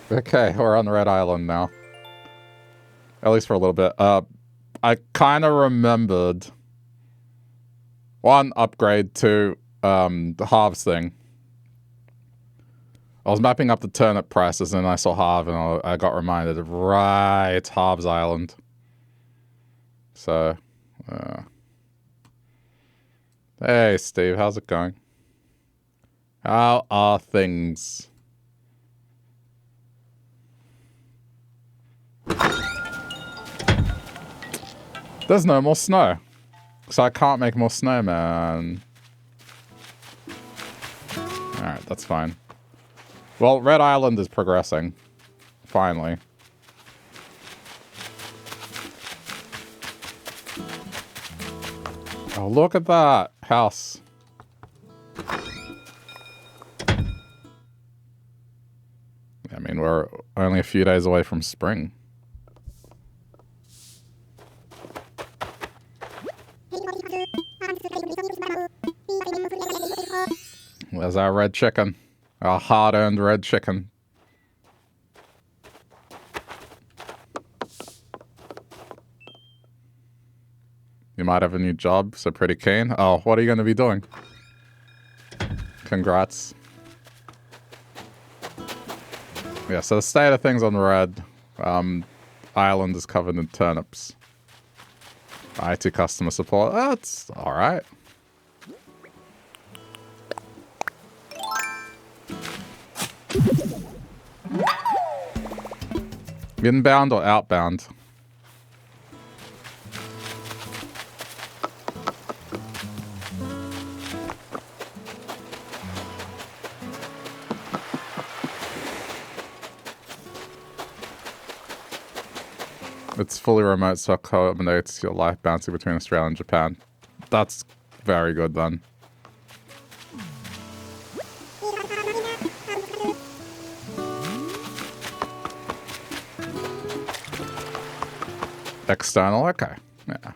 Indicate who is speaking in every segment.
Speaker 1: Okay, we're on Red Island now. At least for a little bit. I kind of remembered one upgrade to the halves thing. I was mapping up the turnip prices and I saw halve and I got reminded of halves island. So, hey Steve, how's it going? How are things? There's no more snow. So I can't make more snowmen. Alright, that's fine. Well, Red Island is progressing. Finally. Oh, look at that house. I mean, we're only a few days away from spring. There's our red chicken. Our hard-earned red chicken. You might have a new job, so pretty keen. Oh, what are you going to be doing? Congrats. Yeah, so the state of things on Red Island is covered in turnips. IT customer support, that's alright. Inbound or outbound? It's fully remote, so accommodates your life bouncing between Australia and Japan. That's very good then. External, okay. Yeah.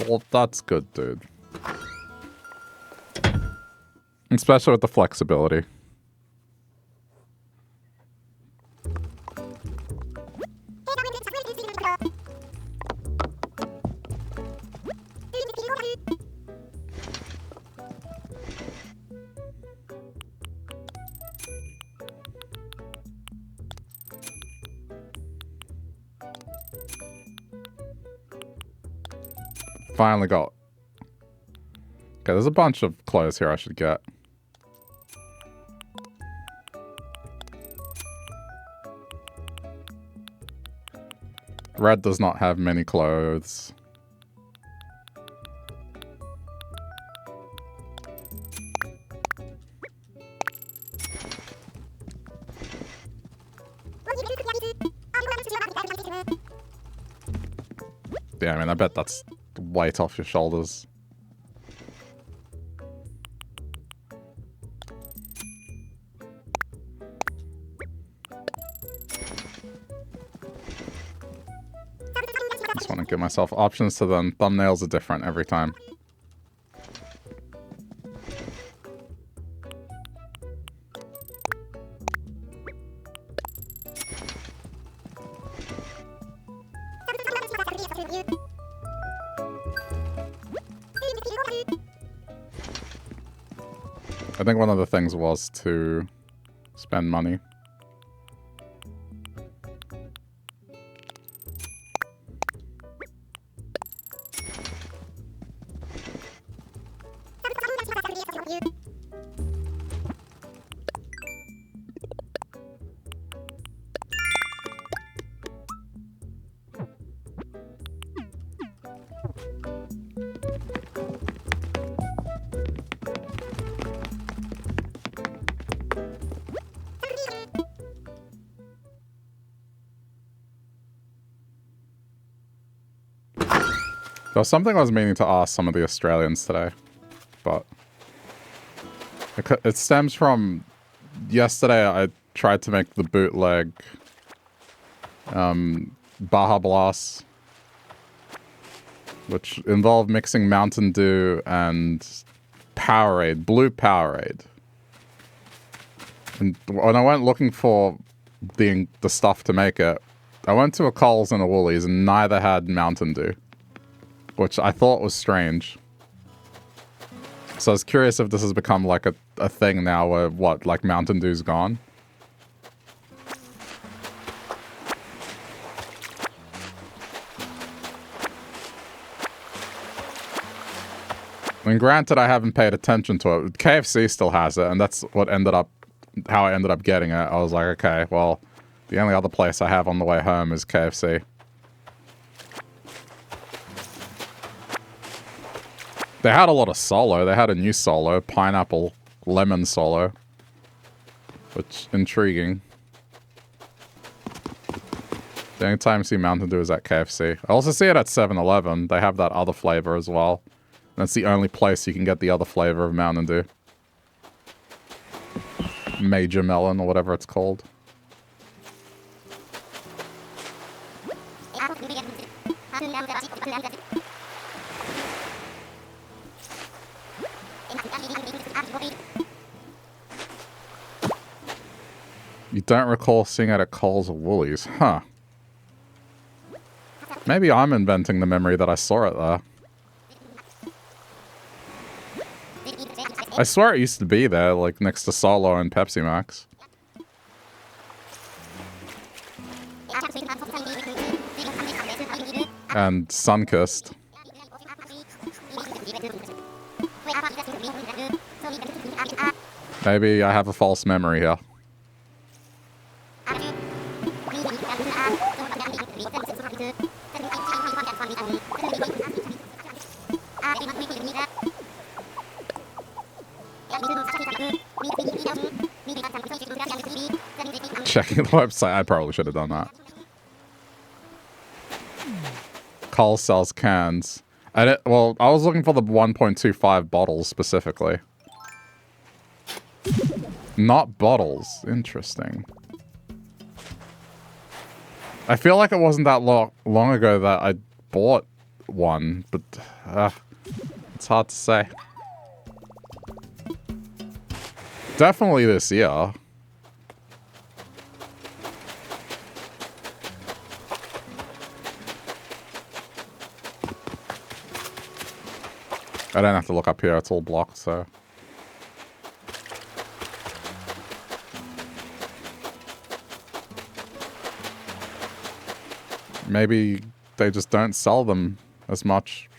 Speaker 1: Well, that's good, dude. Especially with the flexibility. Finally got... Okay, there's a bunch of clothes here I should get. Red does not have many clothes. Yeah, I mean, I bet that's weight off your shoulders. Just want to give myself options so then thumbnails are different every time. I think one of the things was to spend money. There was something I was meaning to ask some of the Australians today, but it stems from yesterday I tried to make the bootleg Baja Blast, which involved mixing Mountain Dew and Powerade, blue Powerade. And when I went looking for the stuff to make it, I went to a Coles and a Woolies and neither had Mountain Dew, which I thought was strange. So I was curious if this has become like a thing now where, what, like Mountain Dew's gone? I mean, granted, I haven't paid attention to it. KFC still has it, and that's what how I ended up getting it. I was like, okay, well, the only other place I have on the way home is KFC. They had a lot of Solo. They had a new Solo, pineapple lemon Solo, which intriguing. The only time I see Mountain Dew is at KFC. I also see it at 7-Eleven. They have that other flavor as well. That's the only place you can get the other flavor of Mountain Dew. Major Melon or whatever it's called. You don't recall seeing it at Coles or Woolies? Huh. Maybe I'm inventing the memory that I saw it there. I swear it used to be there, like next to Solo and Pepsi Max. And Sunkist. Maybe I have a false memory here. Checking the website. I probably should have done that. Coles sells cans. Well, I was looking for the 1.25 bottles specifically. Not bottles. Interesting. I feel like it wasn't that long ago that I bought one, but it's hard to say. Definitely this year. I don't have to look up here, it's all blocked, so. Maybe they just don't sell them as much.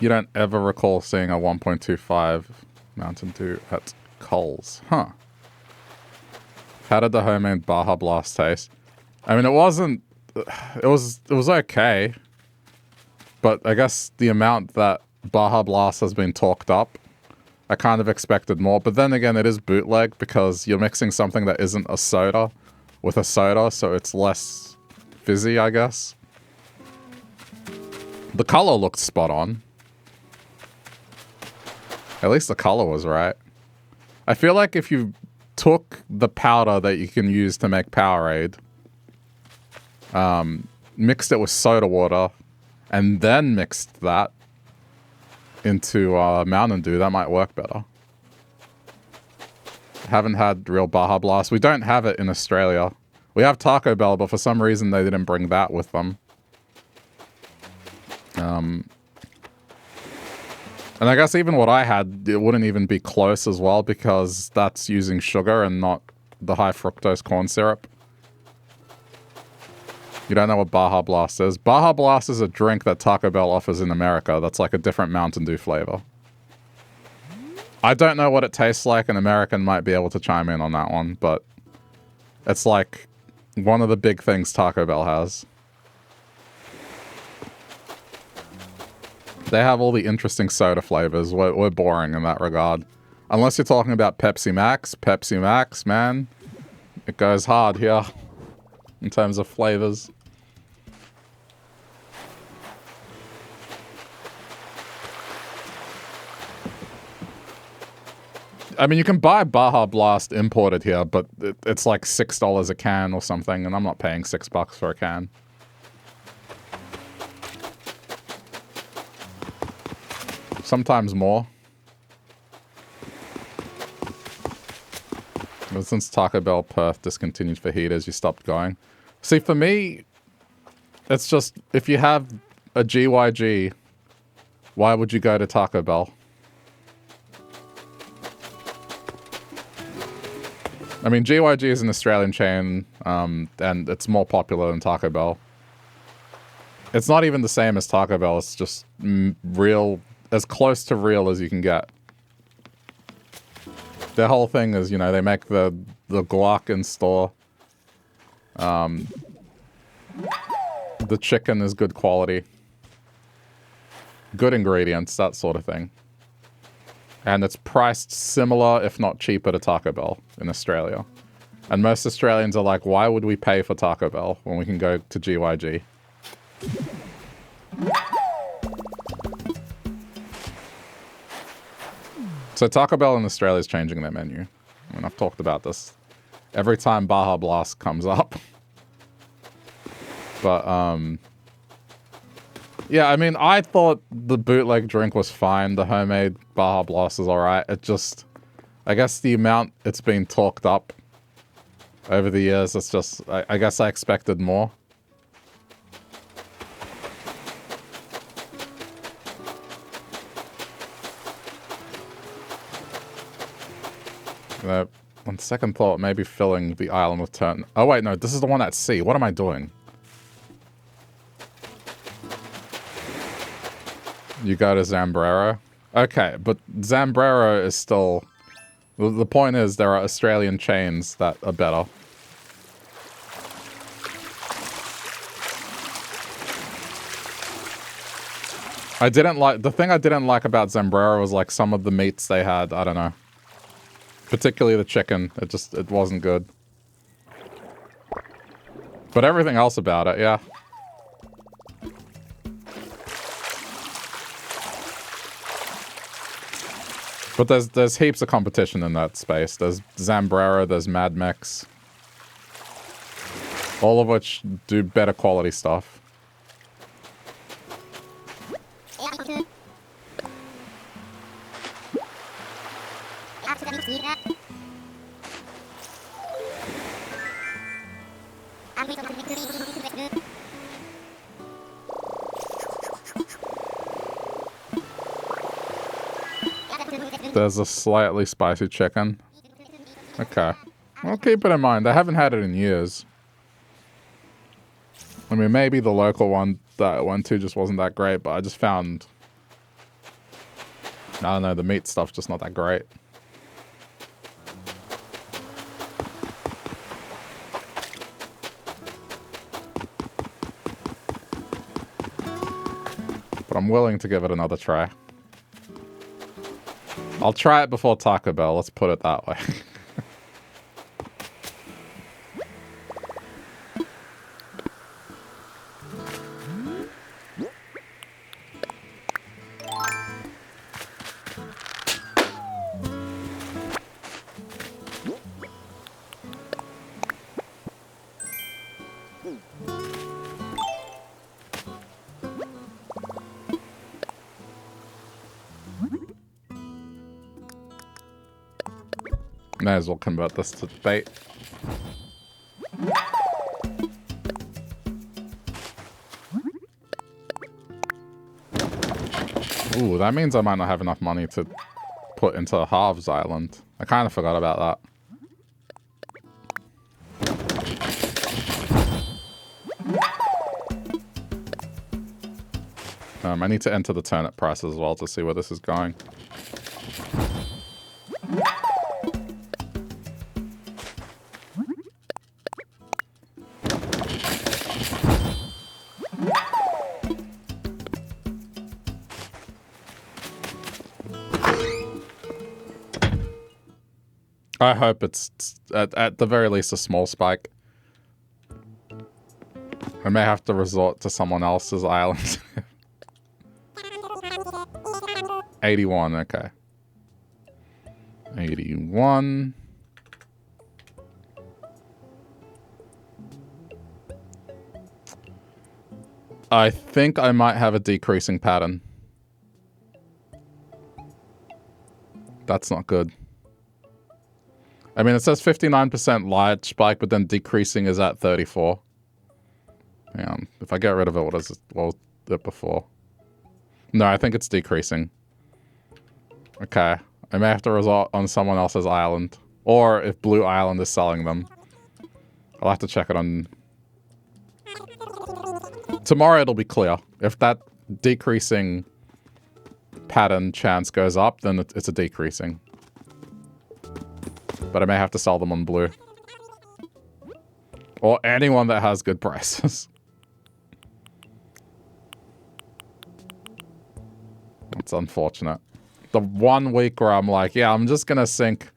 Speaker 1: You don't ever recall seeing a 1.25 Mountain Dew at Coles. Huh. How did the homemade Baja Blast taste? I mean, it wasn't... It was okay. But I guess the amount that Baja Blast has been talked up, I kind of expected more. But then again, it is bootleg because you're mixing something that isn't a soda with a soda, so it's less fizzy, I guess. The color looked spot on. At least the color was right. I feel like if you took the powder that you can use to make Powerade, mixed it with soda water, and then mixed that into Mountain Dew, that might work better. Haven't had real Baja Blast. We don't have it in Australia. We have Taco Bell, but for some reason they didn't bring that with them. And I guess even what I had, it wouldn't even be close as well because that's using sugar and not the high fructose corn syrup. You don't know what Baja Blast is? Baja Blast is a drink that Taco Bell offers in America that's like a different Mountain Dew flavor. I don't know what it tastes like. An American might be able to chime in on that one, but it's like one of the big things Taco Bell has. They have all the interesting soda flavors. We're boring in that regard. Unless you're talking about Pepsi Max. Pepsi Max, man. It goes hard here in terms of flavors. I mean, you can buy Baja Blast imported here, but it's like $6 a can or something, and I'm not paying $6 for a can. Sometimes more. But since Taco Bell Perth discontinued fajitas, you stopped going. See, for me, it's just, if you have a GYG, why would you go to Taco Bell? I mean, GYG is an Australian chain, and it's more popular than Taco Bell. It's not even the same as Taco Bell, it's just real, as close to real as you can get. Their whole thing is, you know, they make the guac in store. The chicken is good quality. Good ingredients, that sort of thing. And it's priced similar, if not cheaper, to Taco Bell in Australia. And most Australians are like, why would we pay for Taco Bell when we can go to GYG? So Taco Bell in Australia is changing their menu. I mean, I've talked about this every time Baja Blast comes up. But, yeah, I mean, I thought the bootleg drink was fine. The homemade Baja Blast is alright. It just, I guess the amount it's been talked up over the years, it's just, I guess I expected more. On second thought, maybe filling the island with turn. Oh wait, no, this is the one at sea. What am I doing? You go to Zambrero? Okay, but Zambrero is still... The point is, there are Australian chains that are better. I didn't like... The thing I didn't like about Zambrero was like some of the meats they had. I don't know. Particularly the chicken. It wasn't good. But everything else about it, yeah. But there's heaps of competition in that space. There's Zambrero, there's Mad Mex. All of which do better quality stuff. There's a slightly spicy chicken. Okay. I'll keep it in mind. I haven't had it in years. I mean, maybe the local one that I went to just wasn't that great, but I just found... I don't know, the meat stuff's just not that great. But I'm willing to give it another try. I'll try it before Taco Bell, let's put it that way. May as well convert this to bait. Ooh, that means I might not have enough money to put into Halves Island. I kind of forgot about that. I need to enter the turnip price as well to see where this is going. I hope it's, at the very least, a small spike. I may have to resort to someone else's island. 81, okay. 81. I think I might have a decreasing pattern. That's not good. I mean, it says 59% light spike, but then decreasing is at 34. Yeah, if I get rid of it, what was it before? No, I think it's decreasing. Okay. I may have to resort on someone else's island. Or if Blue Island is selling them. I'll have to check it on... Tomorrow it'll be clear. If that decreasing pattern chance goes up, then it's a decreasing. But I may have to sell them on Blue. Or anyone that has good prices. It's unfortunate. The 1 week where I'm like, yeah, I'm just gonna sink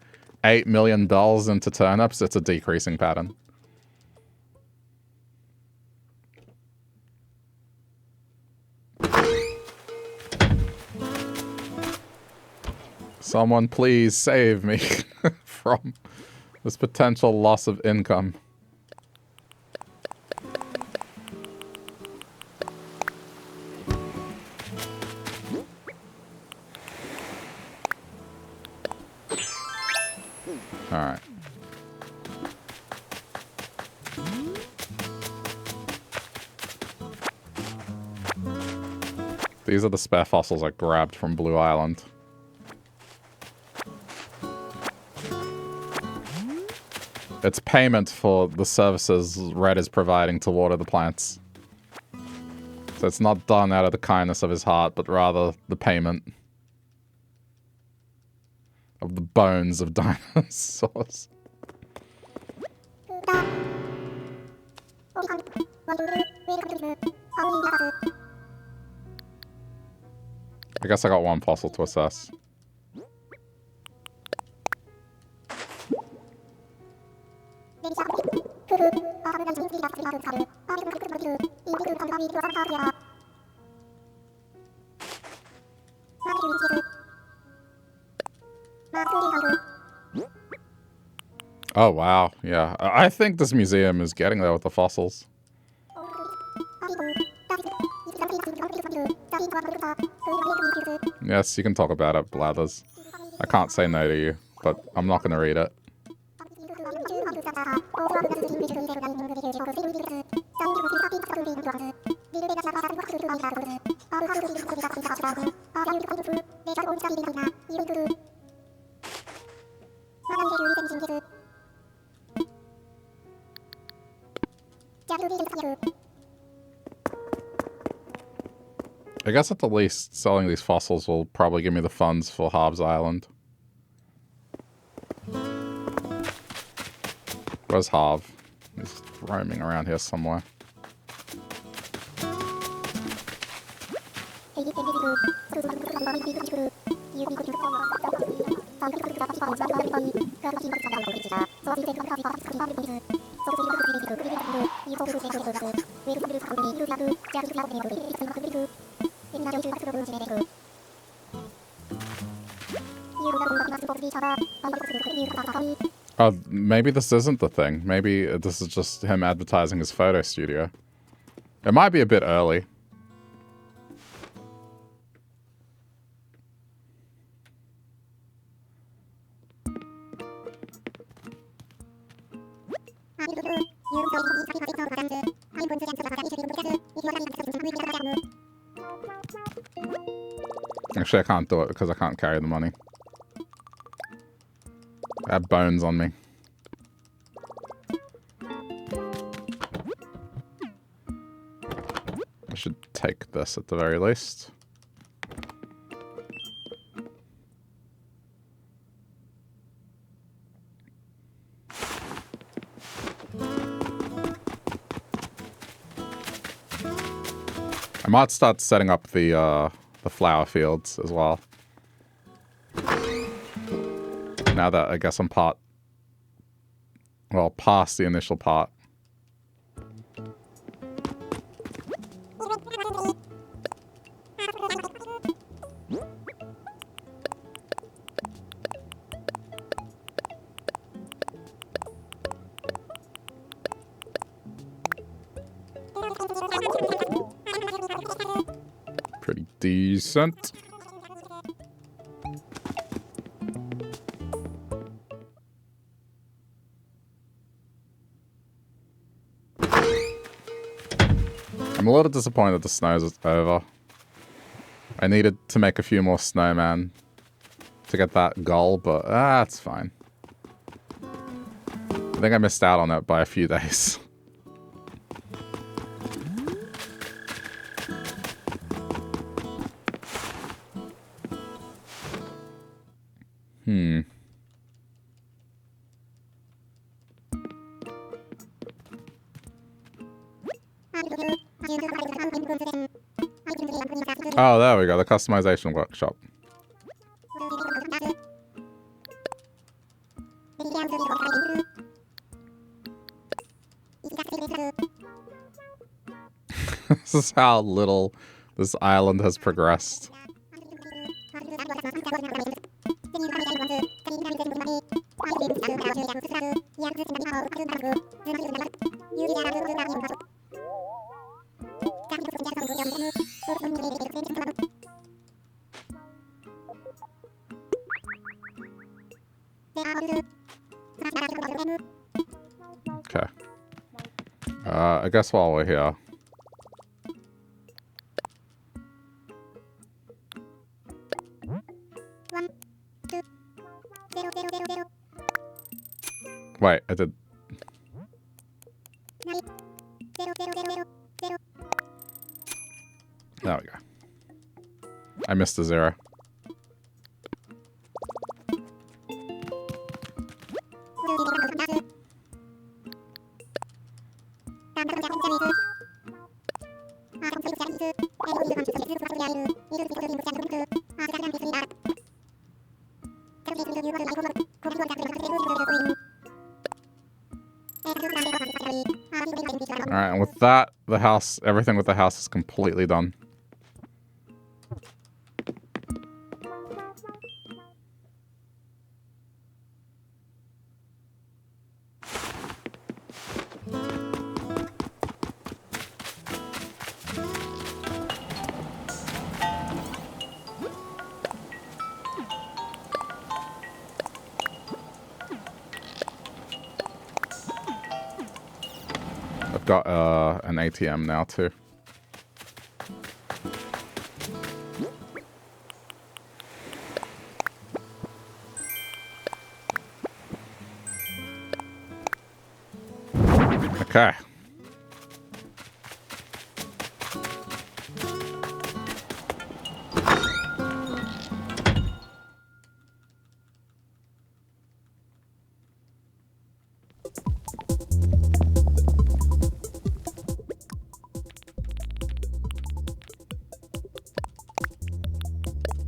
Speaker 1: $8 million into turnips, it's a decreasing pattern. Someone please save me from this potential loss of income. Alright. These are the spare fossils I grabbed from Blue Island. It's payment for the services Red is providing to water the plants. So it's not done out of the kindness of his heart, but rather the payment of the bones of dinosaurs. I guess I got one fossil to assess. Oh, wow. Yeah. I think this museum is getting there with the fossils. Yes, you can talk about it, Blathers. I can't say no to you, but I'm not going to read it. I guess at the least, selling these fossils will probably give me the funds for Harv's Island. Where's Harv? He's roaming around here somewhere. Maybe this isn't the thing. Maybe this is just him advertising his photo studio. It might be a bit early. Actually, I can't do it because I can't carry the money. I have bones on me. I should take this at the very least. I might start setting up the flower fields as well. Now that I guess I'm past the initial part. Pretty decent. I'm a little disappointed the snow's over. I needed to make a few more snowmen to get that goal, but that's fine. I think I missed out on it by a few days. Oh, there we go. The customization workshop. This is how little this island has progressed. Okay. I guess while we're here. Wait, I did. There we go. I missed a 0. Alright, and with that, the house, everything with the house is completely done. Got an ATM now too. Okay.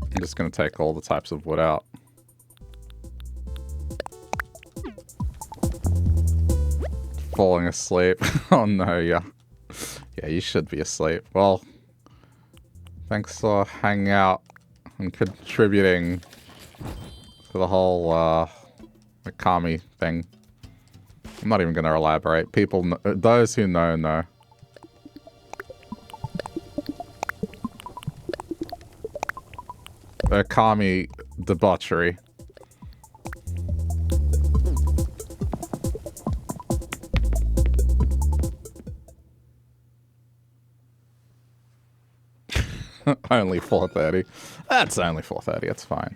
Speaker 1: I'm just going to take all the types of wood out. Falling asleep. Oh no, yeah. Yeah, you should be asleep. Well, thanks for hanging out and contributing to the whole Kami thing. I'm not even going to elaborate. People, those who know, know. Kami debauchery. Only 4:30. That's only 4:30. It's fine.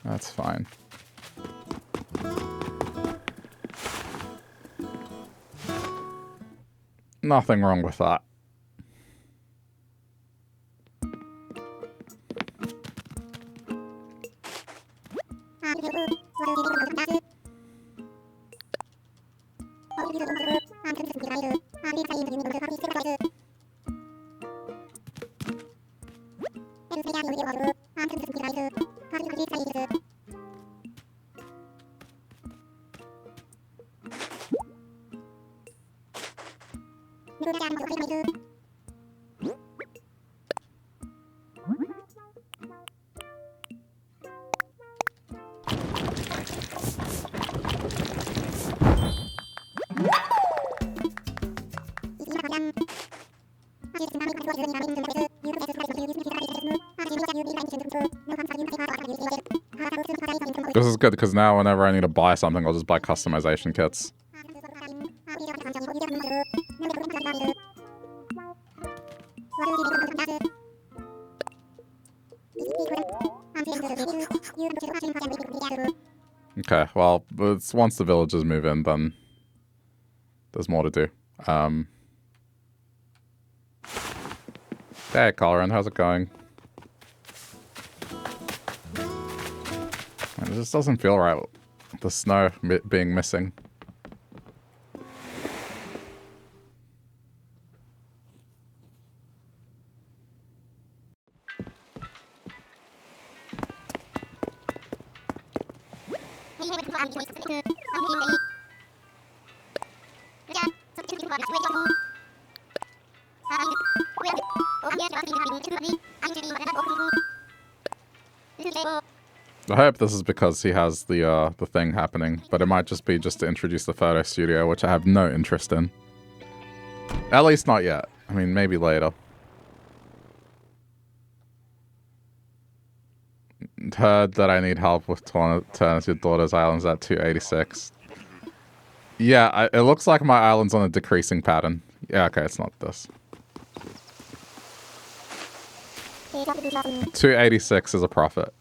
Speaker 1: That's fine. Nothing wrong with that. This is good because now whenever I need to buy something, I'll just buy customization kits. Okay, well, once the villagers move in, then there's more to do. Hey, Colin, how's it going? It just doesn't feel right, the snow being missing. I hope this is because he has the thing happening, but it might just be to introduce the photo studio, which I have no interest in. At least not yet. I mean, maybe later. Heard that I need help with turning your daughter's islands at 286. Yeah, it looks like my island's on a decreasing pattern. Yeah, okay, it's not this. 286 is a profit.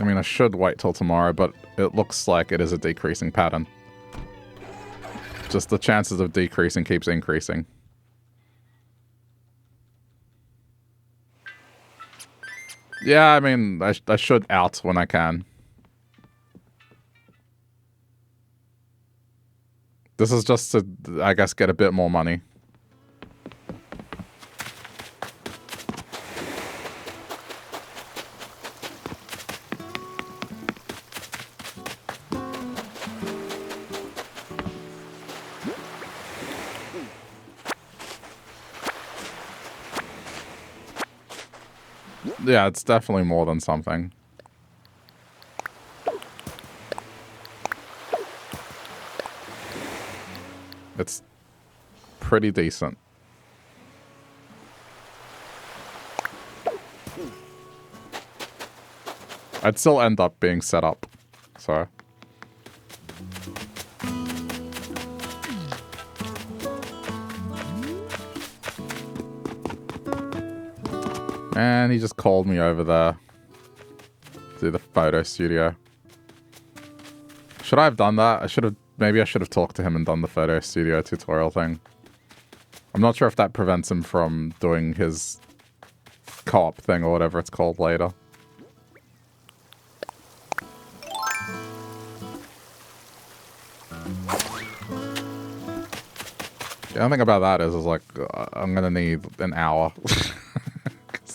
Speaker 1: I mean, I should wait till tomorrow, but it looks like it is a decreasing pattern. Just the chances of decreasing keeps increasing. Yeah, I mean, I should out when I can. This is just to, I guess, get a bit more money. Yeah, it's definitely more than something. It's pretty decent. I'd still end up being set up, so. And he just called me over there to the photo studio. Should I have done that? Maybe I should have talked to him and done the photo studio tutorial thing. I'm not sure if that prevents him from doing his co-op thing or whatever it's called later. The only thing about that is like, I'm gonna need an hour.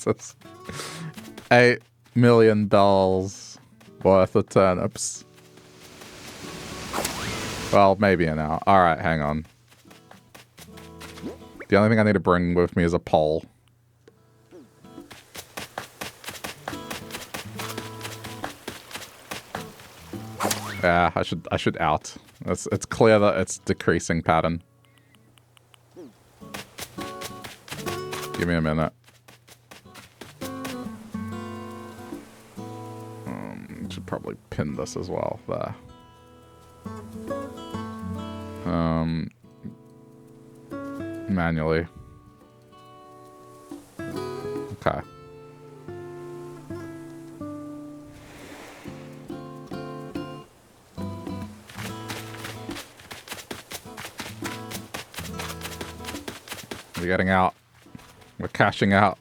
Speaker 1: It's 8 million bells worth of turnips. Well, maybe an hour. Alright, hang on. The only thing I need to bring with me is a pole. Yeah, I should out. It's clear that it's decreasing pattern. Give me a minute. Should probably pin this as well there. Manually. Okay. We're getting out. We're cashing out.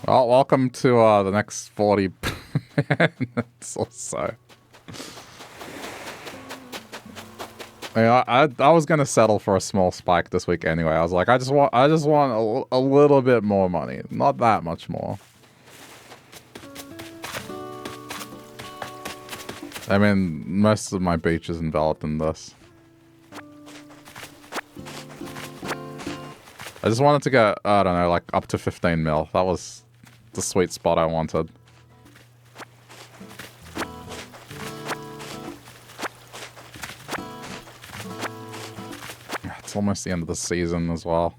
Speaker 1: Well, welcome to the next 40 minutes or so. Yeah, I was gonna settle for a small spike this week anyway. I was like, I just want a little bit more money, not that much more. I mean, most of my beach is enveloped in this. I just wanted to get, I don't know, like up to 15 mil. That was the sweet spot I wanted. It's almost the end of the season as well.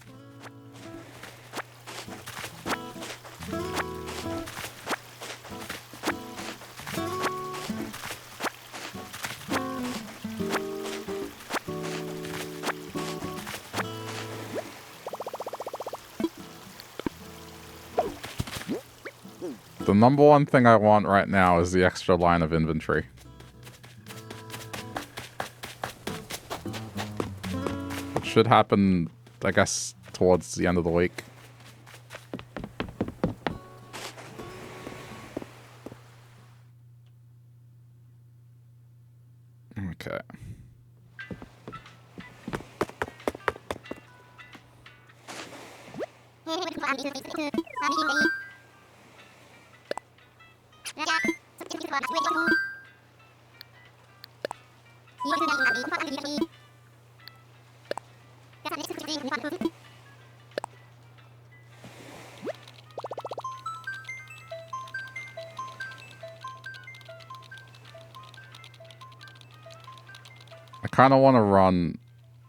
Speaker 1: The number one thing I want right now is the extra line of inventory. It should happen, I guess, towards the end of the week. Okay. I kind of want to run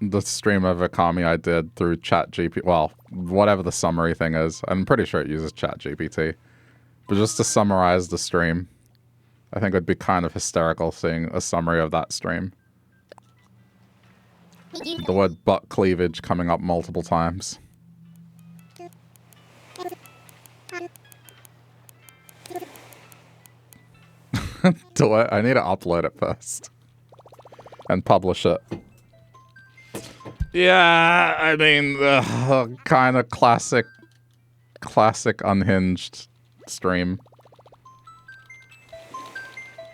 Speaker 1: the stream of Akami I did through ChatGPT. Well, whatever the summary thing is. I'm pretty sure it uses ChatGPT. But just to summarize the stream, I think it would be kind of hysterical seeing a summary of that stream. The word butt cleavage coming up multiple times. Do it. I need to upload it first. And publish it. Yeah, I mean, kind of classic unhinged stream.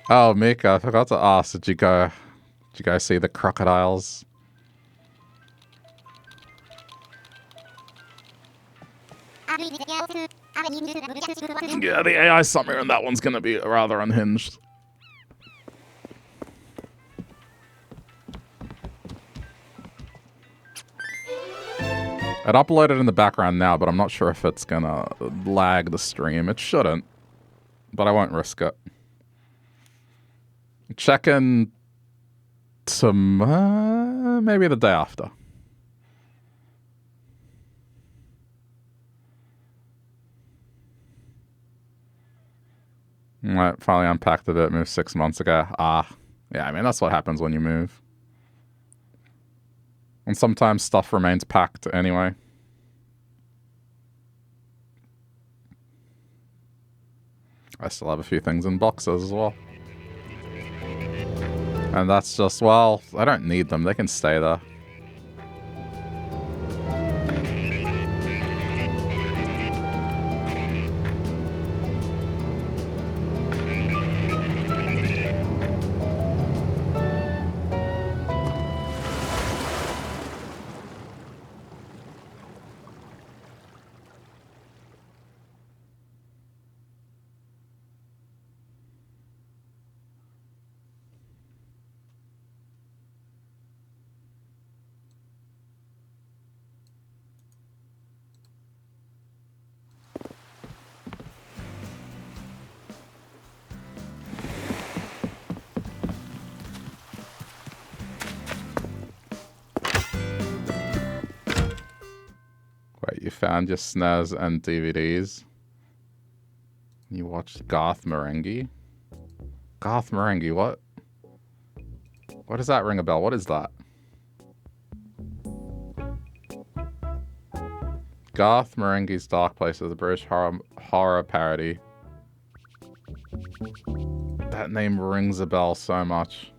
Speaker 1: Oh, Mika, I forgot to ask, did you guys see the crocodiles? Yeah, the AI summary on that one's gonna be rather unhinged. I'd upload it in the background now, but I'm not sure if it's gonna lag the stream. It shouldn't, but I won't risk it. Check in maybe the day after. I finally unpacked a bit, moved 6 months ago. Yeah, I mean, that's what happens when you move. And sometimes stuff remains packed anyway. I still have a few things in boxes as well. And that's just, well, I don't need them. They can stay there. Wait, you found your SNES and DVDs? You watched Goth Merengue? Goth Merengue, what? What does that ring a bell? What is that? Goth Merengue's Dark Place is a British horror parody. That name rings a bell so much.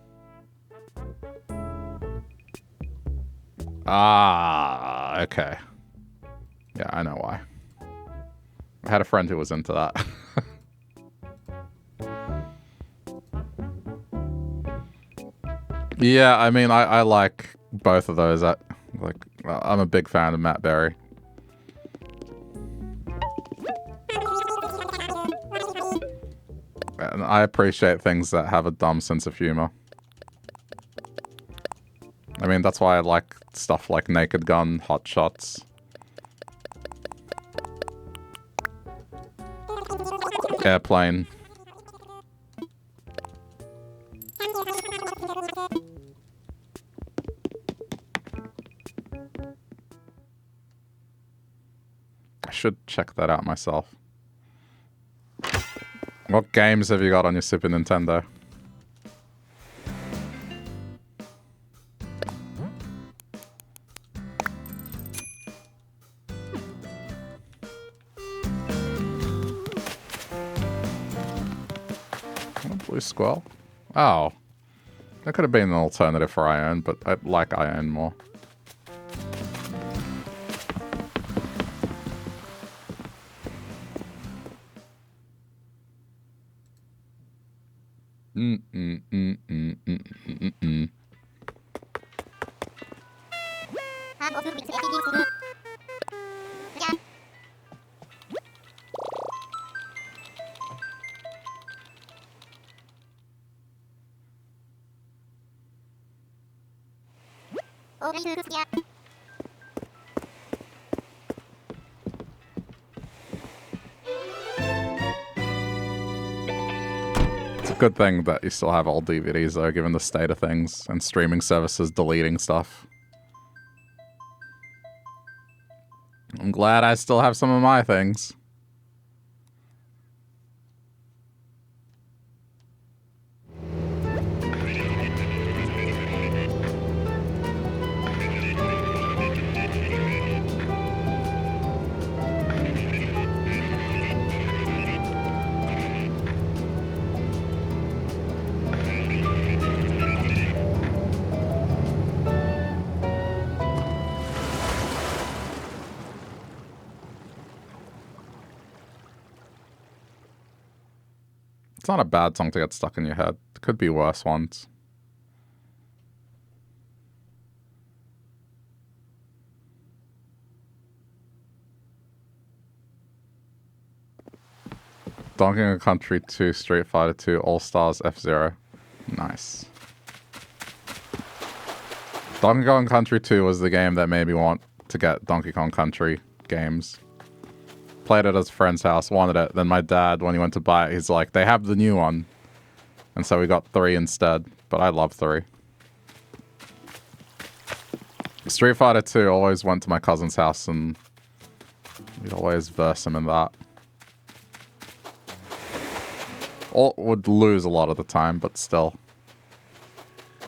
Speaker 1: Ah, okay. Yeah, I know why. I had a friend who was into that. Yeah, I mean, I like both of those. I'm a big fan of Matt Berry. And I appreciate things that have a dumb sense of humor. I mean, that's why I like stuff like Naked Gun, Hot Shots. Airplane. I should check that out myself. What games have you got on your Super Nintendo? Blue Squall? Oh. That could have been an alternative for Iron, but I like Iron more. It's a good thing that you still have old DVDs though, given the state of things, and streaming services deleting stuff. I'm glad I still have some of my things. It's not a bad song to get stuck in your head. It could be worse ones. Donkey Kong Country 2, Street Fighter 2, All-Stars, F-Zero. Nice. Donkey Kong Country 2 was the game that made me want to get Donkey Kong Country games. Played it at a friend's house, wanted it. Then my dad, when he went to buy it, he's like, they have the new one. And so we got 3 instead. But I love 3. Street Fighter 2 always went to my cousin's house and we'd always verse him in that. Or would lose a lot of the time, but still.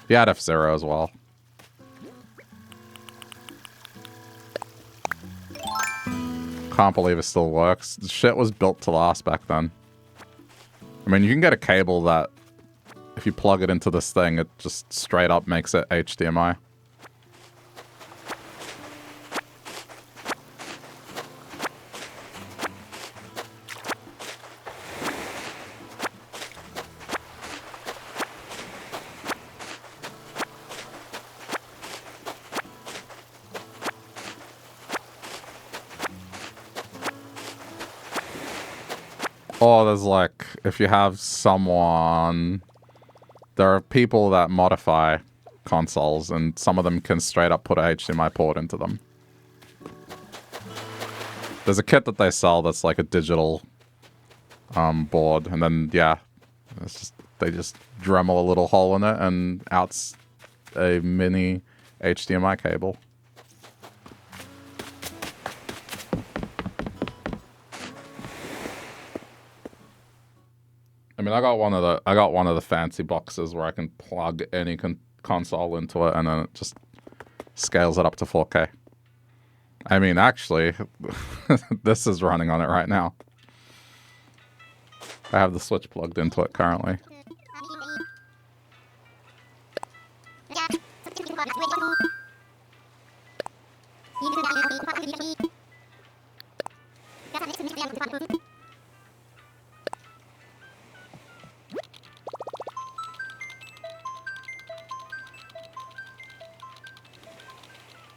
Speaker 1: He had F-Zero as well. Can't believe it still works. The shit was built to last back then. I mean, you can get a cable that, if you plug it into this thing, it just straight up makes it HDMI. Or there's like, if you have someone, there are people that modify consoles and some of them can straight up put a HDMI port into them. There's a kit that they sell that's like a digital board, and then yeah, it's just, they just Dremel a little hole in it and out's a mini HDMI cable. I mean, I got one of the fancy boxes where I can plug any console into it, and then it just scales it up to 4K. I mean, actually, this is running on it right now. I have the Switch plugged into it currently.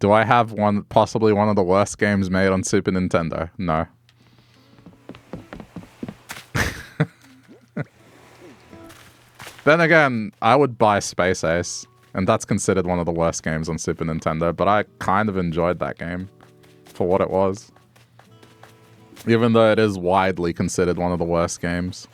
Speaker 1: Do I have possibly one of the worst games made on Super Nintendo? No. Then again, I would buy Space Ace, and that's considered one of the worst games on Super Nintendo, but I kind of enjoyed that game for what it was. Even though it is widely considered one of the worst games.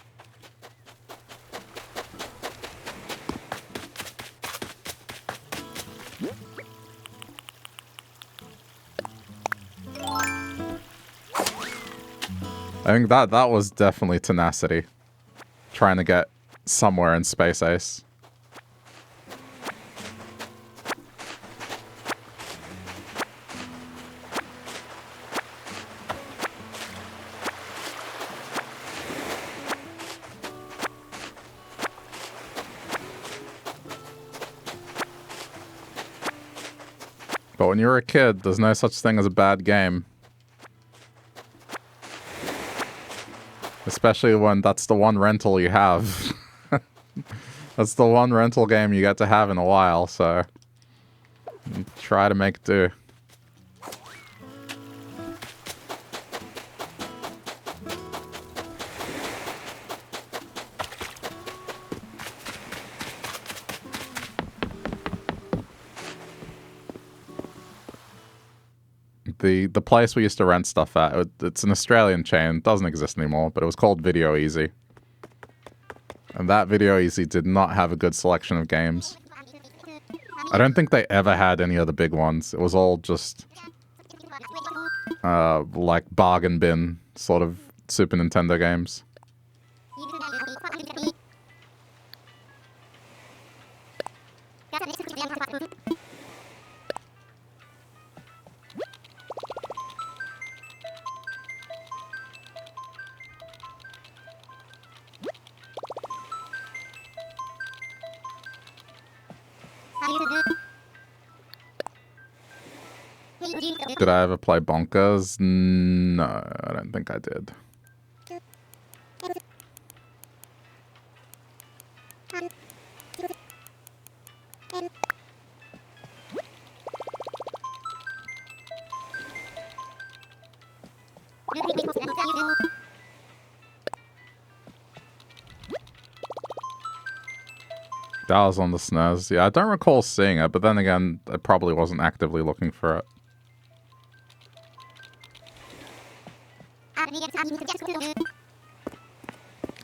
Speaker 1: I think that was definitely tenacity. Trying to get somewhere in Space Ace. But when you're a kid, there's no such thing as a bad game. Especially when that's the one rental you have. That's the one rental game you get to have in a while, so you try to make do. The place we used to rent stuff at, it's an Australian chain, doesn't exist anymore, but it was called Video Easy. And that Video Easy did not have a good selection of games. I don't think they ever had any of the big ones. It was all just like bargain bin sort of Super Nintendo games. Did I ever play Bonkers? No, I don't think I did. That was on the SNES. Yeah, I don't recall seeing it, but then again, I probably wasn't actively looking for it.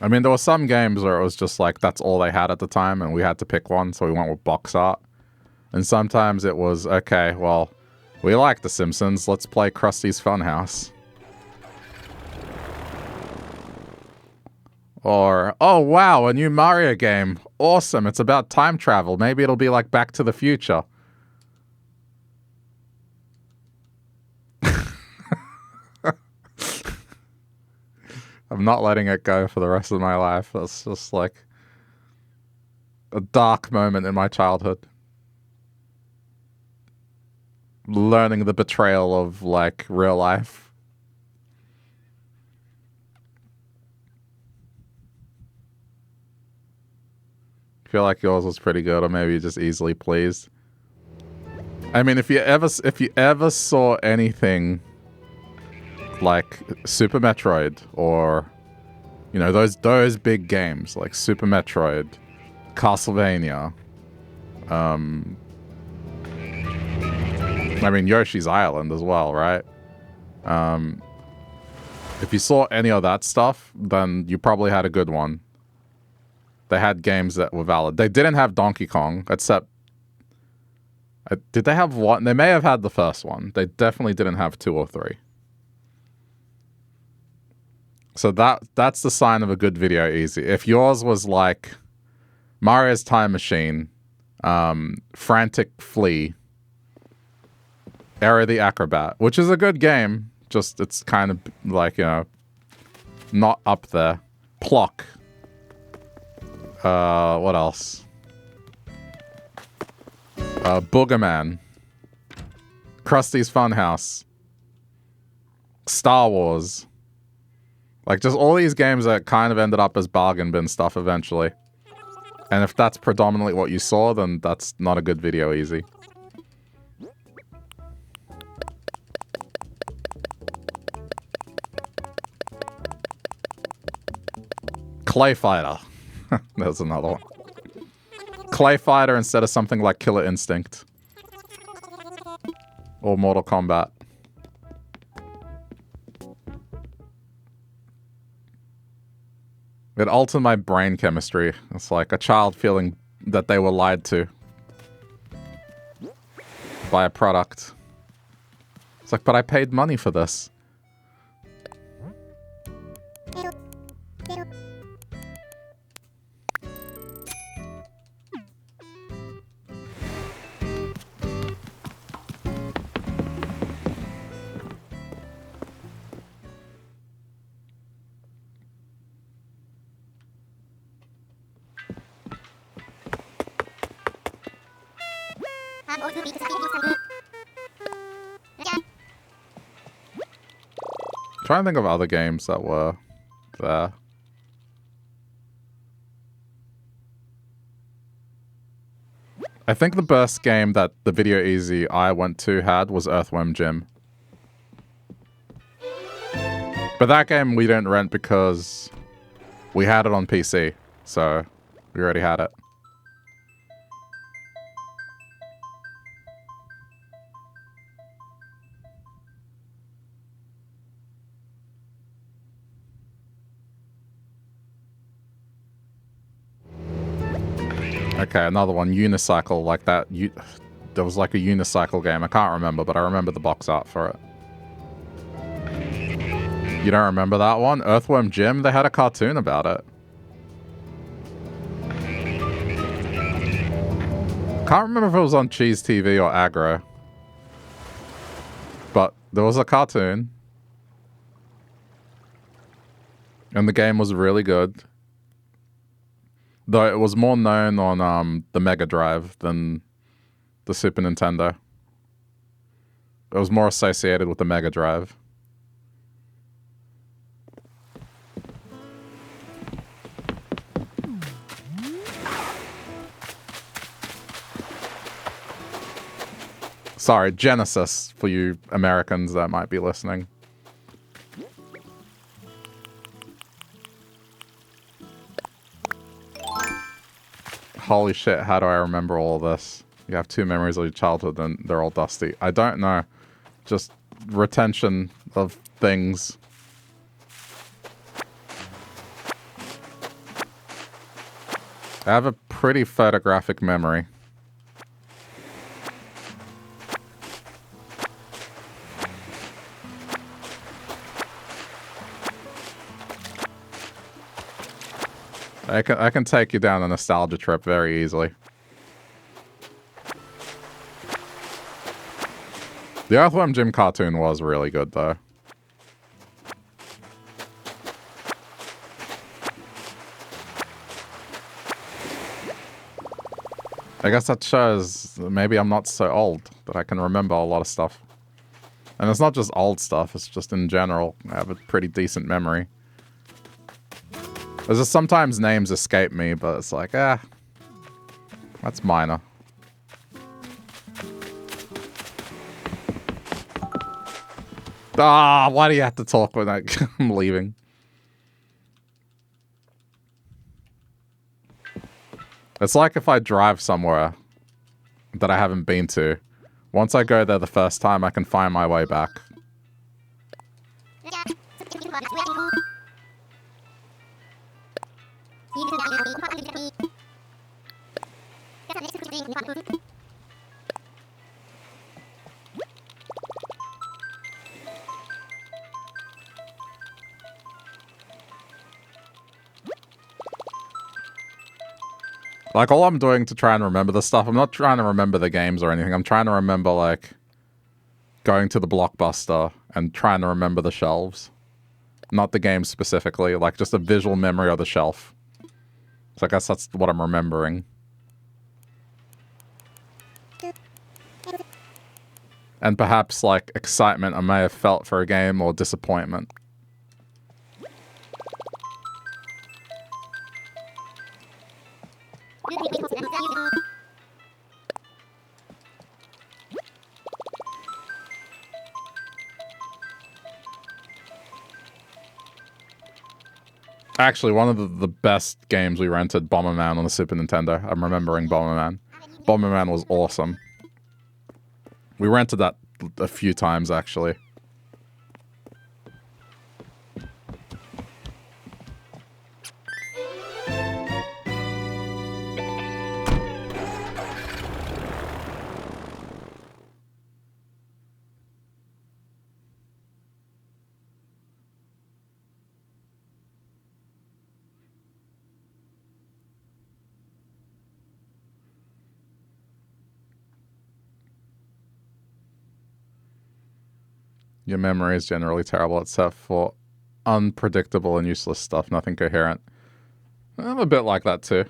Speaker 1: I mean, there were some games where it was just like, that's all they had at the time, and we had to pick one, so we went with box art. And sometimes it was, okay, well, we like The Simpsons, let's play Krusty's Funhouse. Or, oh wow, a new Mario game. Awesome, it's about time travel. Maybe it'll be like Back to the Future. I'm not letting it go for the rest of my life. That's just like a dark moment in my childhood. Learning the betrayal of like real life. I feel like yours was pretty good, or maybe just easily pleased. I mean, if you ever saw anything like Super Metroid, or you know, those big games like Super Metroid, Castlevania, I mean Yoshi's Island as well, right? If you saw any of that stuff, then you probably had a good one. They had games that were valid. They didn't have Donkey Kong, except did they have one? They may have had the first one. They definitely didn't have 2 or 3. So that's the sign of a good Video Easy. If yours was like Mario's Time Machine, Frantic Flea, Era the Acrobat, which is a good game, just it's kind of like, you know, not up there. Plock. What else? Boogerman. Krusty's Funhouse. Star Wars. Like, just all these games that kind of ended up as bargain bin stuff eventually. And if that's predominantly what you saw, then that's not a good Video Easy. Clay Fighter. There's another one. Clay Fighter instead of something like Killer Instinct. Or Mortal Kombat. It altered my brain chemistry. It's like a child feeling that they were lied to by a product. It's like, but I paid money for this. Trying to think of other games that were there. I think the best game that the Video Easy I went to had was Earthworm Jim. But that game we didn't rent because we had it on PC, so we already had it. Okay, another one, Unicycle, like that. There was like a unicycle game. I can't remember, but I remember the box art for it. You don't remember that one? Earthworm Jim? They had a cartoon about it. Can't remember if it was on Cheese TV or Aggro. But there was a cartoon. And the game was really good. Though it was more known on the Mega Drive than the Super Nintendo. It was more associated with the Mega Drive. Sorry, Genesis, for you Americans that might be listening. Holy shit, how do I remember all of this? You have two memories of your childhood and they're all dusty. I don't know. Just retention of things. I have a pretty photographic memory. I can take you down a nostalgia trip very easily. The Earthworm Jim cartoon was really good, though. I guess that shows maybe I'm not so old that I can remember a lot of stuff. And it's not just old stuff, it's just in general. I have a pretty decent memory. There's just sometimes names escape me, but it's like, that's minor. Ah, why do you have to talk when I'm leaving? It's like if I drive somewhere that I haven't been to. Once I go there the first time, I can find my way back. Like, all I'm doing to try and remember this stuff, I'm not trying to remember the games or anything. I'm trying to remember, like, going to the Blockbuster and trying to remember the shelves. Not the game specifically, like, just a visual memory of the shelf. So I guess that's what I'm remembering. And perhaps, like, excitement I may have felt for a game or disappointment. Actually, one of the best games we rented, Bomberman on the Super Nintendo. I'm remembering Bomberman. Bomberman was awesome. We rented that a few times, actually. Your memory is generally terrible, except for unpredictable and useless stuff, nothing coherent. I'm a bit like that too.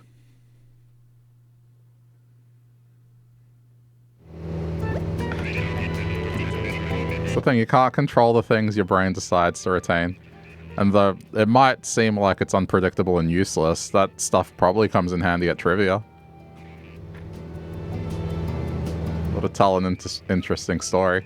Speaker 1: It's the thing, you can't control the things your brain decides to retain. And though it might seem like it's unpredictable and useless, that stuff probably comes in handy at trivia. Or to tell an interesting story.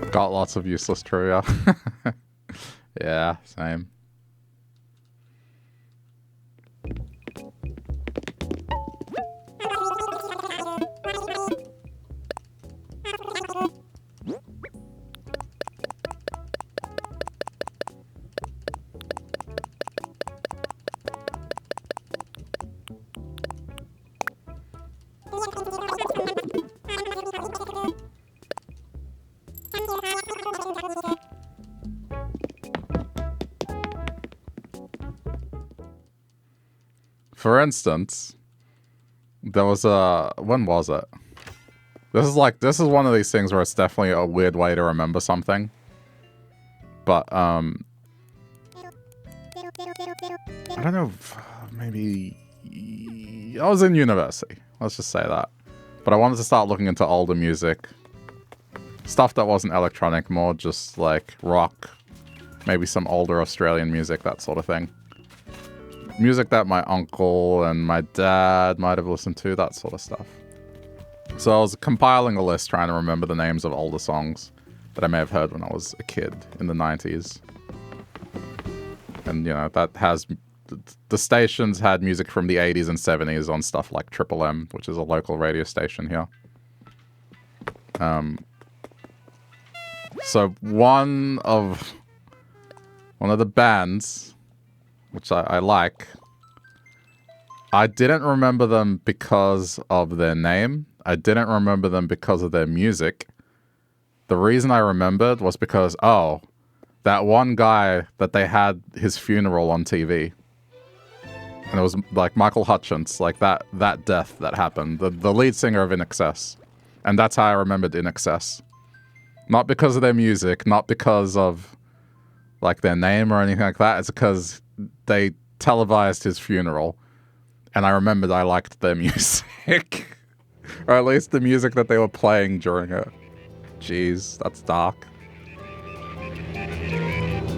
Speaker 1: Got lots of useless trivia. Yeah, same. For instance, there was a... When was it? This is one of these things where it's definitely a weird way to remember something. But, I don't know, maybe... I was in university. Let's just say that. But I wanted to start looking into older music. Stuff that wasn't electronic, more just like rock. Maybe some older Australian music, that sort of thing. Music that my uncle and my dad might have listened to, that sort of stuff. So I was compiling a list trying to remember the names of older songs that I may have heard when I was a kid in the 90s. And, you know, that has... The stations had music from the 80s and 70s on stuff like Triple M, which is a local radio station here. So one of the bands... which I like. I didn't remember them because of their name. I didn't remember them because of their music. The reason I remembered was because, oh, that one guy that they had his funeral on TV. And it was like Michael Hutchence, like that death that happened. The lead singer of INXS. And that's how I remembered INXS. Not because of their music, not because of like their name or anything like that. It's because they televised his funeral, and I remembered I liked their music. Or at least the music that they were playing during it. Jeez, that's dark.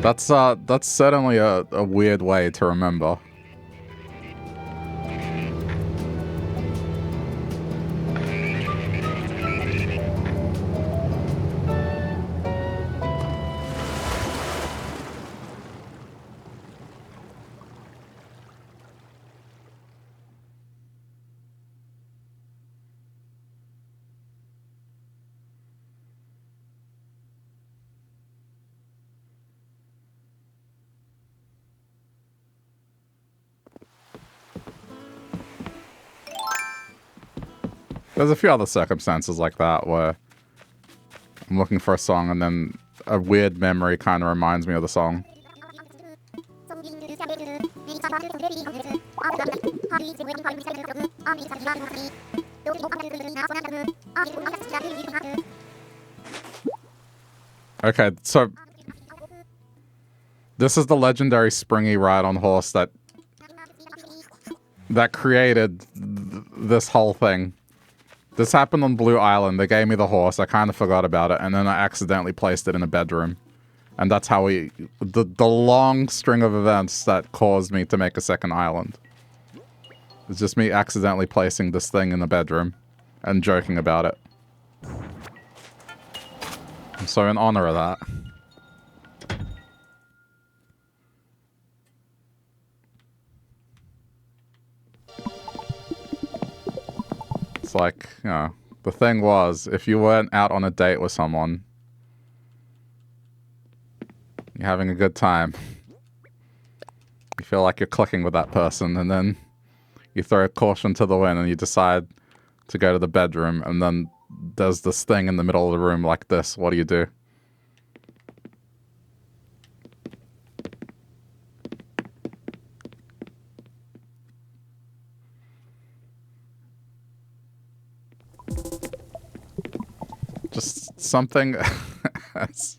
Speaker 1: That's certainly a weird way to remember. There's a few other circumstances like that where I'm looking for a song and then a weird memory kind of reminds me of the song. Okay, so This is the legendary springy ride on horse that created this whole thing. This happened on Blue Island. They gave me the horse. I kind of forgot about it, and then I accidentally placed it in a bedroom. And that's how the long string of events that caused me to make a second island. It's just me accidentally placing this thing in the bedroom and joking about it. So in honor of that... It's like, you know, the thing was, if you went out on a date with someone, you're having a good time, you feel like you're clicking with that person, and then you throw caution to the wind and you decide to go to the bedroom, and then there's this thing in the middle of the room like this. What do you do? Just something as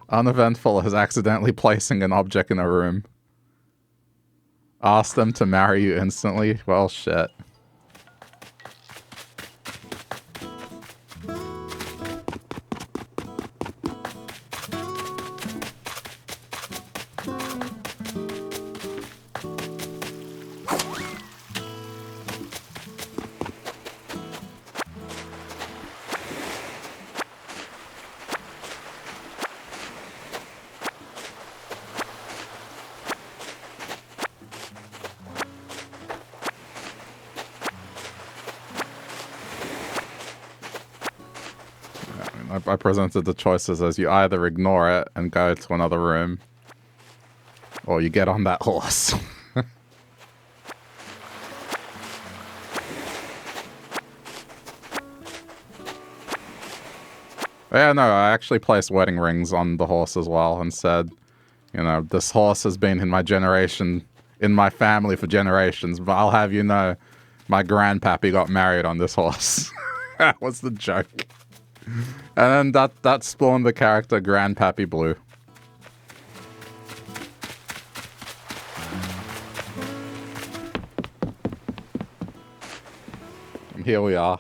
Speaker 1: uneventful as accidentally placing an object in a room. Ask them to marry you instantly? Well, shit. I presented the choices as you either ignore it and go to another room, or you get on that horse. Yeah, no, I actually placed wedding rings on the horse as well and said, you know, this horse has been in my generation, in my family for generations, but I'll have you know, my grandpappy got married on this horse. That was the joke. And then that spawned the character Grandpappy Blue. And here we are.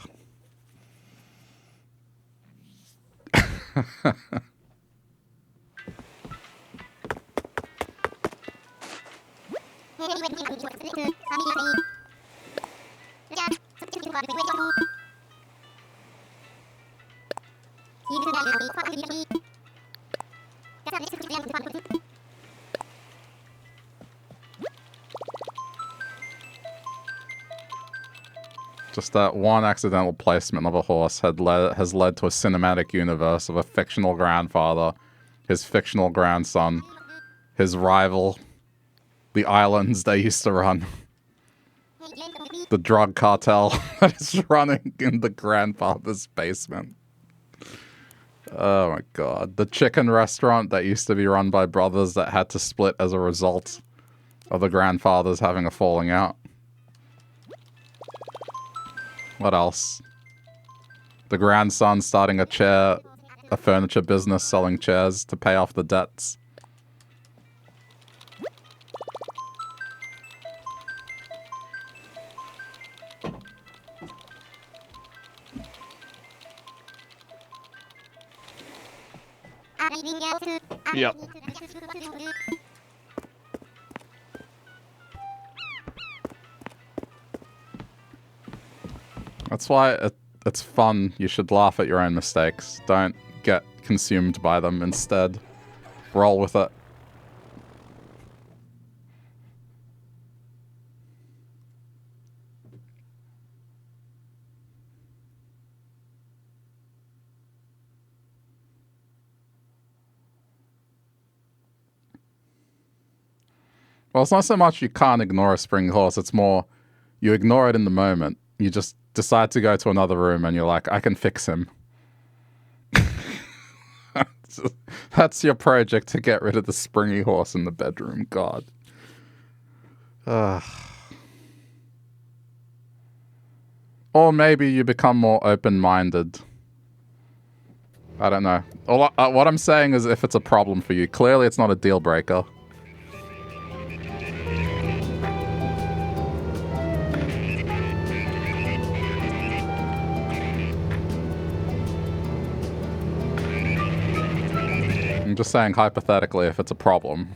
Speaker 1: Just that one accidental placement of a horse has led to a cinematic universe of a fictional grandfather, his fictional grandson, his rival, the islands they used to run, the drug cartel that is running in the grandfather's basement. Oh my god. The chicken restaurant that used to be run by brothers that had to split as a result of the grandfathers having a falling out. What else? The grandson starting a furniture business selling chairs to pay off the debts. Yep. That's why it's fun. You should laugh at your own mistakes. Don't get consumed by them. Instead, roll with it. Well, it's not so much you can't ignore a spring horse, it's more you ignore it in the moment. You just decide to go to another room and you're like, I can fix him. That's your project to get rid of the springy horse in the bedroom. God. Or maybe you become more open-minded I don't know. What I'm saying is if it's a problem for you. Clearly it's not a deal breaker. I'm just saying hypothetically if it's a problem.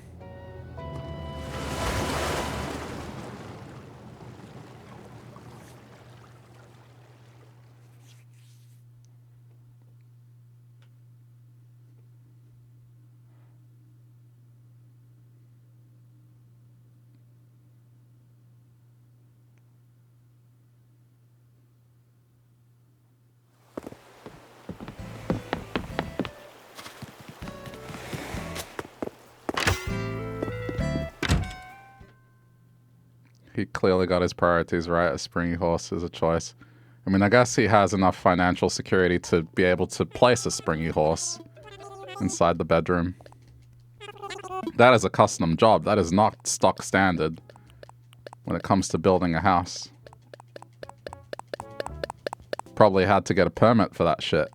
Speaker 1: He clearly got his priorities right. A springy horse is a choice. I mean, I guess he has enough financial security to be able to place a springy horse inside the bedroom. That is a custom job. That is not stock standard when it comes to building a house. Probably had to get a permit for that shit.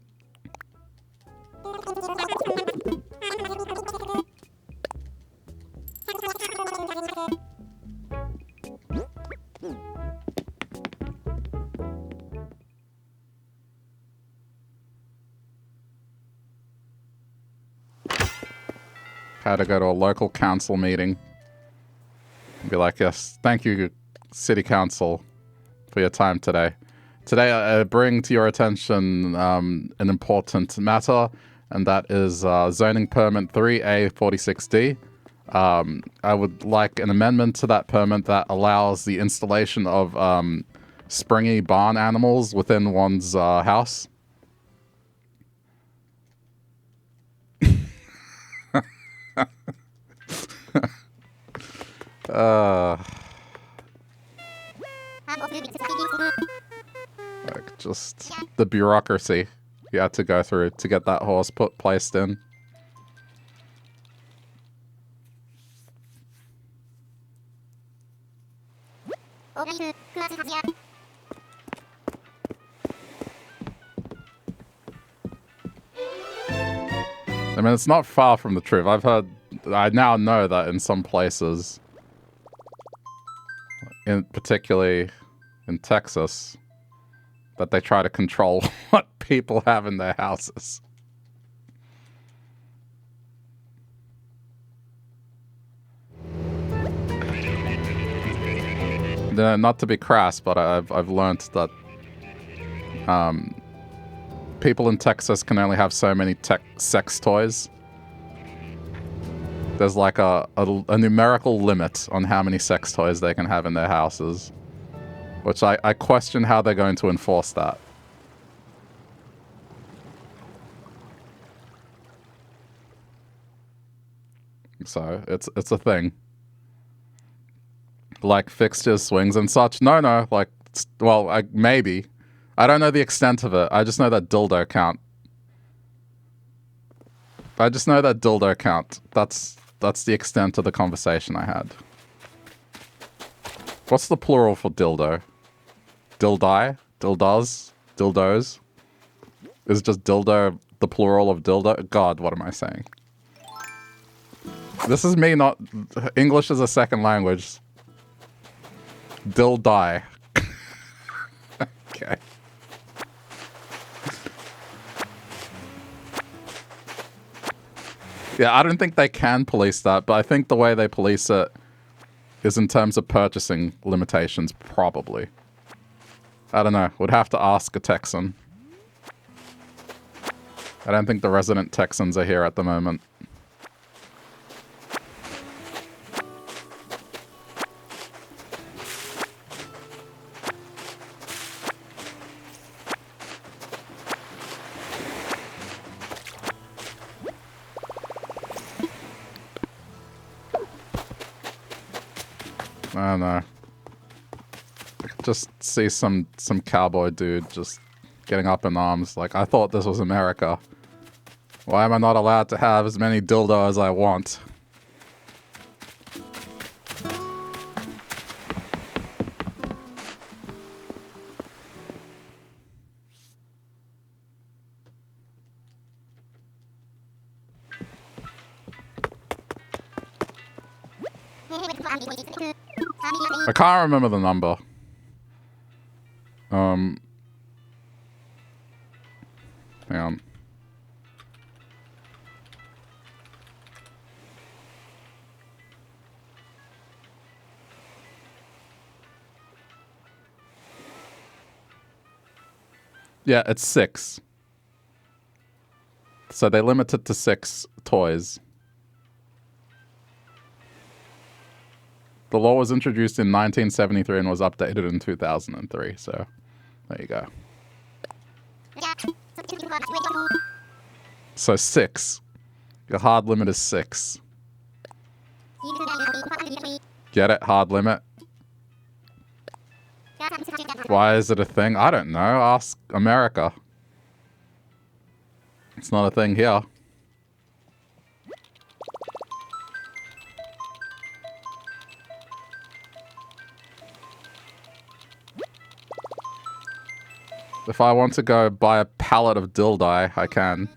Speaker 1: Had to go to a local council meeting. Be like, yes, thank you, city council, for your time today. Today, I bring to your attention an important matter, and that is zoning permit 3A46D. I would like an amendment to that permit that allows the installation of springy barn animals within one's house. Like just the bureaucracy you had to go through to get that horse placed in. I mean, it's not far from the truth. I now know that in some places, particularly in Texas, that they try to control what people have in their houses. Not to be crass, but I've learned that people in Texas can only have so many sex toys. There's like a numerical limit on how many sex toys they can have in their houses, which I question how they're going to enforce that. So it's a thing. Like fixtures, swings, and such. No, like, well, maybe. I don't know the extent of it. I just know that dildo count. That's the extent of the conversation I had. What's the plural for dildo? Dildai? Dildos? Dildos? Is just dildo the plural of dildo? God, what am I saying? This is me not... English is a second language. Dildai. Okay. Yeah, I don't think they can police that, but I think the way they police it is in terms of purchasing limitations, probably. I don't know. Would have to ask a Texan. I don't think the resident Texans are here at the moment. I don't know. I could just see some cowboy dude just getting up in arms like, I thought this was America. Why am I not allowed to have as many dildo as I want? I can't remember the number. Hang on. Yeah, it's 6. So they limit it to 6 toys. The law was introduced in 1973 and was updated in 2003. So there you go. So 6. Your hard limit is 6. Get it? Hard limit. Why is it a thing? I don't know. Ask America. It's not a thing here. If I want to go buy a pallet of dildi, I can.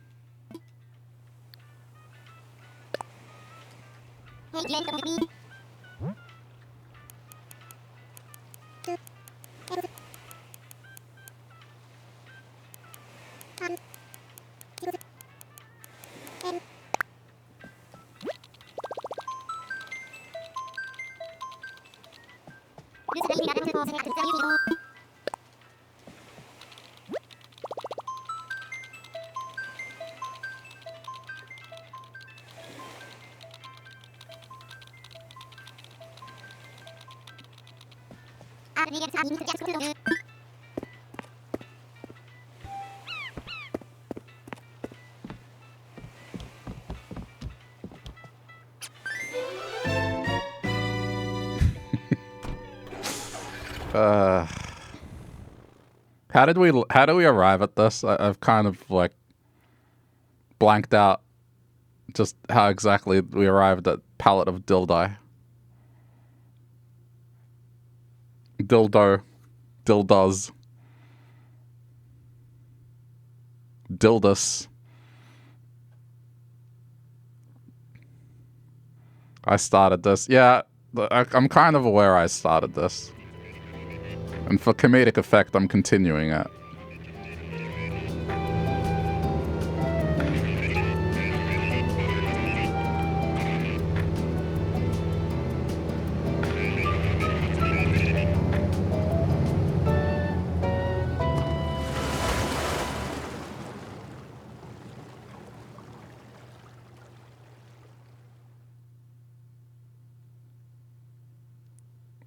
Speaker 1: How do we arrive at this? I've kind of like blanked out just how exactly we arrived at palette of dildi. Dildo. Dildos. Dildus. I started this. Yeah, I'm kind of aware I started this. And for comedic effect, I'm continuing it.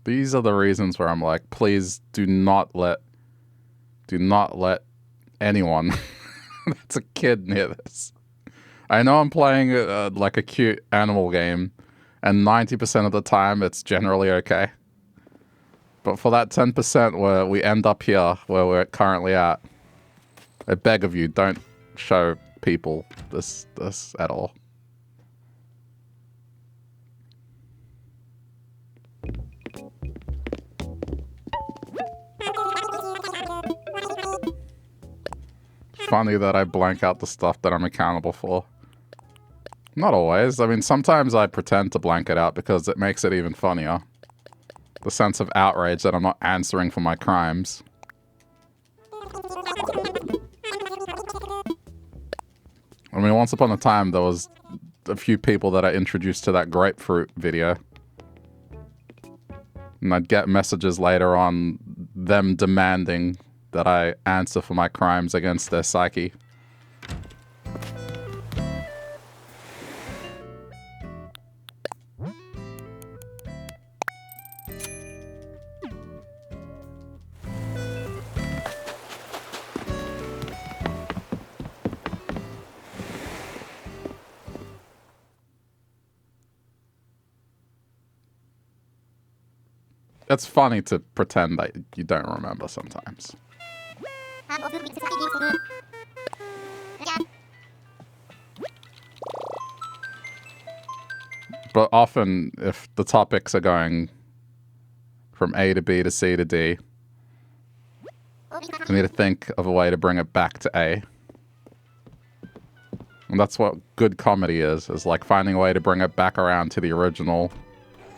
Speaker 1: These are the reasons where I'm like, please do not let anyone that's a kid near this. I know I'm playing like a cute animal game, and 90% of the time it's generally okay. But for that 10% where we end up here, where we're currently at, I beg of you, don't show people this at all. Funny that I blank out the stuff that I'm accountable for. Not always. I mean, sometimes I pretend to blank it out because it makes it even funnier. The sense of outrage that I'm not answering for my crimes. I mean, once upon a time, there was a few people that I introduced to that grapefruit video. And I'd get messages later on, them demanding that I answer for my crimes against their psyche. It's funny to pretend that you don't remember sometimes. But often, if the topics are going from A to B to C to D, I need to think of a way to bring it back to A. And that's what good comedy is like finding a way to bring it back around to the original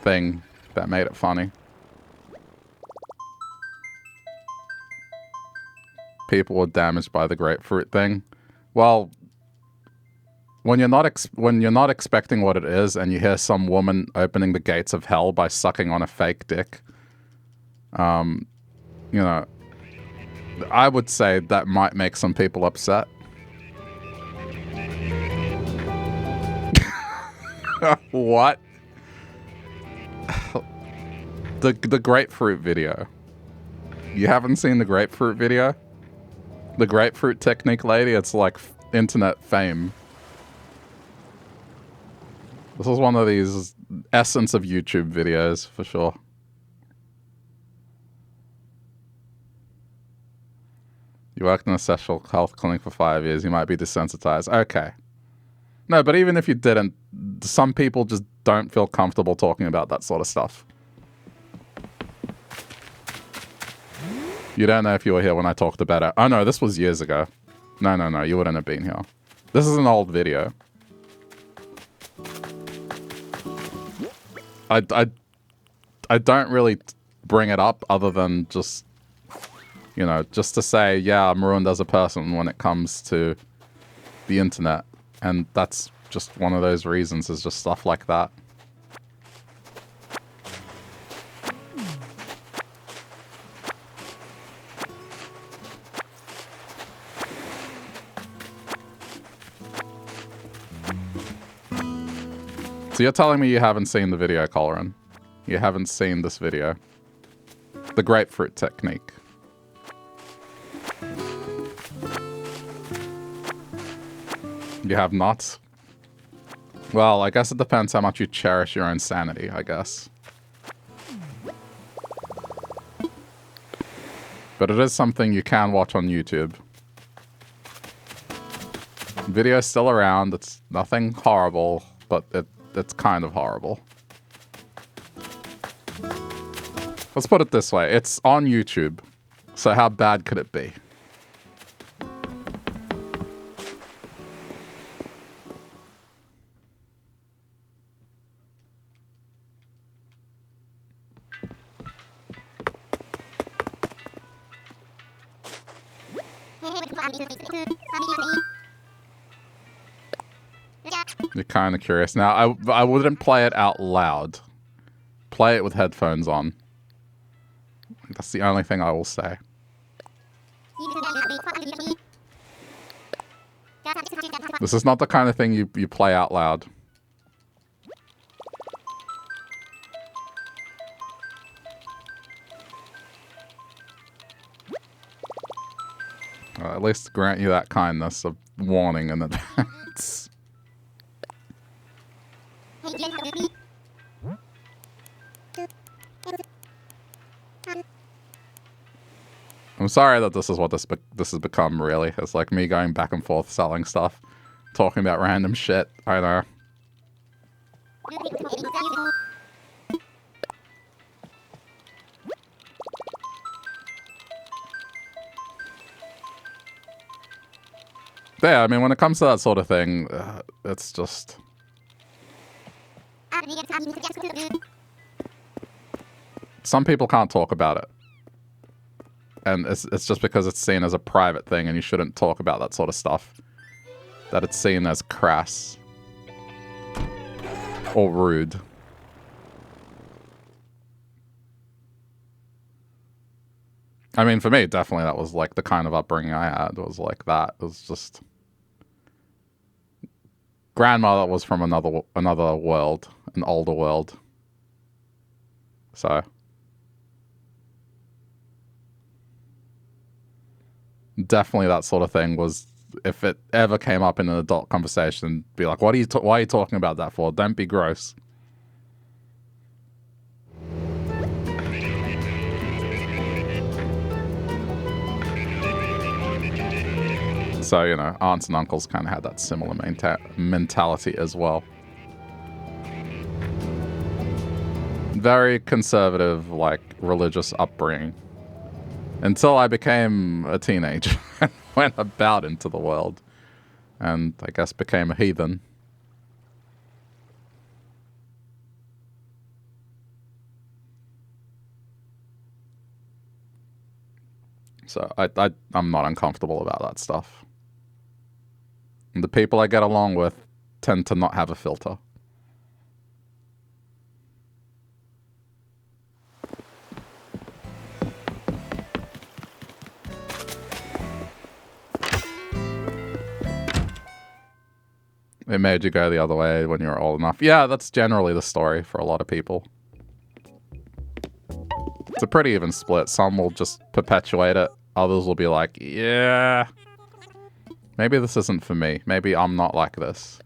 Speaker 1: thing that made it funny. People were damaged by the grapefruit thing. Well, when you're not expecting what it is, and you hear some woman opening the gates of hell by sucking on a fake dick, you know, I would say that might make some people upset. What? The grapefruit video. You haven't seen the grapefruit video? The grapefruit technique lady? It's like internet fame. This is one of these essence of YouTube videos, for sure. You worked in a sexual health clinic for 5 years. You might be desensitized. Okay. No, but even if you didn't, some people just don't feel comfortable talking about that sort of stuff. You don't know if you were here when I talked about it. Oh, no, this was years ago. No, you wouldn't have been here. This is an old video. I don't really bring it up other than just, you know, just to say, yeah, I'm ruined as a person when it comes to the internet. And that's just one of those reasons, is just stuff like that. So you're telling me you haven't seen the video, Colin? You haven't seen this video? The grapefruit technique. You have not? Well, I guess it depends how much you cherish your own sanity, I guess. But it is something you can watch on YouTube. Video's still around. It's nothing horrible, but it's kind of horrible. Let's put it this way. It's on YouTube. So how bad could it be? You're kind of curious. Now, I wouldn't play it out loud. Play it with headphones on. That's the only thing I will say. This is not the kind of thing you play out loud. At least grant you that kindness of warning in advance. I'm sorry that this is what this has become, really. It's like me going back and forth selling stuff, talking about random shit. I know. Yeah, I mean, when it comes to that sort of thing, it's just... Some people can't talk about it. And it's just because it's seen as a private thing and you shouldn't talk about that sort of stuff. That it's seen as crass. Or rude. I mean, for me, definitely that was like the kind of upbringing I had. Was like that. It was just... Grandmother was from another world. An older world. So... Definitely that sort of thing was, if it ever came up in an adult conversation, be like, why are you talking about that for? Don't be gross. So, you know, aunts and uncles kind of had that similar mentality as well. Very conservative, like, religious upbringing. Until I became a teenager and went about into the world. And I guess became a heathen. So I'm not uncomfortable about that stuff. And the people I get along with tend to not have a filter. It made you go the other way when you were old enough. Yeah, that's generally the story for a lot of people. It's a pretty even split. Some will just perpetuate it. Others will be like, yeah, maybe this isn't for me. Maybe I'm not like this.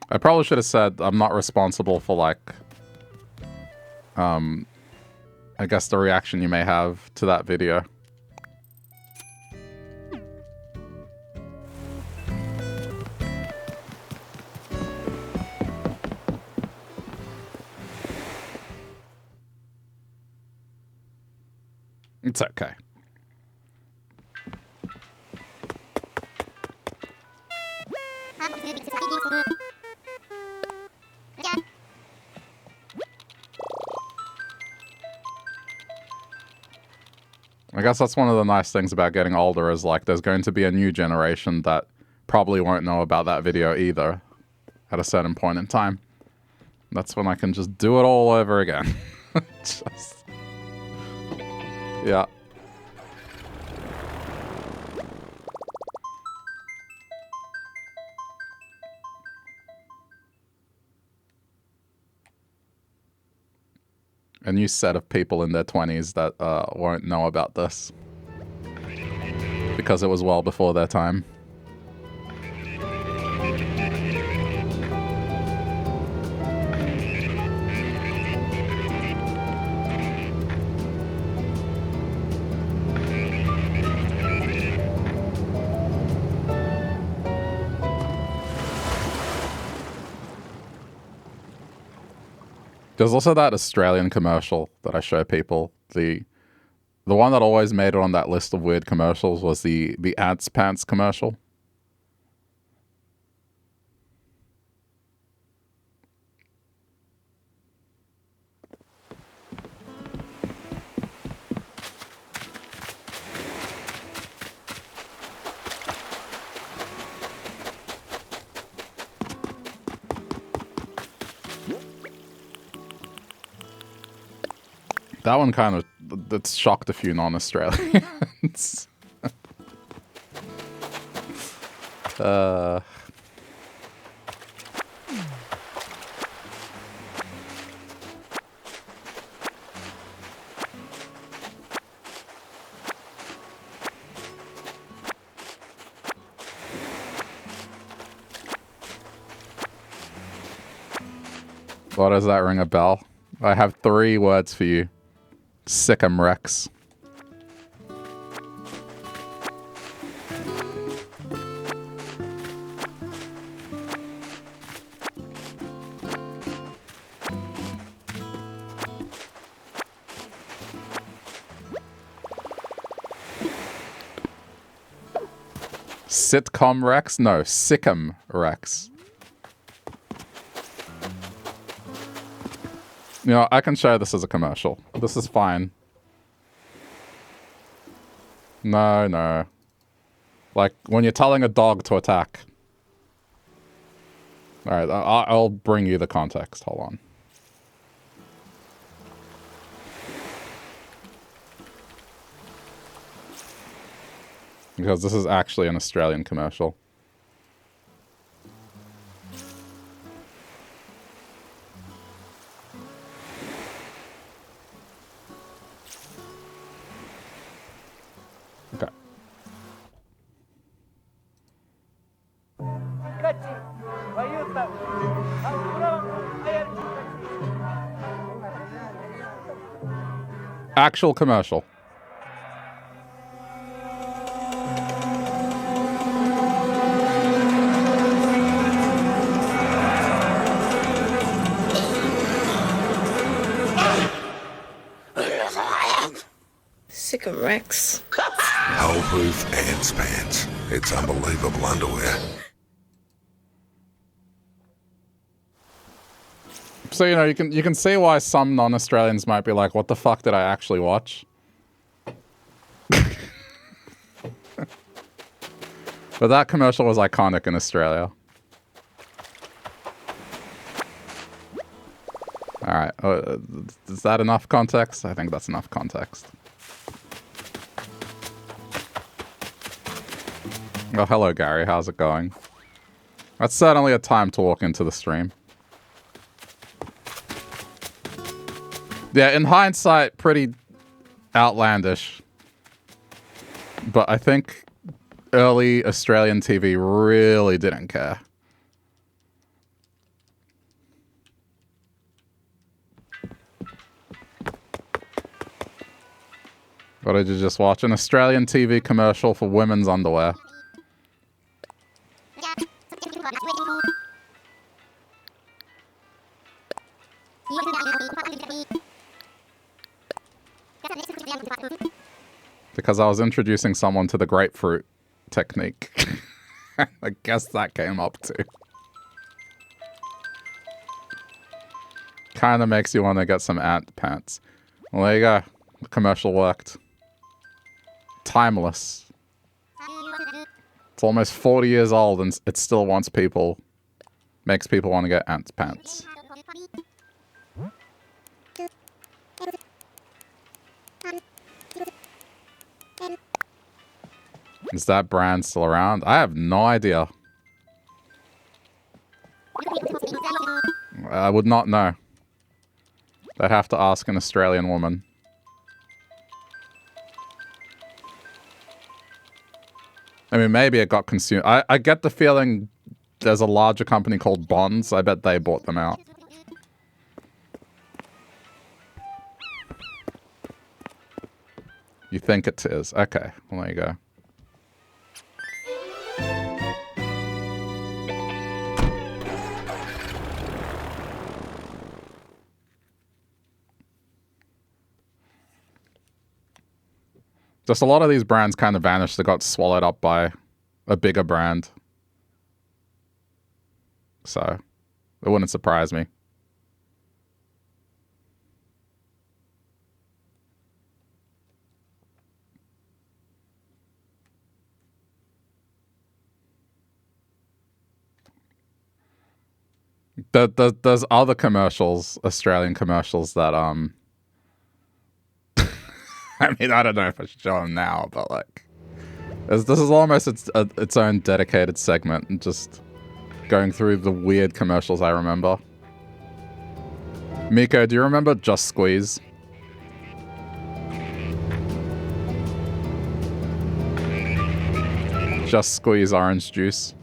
Speaker 1: I probably should have said I'm not responsible for, like, I guess the reaction you may have to that video. It's okay. I guess that's one of the nice things about getting older is, like, there's going to be a new generation that probably won't know about that video either at a certain point in time. That's when I can just do it all over again. Just... Yeah. A new set of people in their 20s that won't know about this. Because it was well before their time. There's also that Australian commercial that I show people. The one that always made it on that list of weird commercials was the Ants Pants commercial. That one kind of, that's shocked a few non-Australians. What does that ring a bell? I have 3 words for you. Sick'em Rex. Sitcom Rex? No, Sick'em Rex. You know, I can show this as a commercial. This is fine. No, no. Like, when you're telling a dog to attack. Alright, I'll bring you the context. Hold on. Because this is actually an Australian commercial. Okay. Actual commercial.
Speaker 2: Rex.
Speaker 3: Hole-proof ants pants. It's unbelievable underwear.
Speaker 1: So, you know, you can see why some non-Australians might be like, what the fuck did I actually watch? But that commercial was iconic in Australia. Alright, is that enough context? I think that's enough context. Oh, hello Gary, how's it going? That's certainly a time to walk into the stream. Yeah, in hindsight, pretty outlandish. But I think early Australian TV really didn't care. What did you just watch? An Australian TV commercial for women's underwear. Because I was introducing someone to the grapefruit technique. I guess that came up too. Kind of makes you want to get some ant pants. Well, there you go. The commercial worked. Timeless. It's almost 40 years old and it still makes people want to get ant pants. Is that brand still around? I have no idea. I would not know. I'd have to ask an Australian woman. I mean, maybe it got consumed. I get the feeling there's a larger company called Bonds. I bet they bought them out. You think it is? Okay, well, there you go. Just a lot of these brands kind of vanished. They got swallowed up by a bigger brand. So, it wouldn't surprise me. There's other commercials, Australian commercials that, I mean, I don't know if I should show them now, but like, this is almost its own dedicated segment, and just going through the weird commercials I remember. Miko, do you remember Just Squeeze? Just Squeeze orange juice.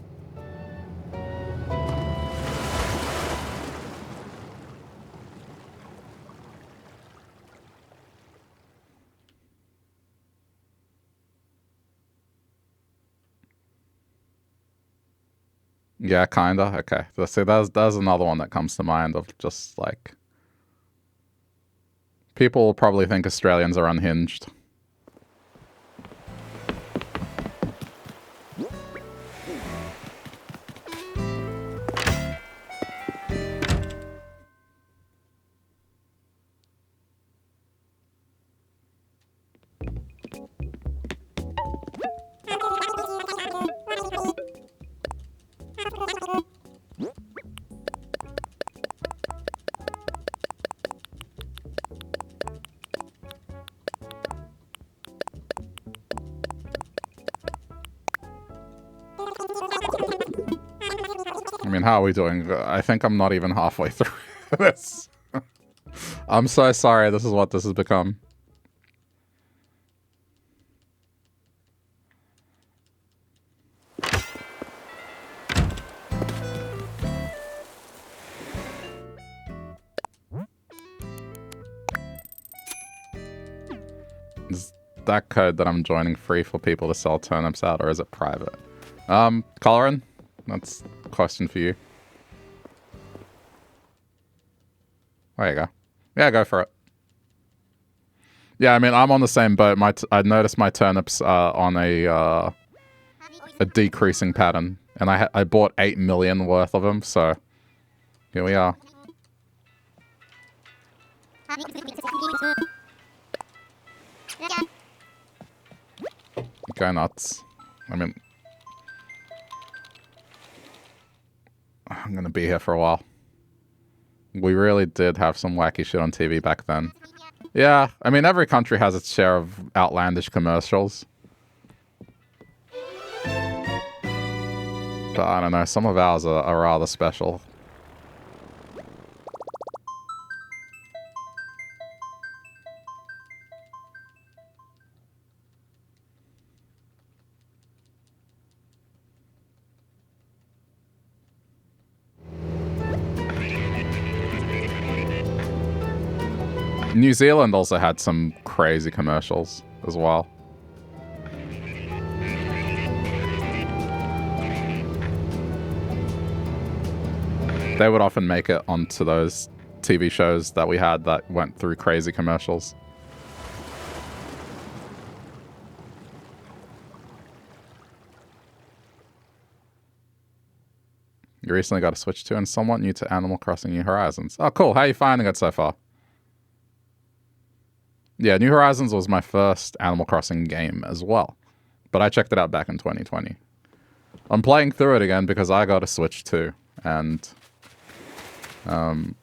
Speaker 1: Yeah, kinda. Okay. See, there's another one that comes to mind of just like... People will probably think Australians are unhinged. I mean, how are we doing? I think I'm not even halfway through this. I'm so sorry this is what this has become. Is that code that I'm joining free for people to sell turnips out, or is it private? Colorin, that's a question for you. There you go. Yeah, go for it. Yeah, I mean, I'm on the same boat. I noticed my turnips are on a decreasing pattern, and I bought 8 million worth of them, so here we are. Go nuts. I mean, I'm gonna be here for a while. We really did have some wacky shit on TV back then. Yeah, I mean, every country has its share of outlandish commercials. But I don't know, some of ours are rather special. New Zealand also had some crazy commercials as well. They would often make it onto those TV shows that we had that went through crazy commercials. You recently got a Switch 2 and somewhat new to Animal Crossing New Horizons. Oh, cool. How are you finding it so far? Yeah, New Horizons was my first Animal Crossing game as well. But I checked it out back in 2020. I'm playing through it again because I got a Switch 2. And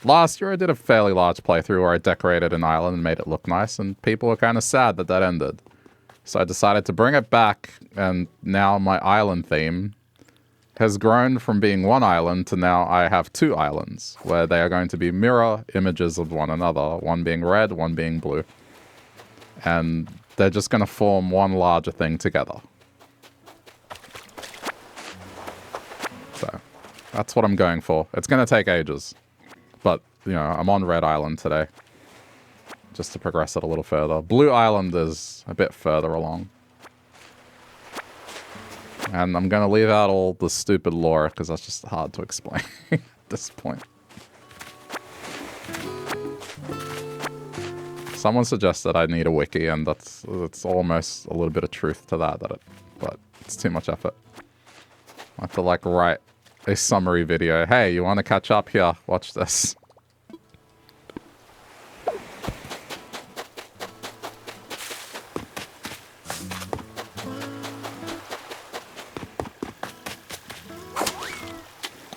Speaker 1: last year I did a fairly large playthrough where I decorated an island and made it look nice. And people were kind of sad that that ended. So I decided to bring it back. And now my island theme has grown from being one island to now I have 2 islands. Where they are going to be mirror images of one another. One being red, one being blue. And they're just going to form one larger thing together. So, that's what I'm going for. It's going to take ages. But, you know, I'm on Red Island today. Just to progress it a little further. Blue Island is a bit further along. And I'm going to leave out all the stupid lore, because that's just hard to explain at this point. Someone suggested I need a wiki, and that's almost a little bit of truth to that, but it's too much effort. I have to, like, write a summary video. Hey, you want to catch up here? Watch this.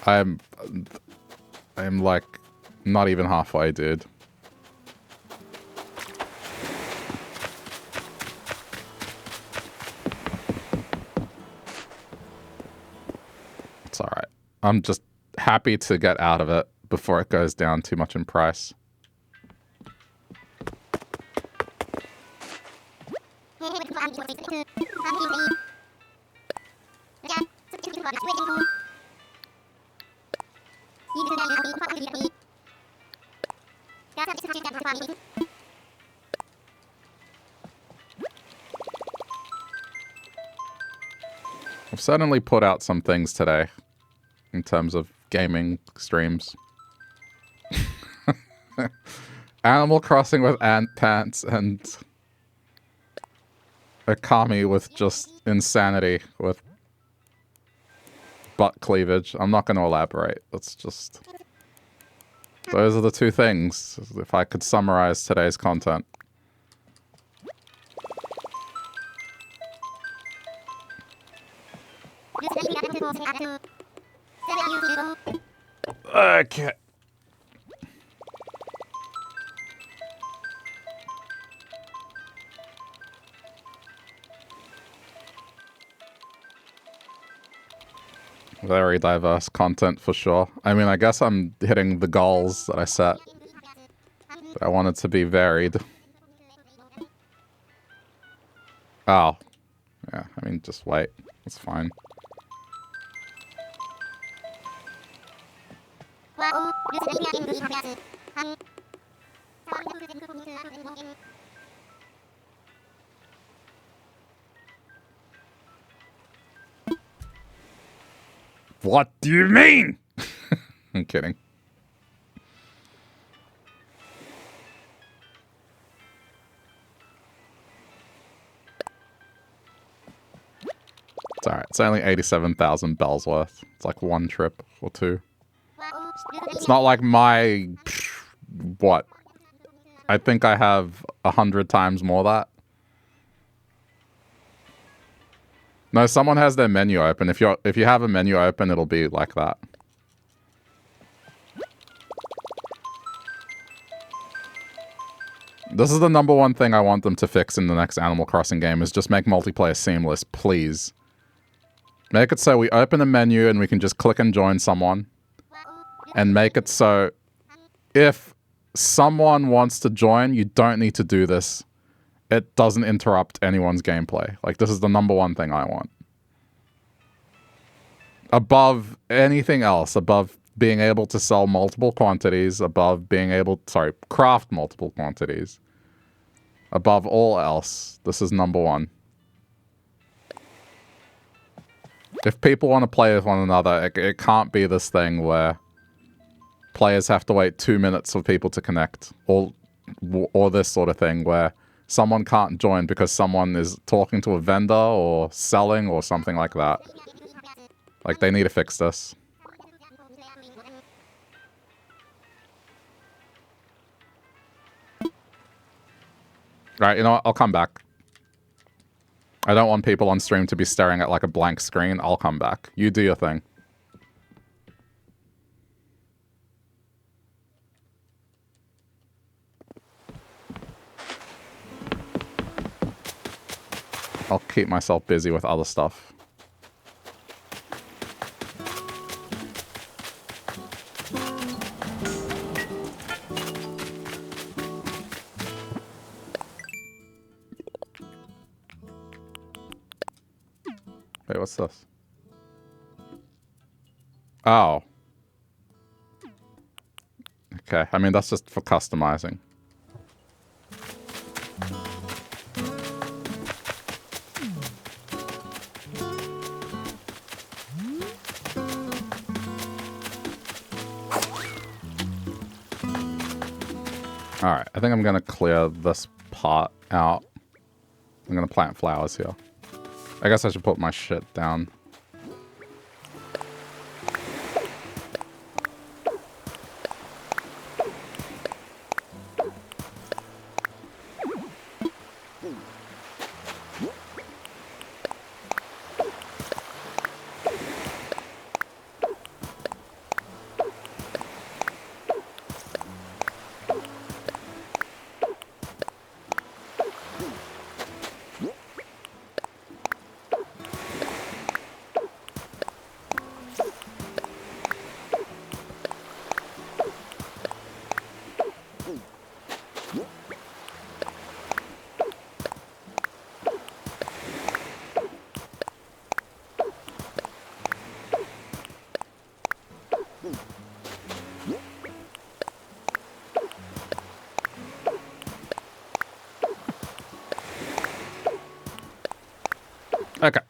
Speaker 1: I'm like, not even halfway, dude. It's alright. I'm just happy to get out of it before it goes down too much in price. I've certainly put out some things today in terms of gaming streams. Animal Crossing with ant pants and Akami with just insanity with butt cleavage. I'm not going to elaborate. That's just... Those are the 2 things, if I could summarize today's content. Okay. Very diverse content for sure. I mean, I guess I'm hitting the goals that I set. But I want it to be varied. Oh. Yeah, I mean, just wait. It's fine. What do you mean? I'm kidding. It's only 87,000 bells worth. It's like one trip or two. It's not like my... What? I think I have 100 times more that. No, someone has their menu open. If you have a menu open, it'll be like that. This is the #1 thing I want them to fix in the next Animal Crossing game, is just make multiplayer seamless, please. Make it so we open a menu and we can just click and join someone. And make it so if someone wants to join, you don't need to do this. It doesn't interrupt anyone's gameplay. Like, this is the #1 thing I want. Above anything else, above being able to sell multiple quantities, above being able, craft multiple quantities. Above all else, this is #1. If people want to play with one another, it can't be this thing where players have to wait 2 minutes for people to connect. Or this sort of thing where someone can't join because someone is talking to a vendor or selling or something like that. Like, they need to fix this. Right, you know what? I'll come back. I don't want people on stream to be staring at like a blank screen. I'll come back. You do your thing. I'll keep myself busy with other stuff. Wait, what's this? Oh. Okay, I mean, that's just for customizing. Alright, I think I'm going to clear this part out. I'm going to plant flowers here. I guess I should put my shit down. Okay.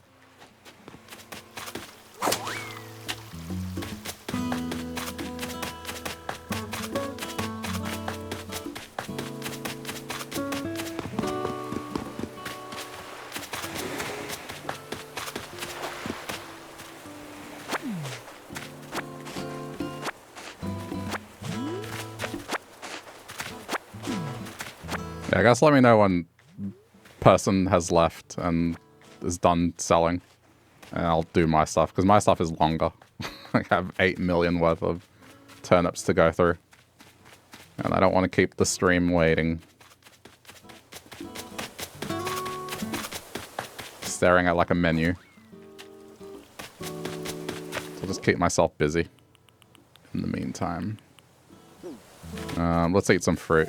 Speaker 1: Yeah, I guess let me know when person has left and is done selling. And I'll do my stuff, because my stuff is longer. I have 8 million worth of turnips to go through. And I don't want to keep the stream waiting. Staring at like a menu. So I'll just keep myself busy in the meantime. Let's eat some fruit.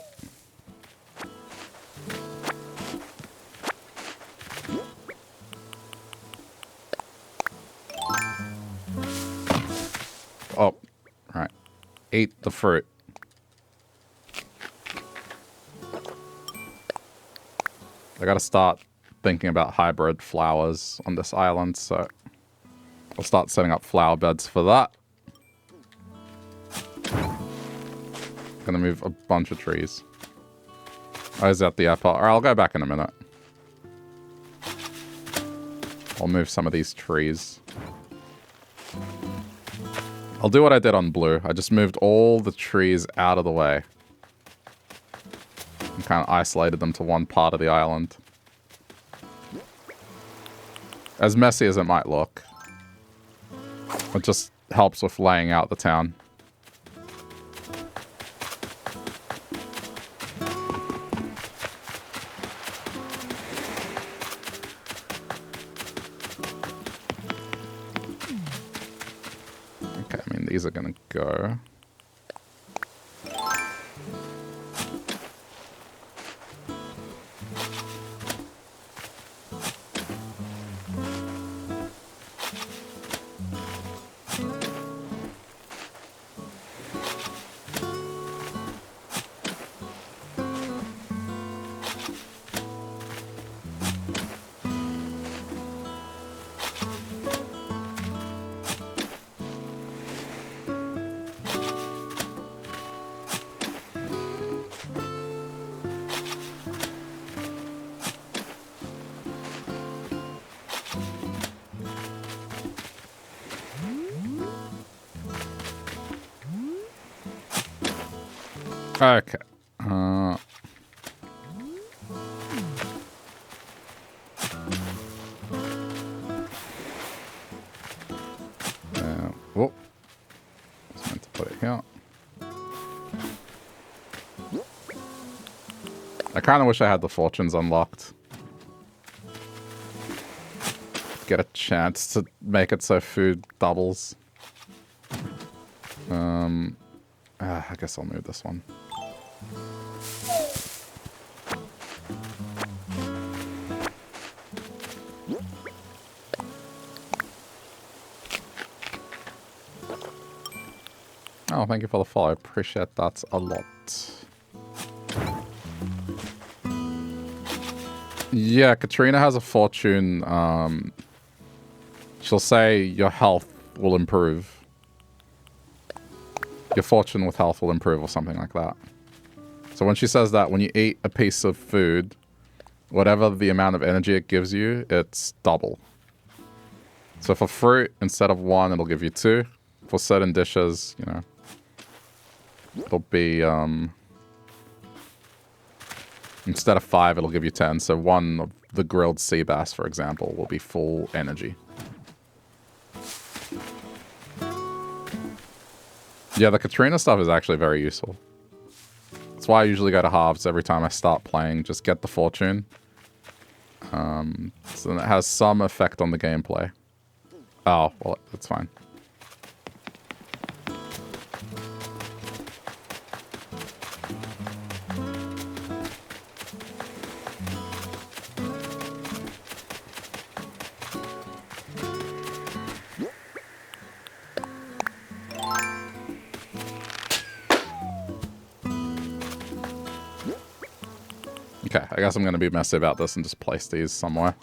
Speaker 1: Oh, right. Eat the fruit. I gotta start thinking about hybrid flowers on this island, so I'll start setting up flower beds for that. Gonna move a bunch of trees. I was at the airport. Alright, I'll go back in a minute. I'll move some of these trees. I'll do what I did on blue. I just moved all the trees out of the way. And kind of isolated them to one part of the island. As messy as it might look. It just helps with laying out the town. Okay, I mean, these are gonna go. Okay. Whoop. I was meant to put it here. I kind of wish I had the fortunes unlocked. Get a chance to make it so food doubles. I guess I'll move this one. Oh, thank you for the follow. I appreciate that a lot. Yeah, Katrina has a fortune. She'll say your health will improve. Your fortune with health will improve or something like that. So when she says that, when you eat a piece of food, whatever the amount of energy it gives you, it's double. So for fruit, instead of 1, it'll give you 2. For certain dishes, you know, it'll be, instead of 5, it'll give you 10. So 1 of the grilled sea bass, for example, will be full energy. Yeah, the Katrina stuff is actually very useful. That's why I usually go to halves every time I start playing. Just get the fortune. So it has some effect on the gameplay. Oh, well, that's fine. Okay, I guess I'm going to be messy about this and just place these somewhere.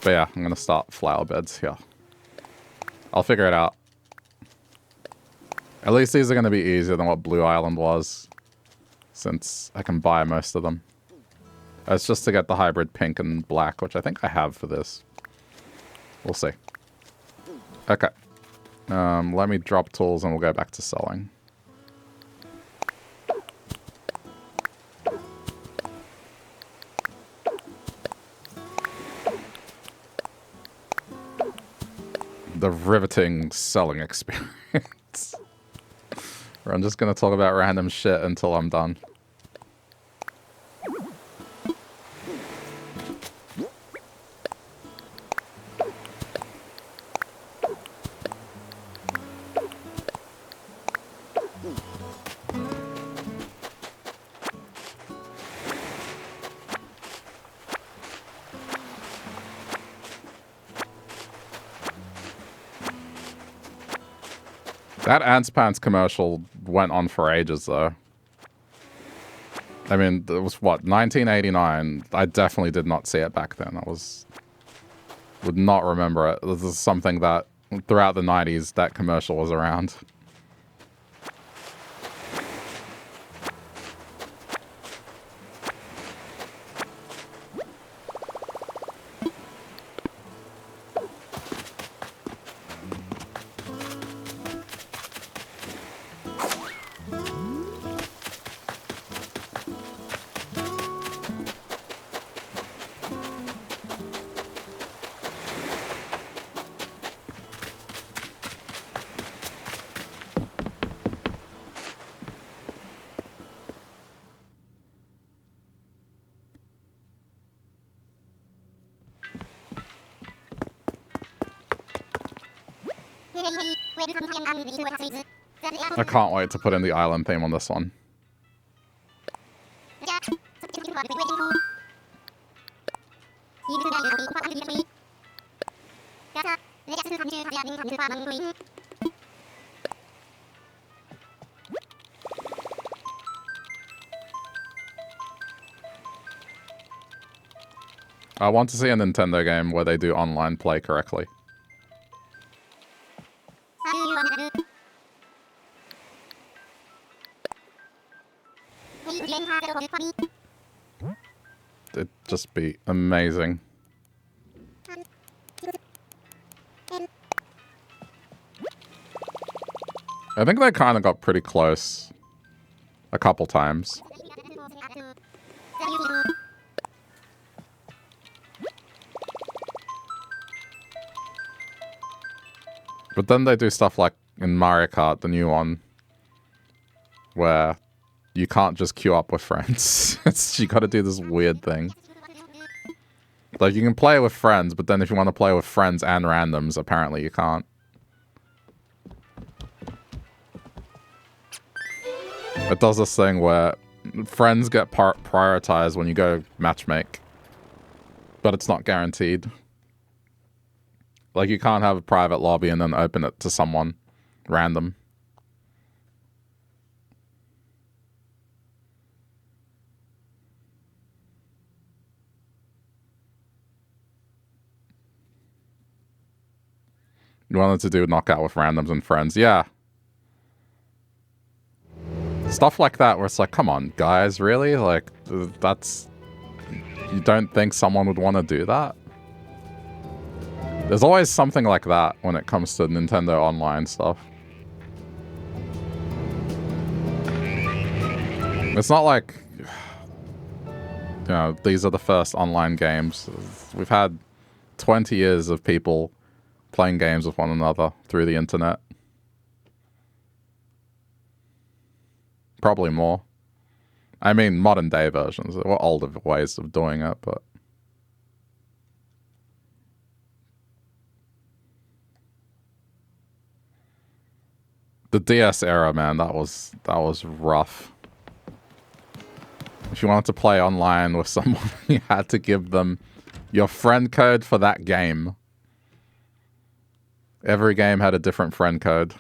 Speaker 1: But yeah, I'm going to start flower beds here. I'll figure it out. At least these are going to be easier than what Blue Island was, since I can buy most of them. It's just to get the hybrid pink and black, which I think I have for this. We'll see. Okay. Let me drop tools and we'll go back to selling. The riveting selling experience. Where I'm just going to talk about random shit until I'm done. That Ants Pants commercial went on for ages, though. I mean, it was, what, 1989? I definitely did not see it back then. Would not remember it. This is something that, throughout the 90s, that commercial was around. I can't wait to put in the island theme on this one. I want to see a Nintendo game where they do online play correctly. It'd just be amazing. I think they kind of got pretty close a couple times. But then they do stuff like in Mario Kart, the new one, where you can't just queue up with friends. You gotta do this weird thing. Like, you can play with friends, but then if you want to play with friends and randoms, apparently you can't. It does this thing where friends get prioritized when you go matchmake, but it's not guaranteed. Like, you can't have a private lobby and then open it to someone random. You wanted to do knockout with randoms and friends. Yeah. Stuff like that where it's like, come on, guys, really? Like, that's... You don't think someone would want to do that? There's always something like that when it comes to Nintendo Online stuff. It's not like, you know, these are the first online games. We've had 20 years of people playing games with one another through the internet. Probably more. I mean, modern day versions. There were older ways of doing it, but... The DS era, man, that was rough. If you wanted to play online with someone, you had to give them your friend code for that game. Every game had a different friend code.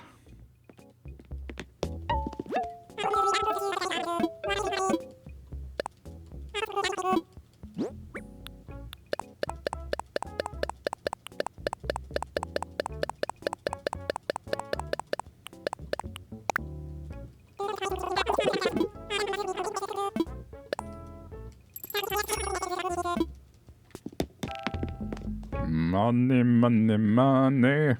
Speaker 1: Money, money, money.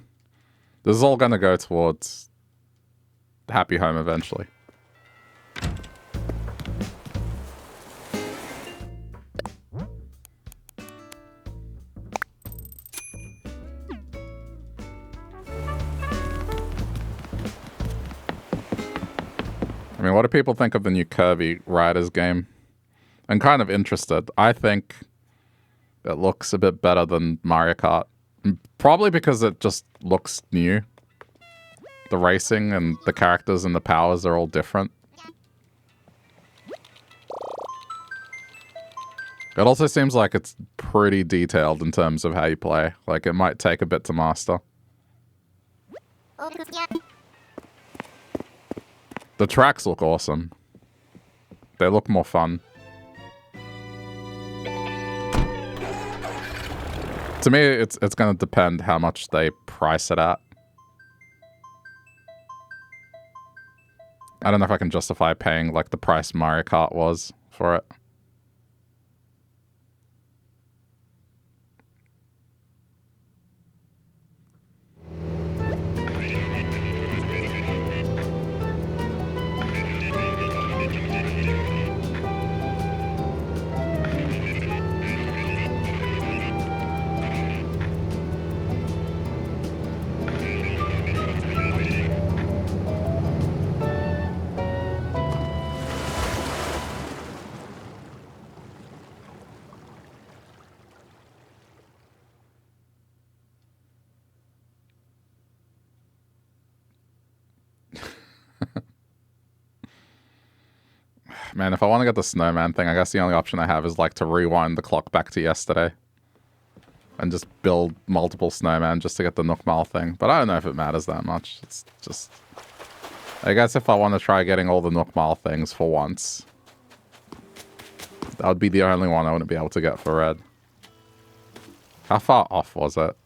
Speaker 1: This is all gonna go towards Happy Home eventually. I mean, what do people think of the new Kirby Riders game? I'm kind of interested. I think it looks a bit better than Mario Kart. Probably because it just looks new. The racing and the characters and the powers are all different. It also seems like it's pretty detailed in terms of how you play. Like, it might take a bit to master. The tracks look awesome. They look more fun. To me, it's going to depend how much they price it at. I don't know if I can justify paying like the price Mario Kart was for it. Man, if I want to get the snowman thing, I guess the only option I have is like to rewind the clock back to yesterday. And just build multiple snowmen just to get the Nook Mile thing. But I don't know if it matters that much. It's just... I guess if I want to try getting all the Nook Mile things for once, that would be the only one I wouldn't be able to get for red. How far off was it?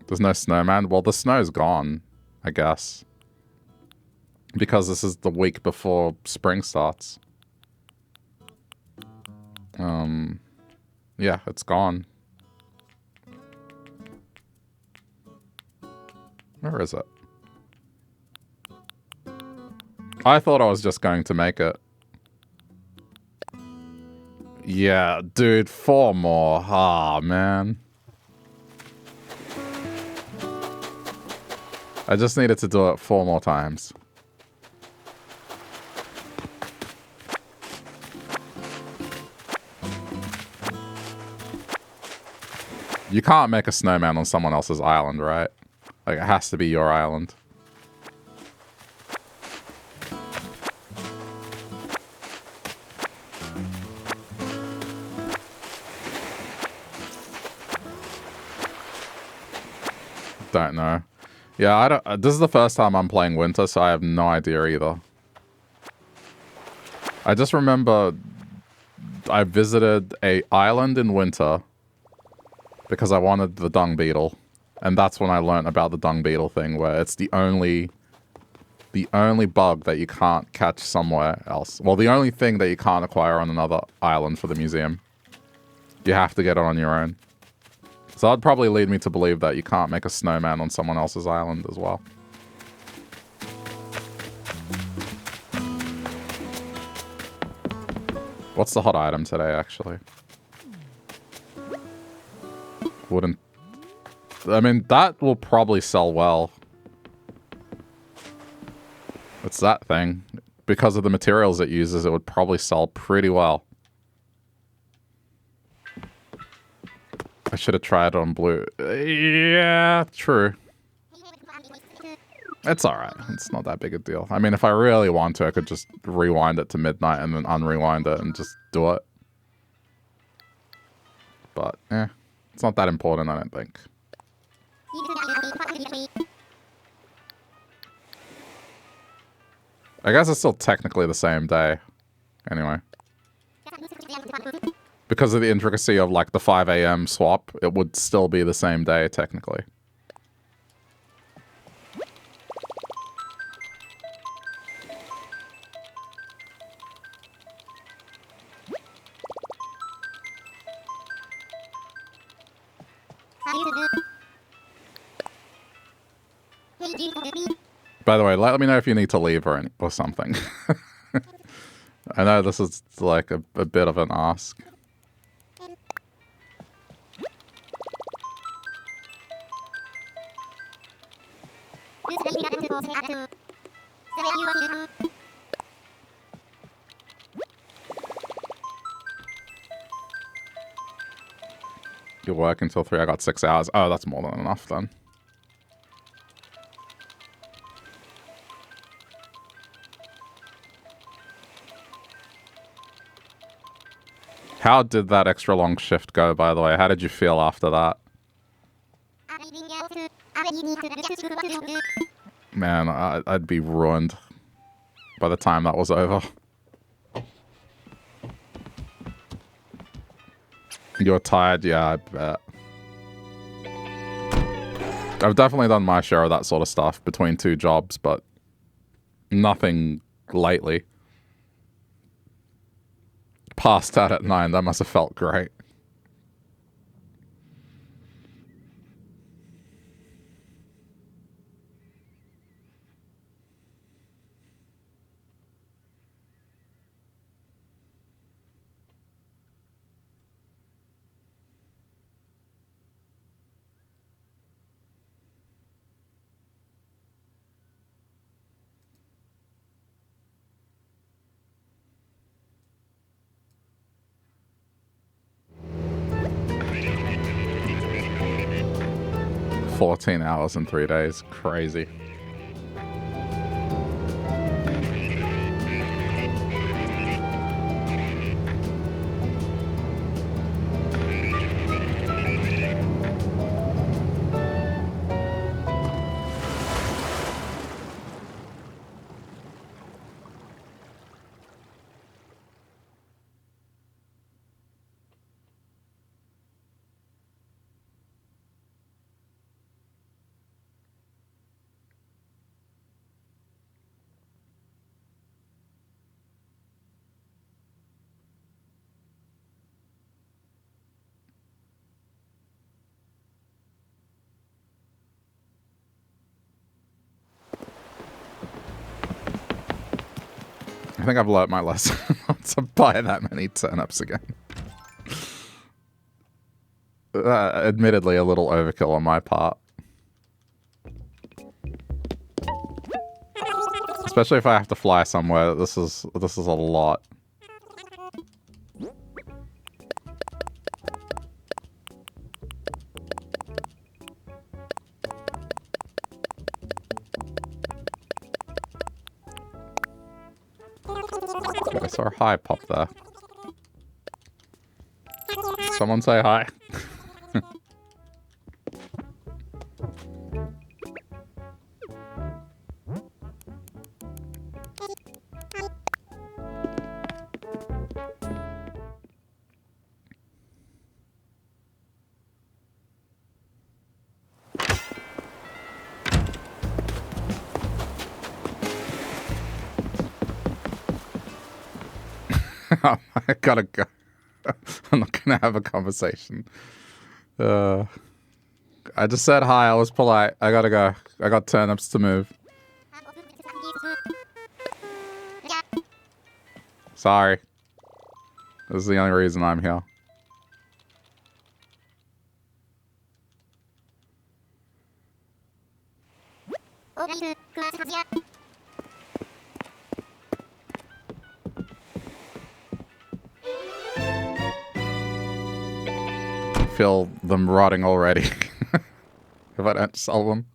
Speaker 1: There's no snowman? Well, the snow's gone, I guess. Because this is the week before spring starts. Yeah, it's gone. Where is it? I thought I was just going to make it. Yeah, dude, 4 more. Ah, man. I just needed to do it 4 more times. You can't make a snowman on someone else's island, right? Like, it has to be your island. Don't know. Yeah, I don't. This is the first time I'm playing winter, so I have no idea either. I just remember I visited a island in winter because I wanted the dung beetle, and that's when I learned about the dung beetle thing, where it's the only bug that you can't catch somewhere else. Well, the only thing that you can't acquire on another island for the museum. You have to get it on your own. So that'd probably lead me to believe that you can't make a snowman on someone else's island as well. What's the hot item today, actually? Wouldn't... I mean, that will probably sell well. It's that thing. Because of the materials it uses, it would probably sell pretty well. I should have tried on blue. Yeah, true. It's alright. It's not that big a deal. I mean, if I really want to, I could just rewind it to midnight and then unrewind it and just do it. But, it's not that important, I don't think. I guess it's still technically the same day. Anyway. Because of the intricacy of, like, the 5 a.m. swap, it would still be the same day, technically. By the way, let me know if you need to leave or something. I know this is, like, a bit of an ask. You work until 3, I got 6 hours. Oh, that's more than enough then. How did that extra long shift go, by the way? How did you feel after that? Man, I'd be ruined by the time that was over. You're tired? Yeah, I bet. I've definitely done my share of that sort of stuff between 2 jobs, but nothing lately. Passed out at 9, that must have felt great. $14 hours in 3 days. Crazy. I think I've learnt my lesson not to buy that many turnips again. Admittedly, a little overkill on my part. Especially if I have to fly somewhere. This is a lot. I saw a hi pop there. Someone say hi. I gotta go. I'm not gonna have a conversation. I just said hi. I was polite. I gotta go. I got turnips to move. Sorry. This is the only reason I'm here. Feel them rotting already. If I don't sell them.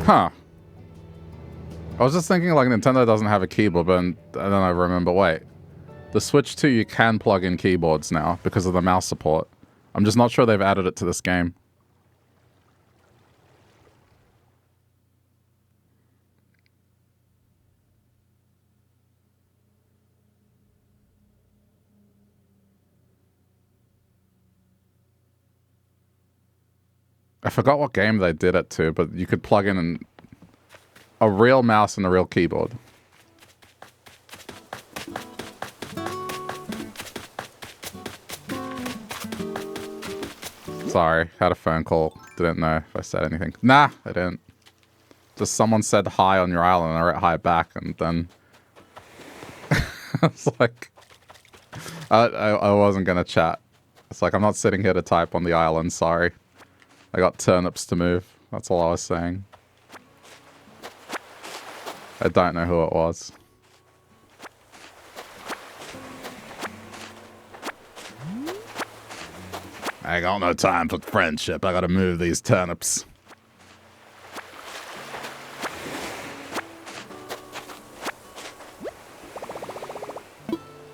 Speaker 1: Huh. I was just thinking like Nintendo doesn't have a keyboard, but and then I remember, wait. The Switch 2 you can plug in keyboards now because of the mouse support. I'm just not sure they've added it to this game. I forgot what game they did it to, but you could plug in a real mouse and a real keyboard. Sorry, had a phone call. Didn't know if I said anything. Nah, I didn't. Just someone said hi on your island and I wrote hi back, and then it's like I wasn't gonna chat. It's like I'm not sitting here to type on the island, sorry. I got turnips to move. That's all I was saying. I don't know who it was. I got no time for friendship. I gotta move these turnips.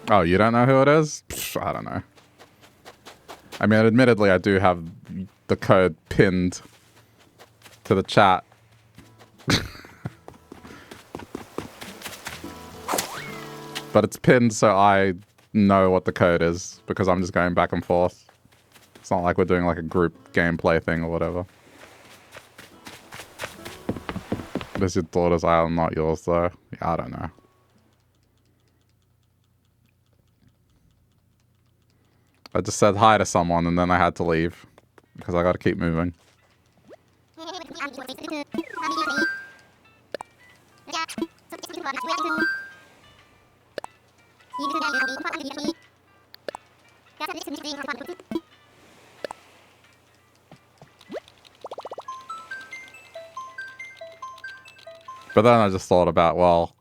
Speaker 1: Oh, you don't know who it is? Psh, I don't know. I mean, admittedly, I do have the code pinned to the chat. But it's pinned so I know what the code is, because I'm just going back and forth. It's not like we're doing like a group gameplay thing or whatever. This is your daughter's island, not yours though. Yeah, I don't know. I just said hi to someone and then I had to leave. Because I gotta keep moving. But then I just thought about, well,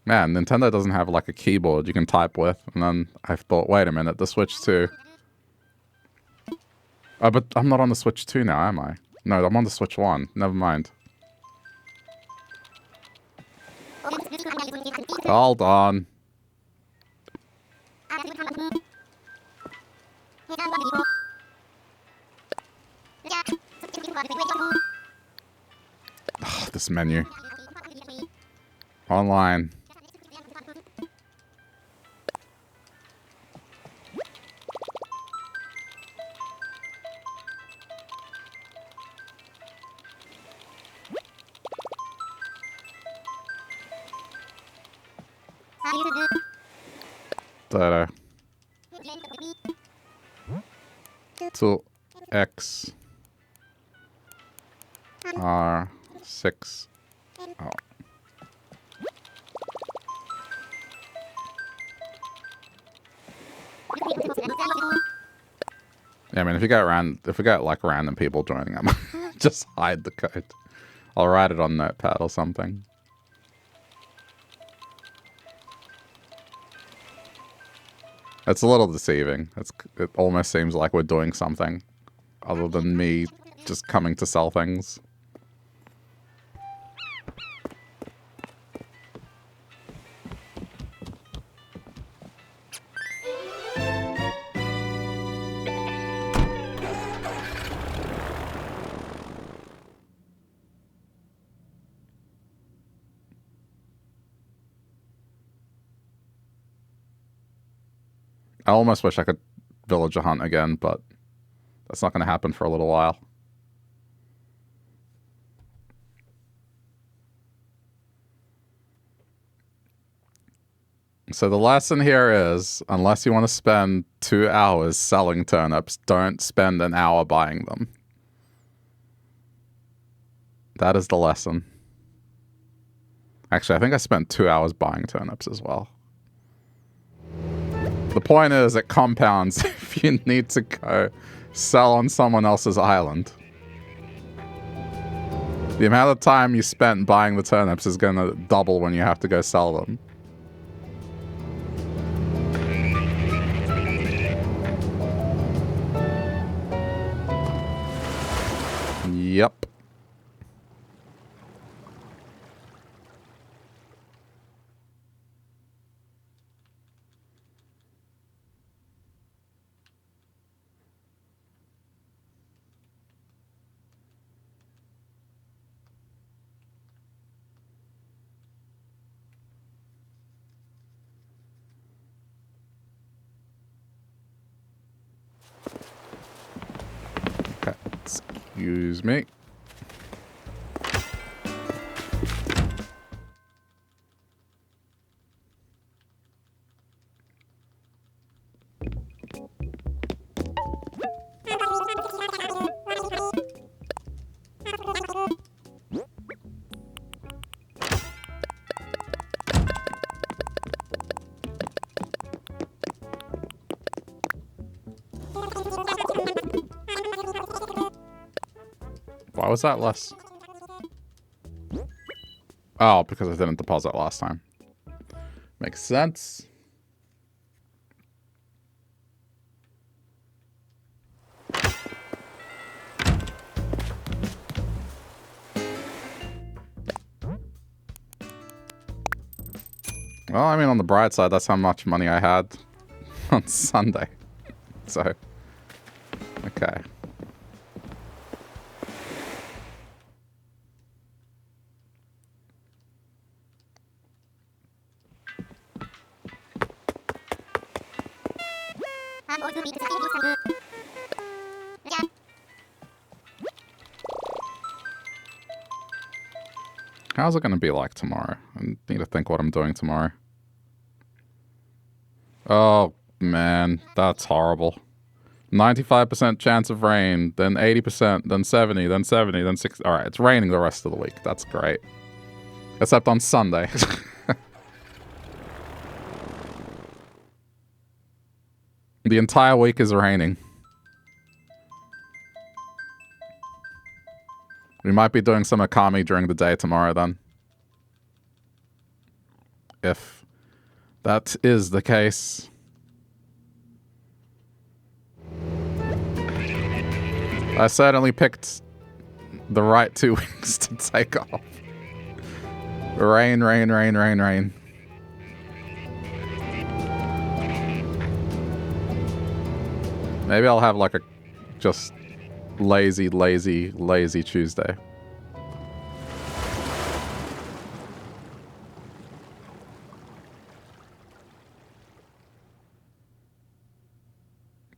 Speaker 1: man, Nintendo doesn't have like a keyboard you can type with. And then I thought, wait a minute, the Switch 2. Oh, but I'm not on the Switch 2 now, am I? No, I'm on the Switch 1. Never mind. Hold on. Oh, this menu. Online. Data. 2x r 6. Oh. Yeah, I mean, if we get like random people joining them, just hide the code. I'll write it on Notepad or something. It's a little deceiving. It almost seems like we're doing something other than me just coming to sell things. I almost wish I could villager hunt again, but that's not going to happen for a little while. So the lesson here is, unless you want to spend 2 hours selling turnips, don't spend an hour buying them. That is the lesson. Actually, I think I spent 2 hours buying turnips as well. The point is, it compounds if you need to go sell on someone else's island. The amount of time you spent buying the turnips is going to double when you have to go sell them. Yep. Okay, excuse me. Why was that less? Oh, because I didn't deposit last time. Makes sense. Well, I mean, on the bright side, that's how much money I had on Sunday. So, okay. How's it going to be like tomorrow? I need to think what I'm doing tomorrow. Oh, man, that's horrible. 95% chance of rain, then 80%, then 70, then 70, then 60. All right, it's raining the rest of the week. That's great. Except on Sunday. The entire week is raining. We might be doing some Akami during the day tomorrow then. If that is the case. I certainly picked the right 2 weeks to take off. Rain, rain, rain, rain, rain. Maybe I'll have like a just lazy Tuesday.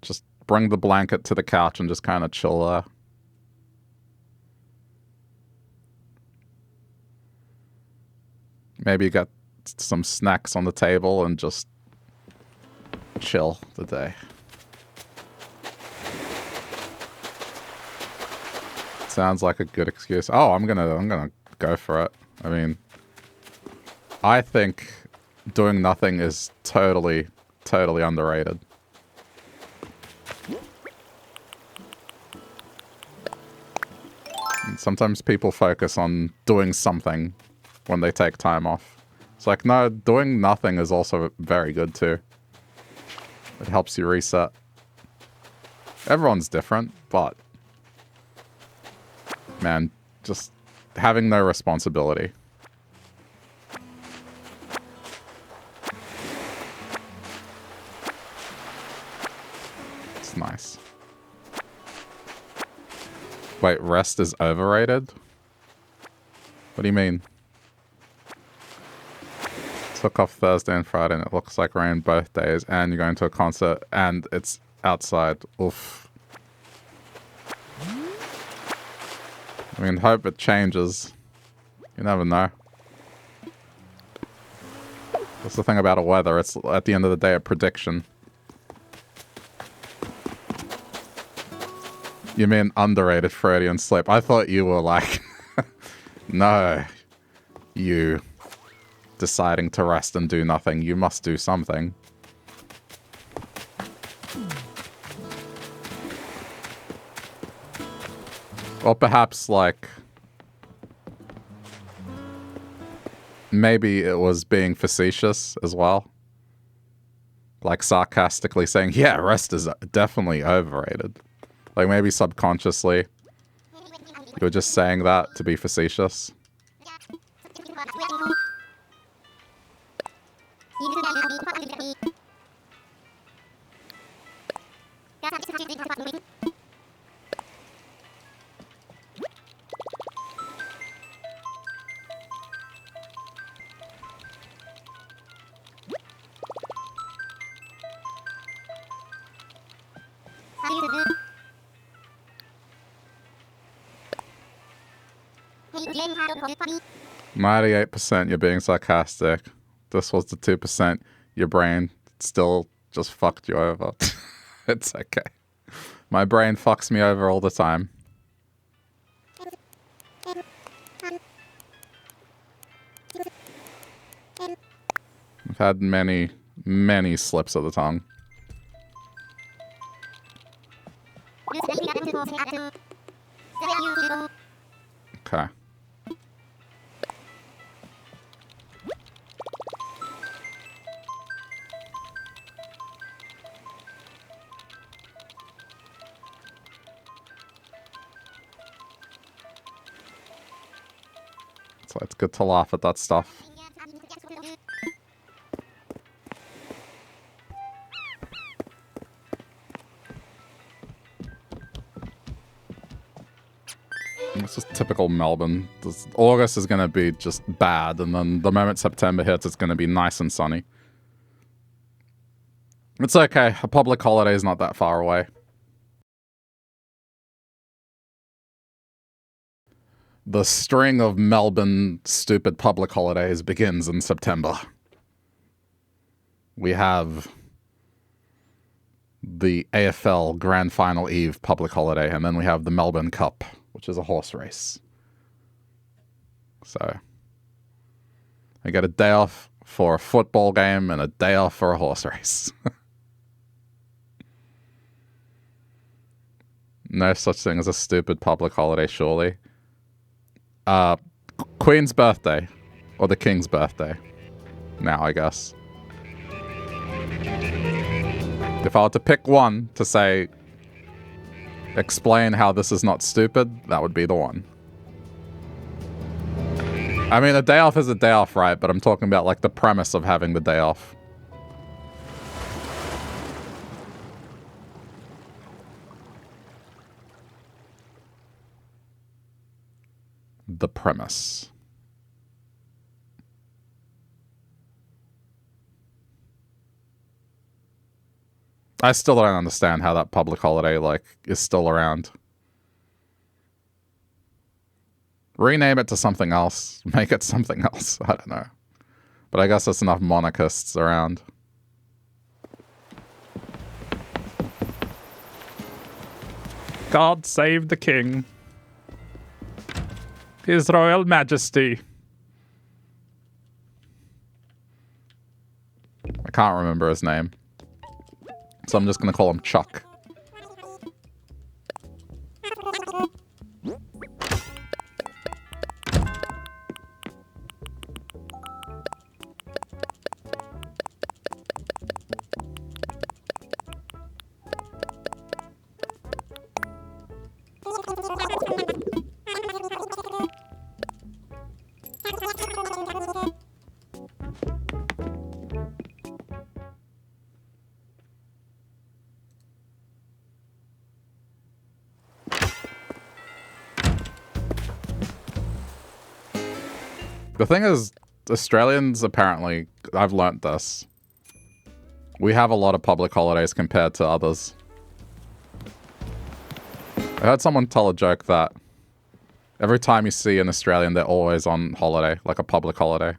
Speaker 1: Just bring the blanket to the couch and just kind of chill there. Maybe get some snacks on the table and just chill the day. Sounds like a good excuse. Oh, I'm gonna go for it. I mean, I think doing nothing is totally underrated. And sometimes people focus on doing something when they take time off. It's like, no, doing nothing is also very good too. It helps you reset. Everyone's different, but man, just having no responsibility. It's nice. Wait, rest is overrated? What do you mean? Took off Thursday and Friday and it looks like rain both days and you're going to a concert and it's outside. Oof. I mean, hope it changes. You never know. That's the thing about a weather. It's at the end of the day a prediction. You mean underrated Freudian slip? I thought you were like, no, you deciding to rest and do nothing. You must do something. Or perhaps, like, maybe it was being facetious as well. Like, sarcastically saying, yeah, rest is definitely overrated. Like, maybe subconsciously, you're just saying that to be facetious. %, you're being sarcastic. This was the 2%. Your brain still just fucked you over. It's okay. My brain fucks me over all the time. I've had many slips of the tongue. Okay. So it's good to laugh at that stuff. It's just typical Melbourne. August is going to be just bad, and then the moment September hits, it's going to be nice and sunny. It's okay. A public holiday is not that far away. The string of Melbourne stupid public holidays begins in September. We have the AFL Grand Final Eve public holiday, and then we have the Melbourne Cup, which is a horse race. So I get a day off for a football game and a day off for a horse race. No such thing as a stupid public holiday, surely. Queen's birthday. Or the King's birthday. Now, I guess. If I were to pick one to say, explain how this is not stupid, that would be the one. I mean, a day off is a day off, right? But I'm talking about, like, the premise of having the day off. The premise. I still don't understand how that public holiday, like, is still around. Rename it to something else. Make it something else. I don't know. But I guess there's enough monarchists around. God save the king. His Royal Majesty. I can't remember his name. So I'm just going to call him Chuck. The thing is, Australians apparently, I've learnt this. We have a lot of public holidays compared to others. I heard someone tell a joke that every time you see an Australian, they're always on holiday, like a public holiday.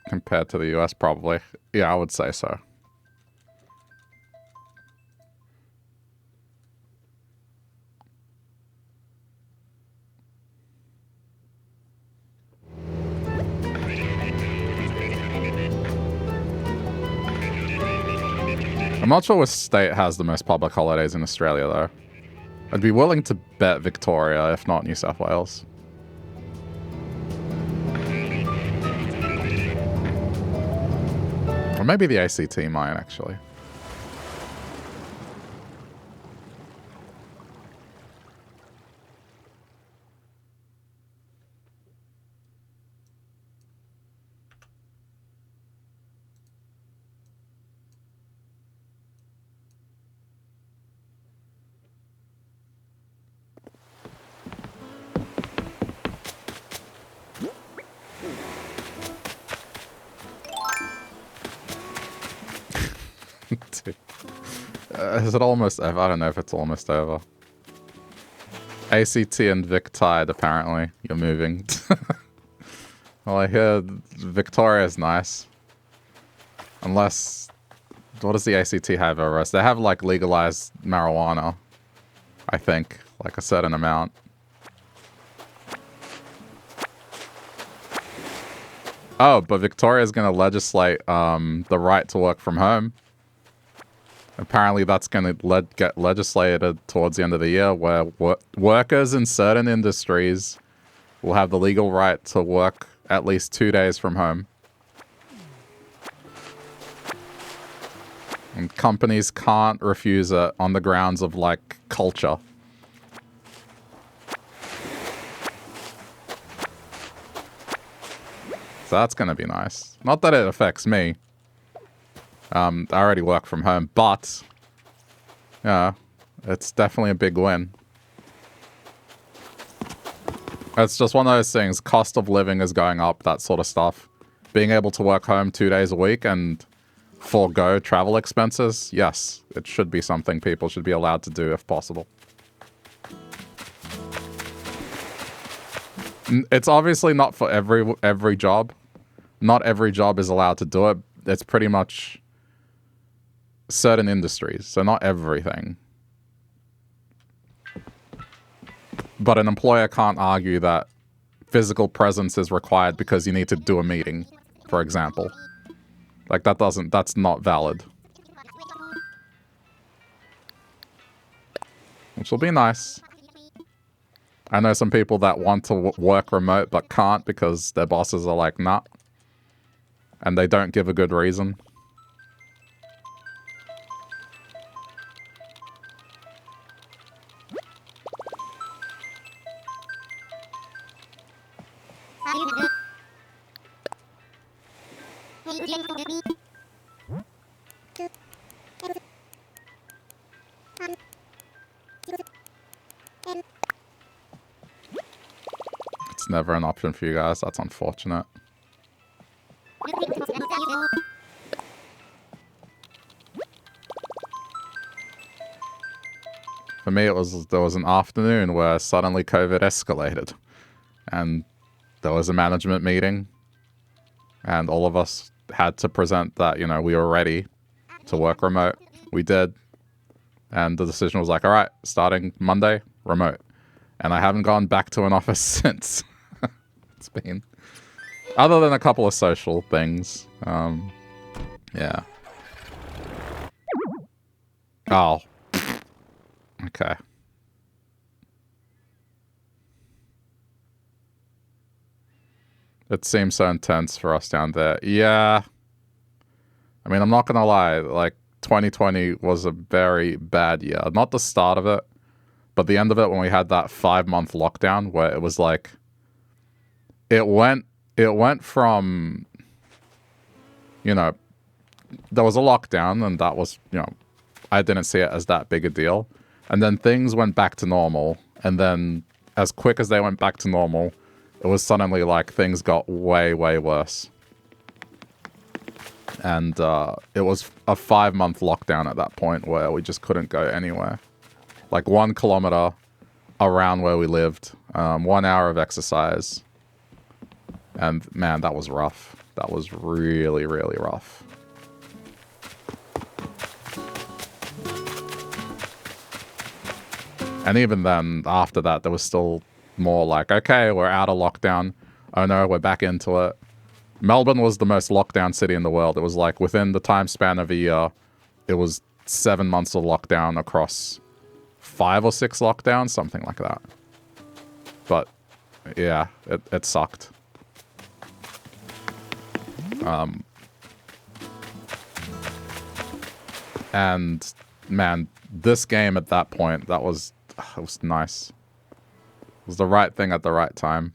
Speaker 1: Compared to the US, probably. Yeah, I would say so. I'm not sure which state has the most public holidays in Australia, though. I'd be willing to bet Victoria, if not New South Wales. Or maybe the ACT might, actually. Is it almost over? I don't know if it's almost over. ACT and Vic tied, apparently. You're moving. Well, I hear Victoria's nice. Unless... What does the ACT have over us? They have, like, legalized marijuana. I think. Like, a certain amount. Oh, but Victoria's gonna legislate the right to work from home. Apparently that's going to get legislated towards the end of the year, where workers in certain industries will have the legal right to work at least 2 days from home. And companies can't refuse it on the grounds of, like, culture. So that's going to be nice. Not that it affects me. I already work from home, but yeah, it's definitely a big win. It's just one of those things. Cost of living is going up, that sort of stuff. Being able to work home 2 days a week and forego travel expenses, yes, it should be something people should be allowed to do if possible. It's obviously not for every job. Not every job is allowed to do it. It's pretty much certain industries, so not everything. But an employer can't argue that physical presence is required because you need to do a meeting, for example. Like, that's not valid. Which will be nice. I know some people that want to work remote but can't because their bosses are like, nah. And they don't give a good reason. It's never an option for you guys. That's unfortunate. For me, there was an afternoon where suddenly COVID escalated. And there was a management meeting. And all of us had to present that, you know, we were ready to work remote. We did. And the decision was like, all right, starting Monday, remote. And I haven't gone back to an office since. It's been... Other than a couple of social things. Yeah. Oh. Okay. It seems so intense for us down there. Yeah. I mean, I'm not gonna lie. Like, 2020 was a very bad year. Not the start of it, but the end of it when we had that 5-month lockdown where it was like... It went from... You know, there was a lockdown and that was, you know, I didn't see it as that big a deal. And then things went back to normal. And then as quick as they went back to normal, it was suddenly like things got way, way worse. And it was a 5-month lockdown at that point where we just couldn't go anywhere. Like 1 kilometer around where we lived, 1 hour of exercise. And man, that was rough. That was really, really rough. And even then, after that, there was still more like, okay, we're out of lockdown. Oh no, we're back into it. Melbourne was the most locked down city in the world. It was like within the time span of a year, it was 7 months of lockdown across 5 or 6 lockdowns, something like that. But yeah, it sucked. And man, this game at that point, it was nice. It was the right thing at the right time.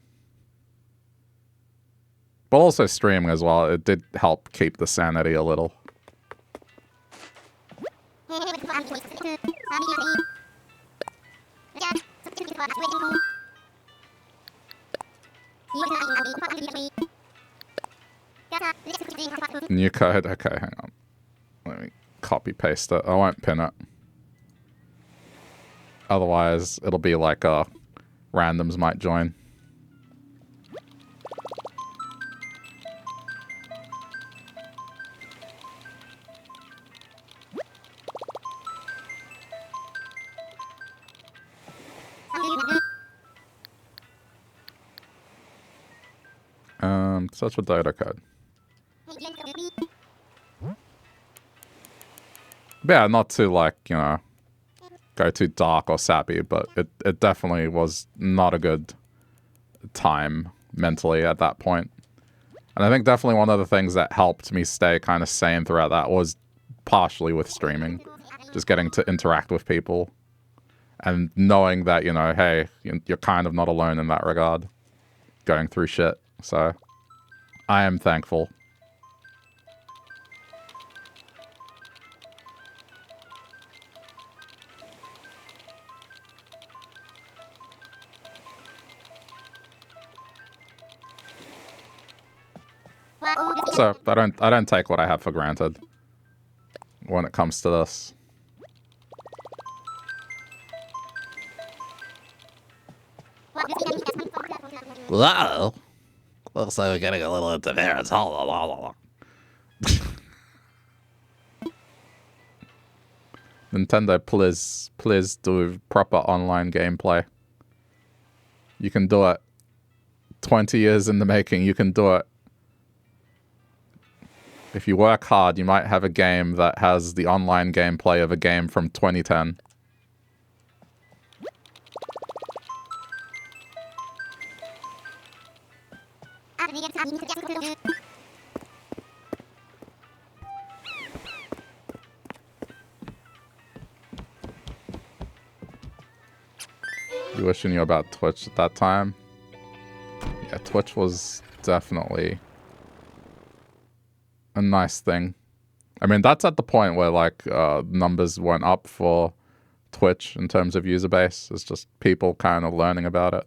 Speaker 1: But also streaming as well. It did help keep the sanity a little. New code? Okay, hang on. Let me copy paste it. I won't pin it. Otherwise, it'll be like randoms might join. Search for data code. Yeah, not to like, you know, go too dark or sappy, but it definitely was not a good time mentally at that point. And I think definitely one of the things that helped me stay kind of sane throughout that was partially with streaming. Just getting to interact with people and knowing that, you know, hey, you're kind of not alone in that regard. Going through shit. So I am thankful. So I don't take what I have for granted when it comes to this.
Speaker 2: Whoa. Looks like we're getting a little interference.
Speaker 1: Nintendo, please do proper online gameplay. You can do it 20 years in the making. You can do it. If you work hard, you might have a game that has the online gameplay of a game from 2010. You wishing you about Twitch at that time? Yeah, Twitch was definitely a nice thing. I mean, that's at the point where, like, numbers went up for Twitch in terms of user base. It's just people kind of learning about it.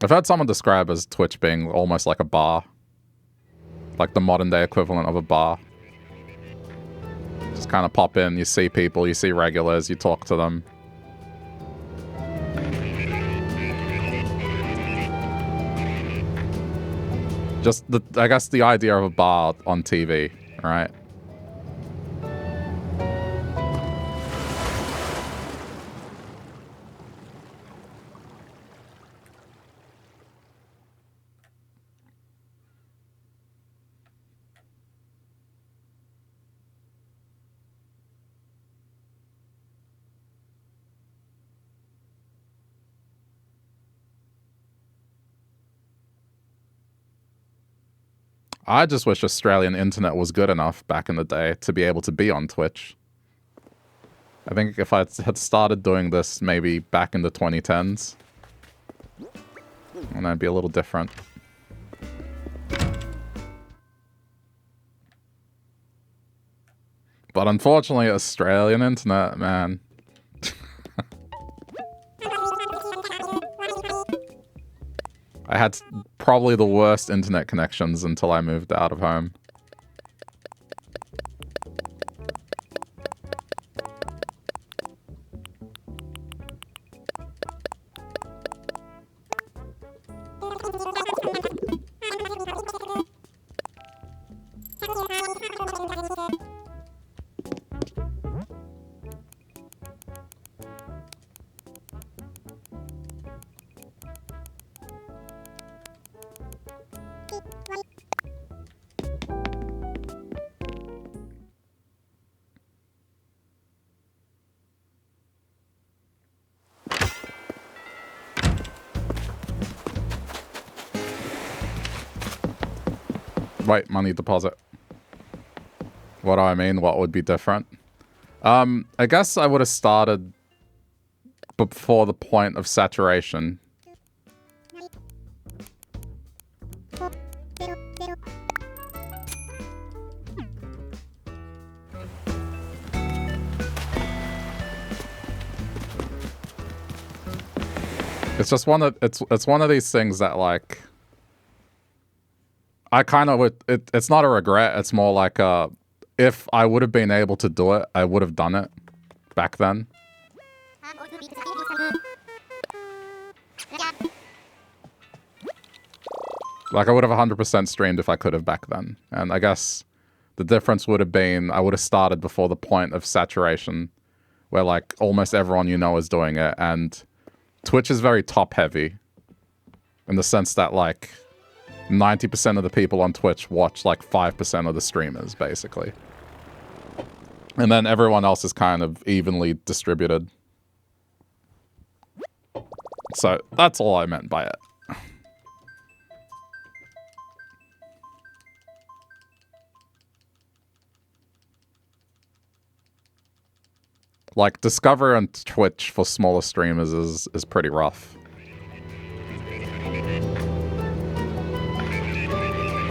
Speaker 1: I've heard someone describe as Twitch being almost like a bar. Like the modern day equivalent of a bar. Just kind of pop in, you see people, you see regulars, you talk to them. Just, I guess, the idea of a bar on TV, right? I just wish Australian internet was good enough back in the day to be able to be on Twitch. I think if I had started doing this maybe back in the 2010s, then I'd be a little different. But unfortunately, Australian internet, man. I had probably the worst internet connections until I moved out of home. Right, money deposit. What do I mean? What would be different? I guess I would have started before the point of saturation. It's just one of it's one of these things that, like, I kind of would. It's not a regret. It's more like if I would have been able to do it, I would have done it back then. Like, I would have 100% streamed if I could have back then. And I guess the difference would have been I would have started before the point of saturation, where, like, almost everyone you know is doing it. And Twitch is very top heavy in the sense that, like, 90% of the people on Twitch watch like 5% of the streamers, basically. And then everyone else is kind of evenly distributed. So that's all I meant by it. Like, Discover and Twitch for smaller streamers is pretty rough.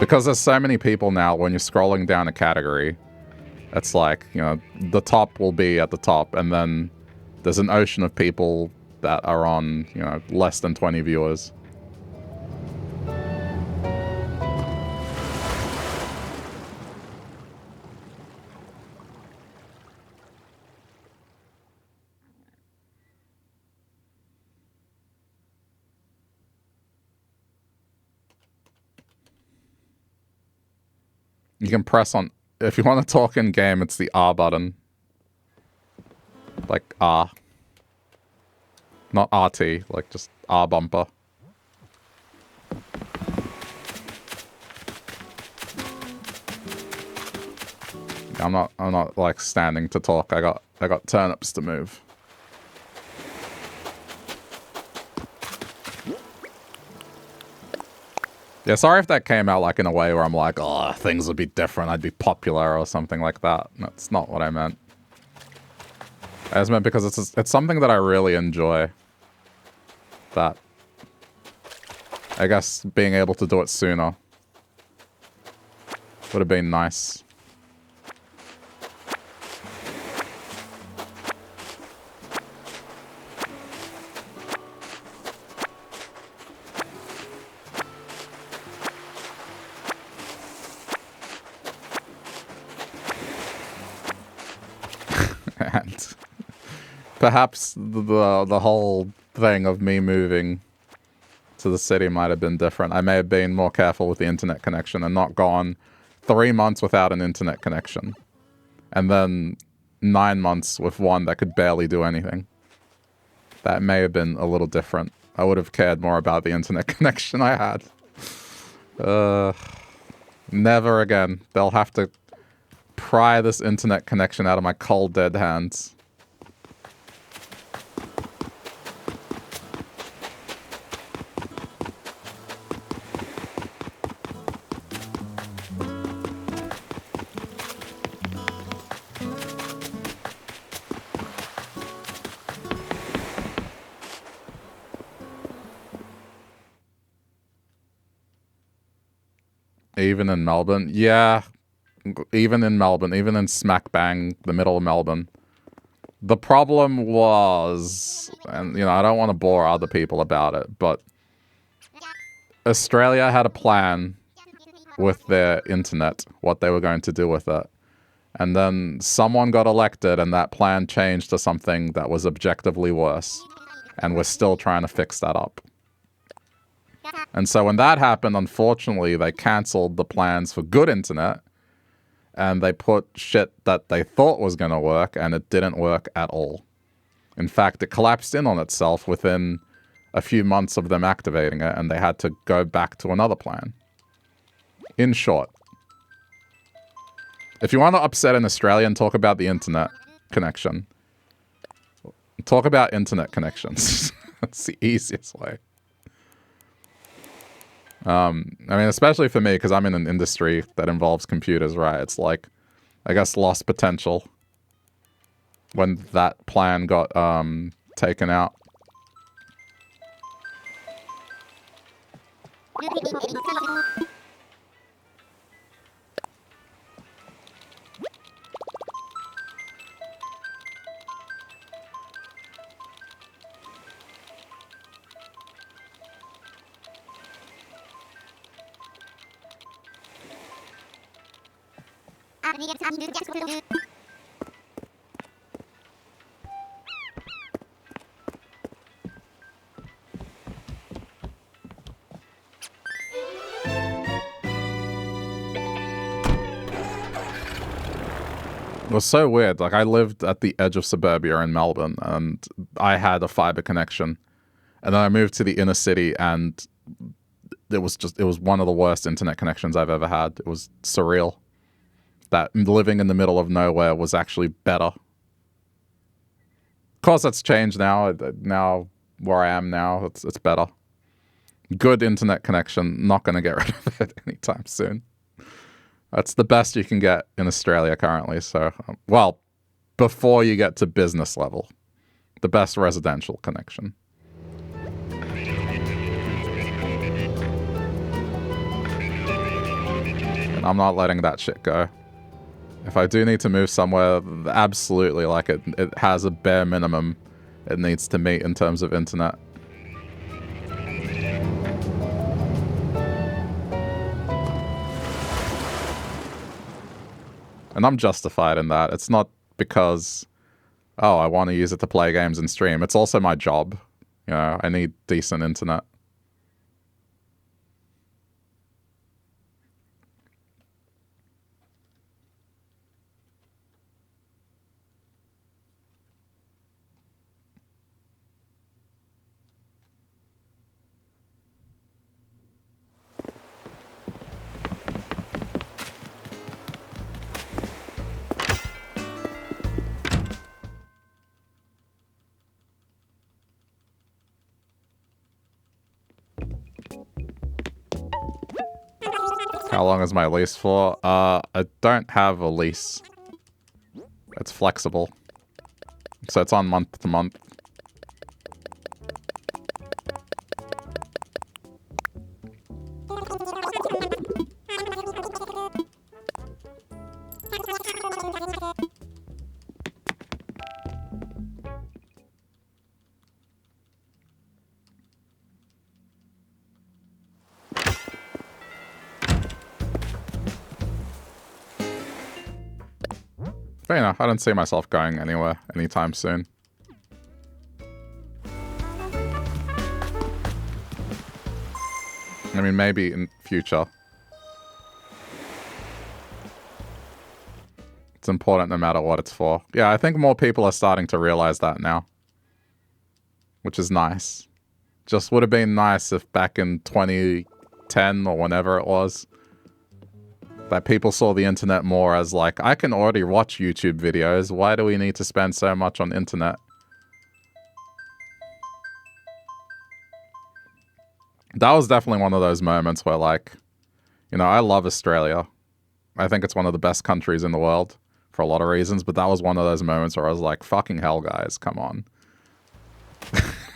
Speaker 1: Because there's so many people now, when you're scrolling down a category, it's like, you know, the top will be at the top, and then there's an ocean of people that are on, you know, less than 20 viewers. You can press on, if you want to talk in game, it's the R button. Like R. Not RT, like just R bumper. I'm not like standing to talk. I got turnips to move. Yeah, sorry if that came out like in a way where I'm like, oh, things would be different. I'd be popular or something like that. That's not what I meant. I just meant because it's something that I really enjoy. That I guess being able to do it sooner would have been nice. And perhaps the whole thing of me moving to the city might have been different. I may have been more careful with the internet connection and not gone 3 months without an internet connection. And then 9 months with one that could barely do anything. That may have been a little different. I would have cared more about the internet connection I had. Never again. They'll have to pry this internet connection out of my cold, dead hands. Even in Melbourne? Yeah. Even in Melbourne. Even in smack bang, the middle of Melbourne. The problem was, and, you know, I don't want to bore other people about it, but Australia had a plan with their internet, what they were going to do with it. And then someone got elected and that plan changed to something that was objectively worse. And we're still trying to fix that up. And so when that happened, unfortunately, they cancelled the plans for good internet. And they put shit that they thought was going to work, and it didn't work at all. In fact, it collapsed in on itself within a few months of them activating it, and they had to go back to another plan. In short, if you want to upset an Australian, talk about the internet connection. Talk about internet connections. That's the easiest way. I mean, especially for me, because I'm in an industry that involves computers, right? It's like, I guess, lost potential when that plan got taken out. It was so weird. Like, I lived at the edge of suburbia in Melbourne, and I had a fiber connection. And then I moved to the inner city, and it was one of the worst internet connections I've ever had. It was surreal. That living in the middle of nowhere was actually better. Of course, that's changed now. Now, where I am now, it's better. Good internet connection. Not going to get rid of it anytime soon. That's the best you can get in Australia currently. So, well, before you get to business level, the best residential connection. And I'm not letting that shit go. If I do need to move somewhere, absolutely, like it has a bare minimum it needs to meet in terms of internet. And I'm justified in that. It's not because, oh, I want to use it to play games and stream. It's also my job. You know, I need decent internet. How long is my lease for? I don't have a lease. It's flexible. So it's on month to month. But you know, I don't see myself going anywhere anytime soon. I mean, maybe in future. It's important no matter what it's for. Yeah, I think more people are starting to realize that now. Which is nice. Just would have been nice if back in 2010 or whenever it was, that people saw the internet more as like, I can already watch YouTube videos. Why do we need to spend so much on internet? That was definitely one of those moments where, like, you know, I love Australia. I think it's one of the best countries in the world for a lot of reasons, but that was one of those moments where I was like, fucking hell, guys, come on.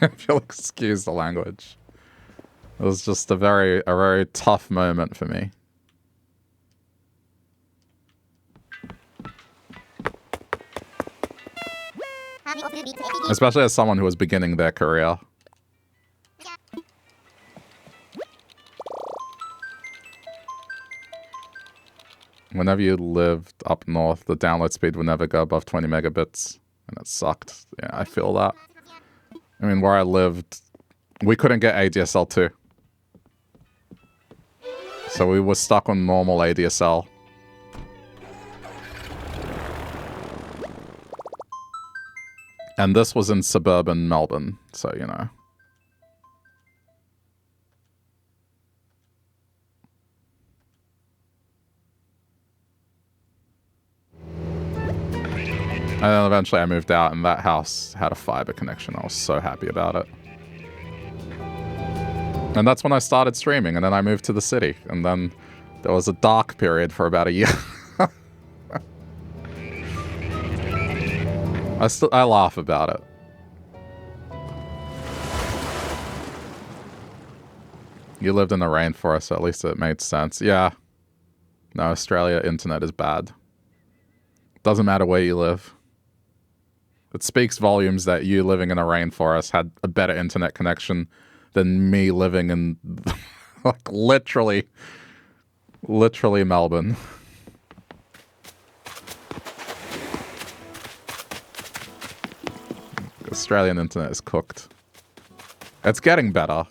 Speaker 1: If you'll excuse the language. It was just a very tough moment for me. Especially as someone who was beginning their career. Whenever you lived up north, the download speed would never go above 20 megabits. And it sucked. Yeah, I feel that. I mean, where I lived, we couldn't get ADSL 2. So we were stuck on normal ADSL. And this was in suburban Melbourne, so, you know. And then eventually I moved out, and that house had a fiber connection. I was so happy about it. And that's when I started streaming, and then I moved to the city. And then there was a dark period for about a year. I laugh about it. You lived in the rainforest, so at least it made sense. Yeah. No, Australia internet is bad. Doesn't matter where you live. It speaks volumes that you living in a rainforest had a better internet connection than me living in, like, literally Melbourne. Australian internet is cooked. It's getting better.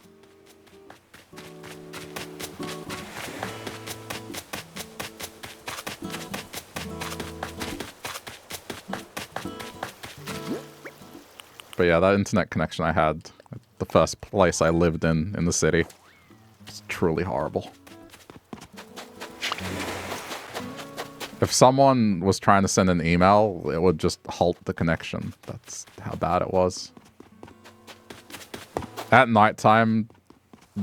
Speaker 1: But yeah, that internet connection I had at the first place I lived in the city, it's truly horrible. If someone was trying to send an email, it would just halt the connection. That's how bad it was. At nighttime,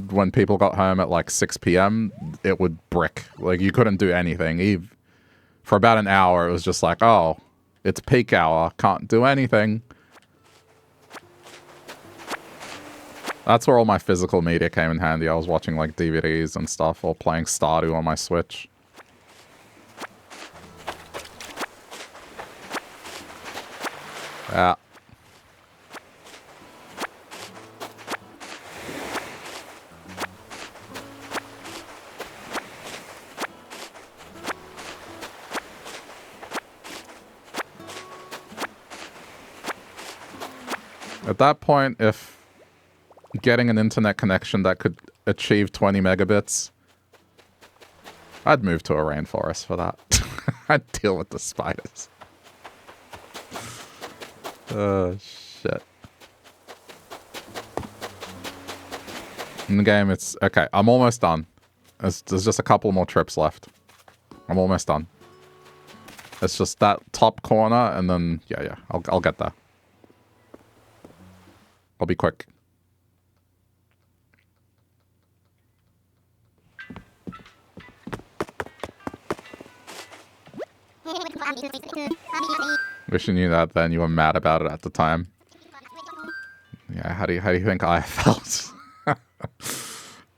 Speaker 1: when people got home at like 6 p.m., it would brick. Like, you couldn't do anything. For about an hour, it was just like, oh, it's peak hour, can't do anything. That's where all my physical media came in handy. I was watching like DVDs and stuff, or playing Stardew on my Switch. Yeah. At that point, if getting an internet connection that could achieve 20 megabits, I'd move to a rainforest for that. I'd deal with the spiders. Oh, shit. In the game, it's... Okay, I'm almost done. There's just a couple more trips left. I'm almost done. It's just that top corner, and then... Yeah, I'll get there. I'll be quick. Wish you knew that then. You were mad about it at the time. Yeah, how do you think I felt?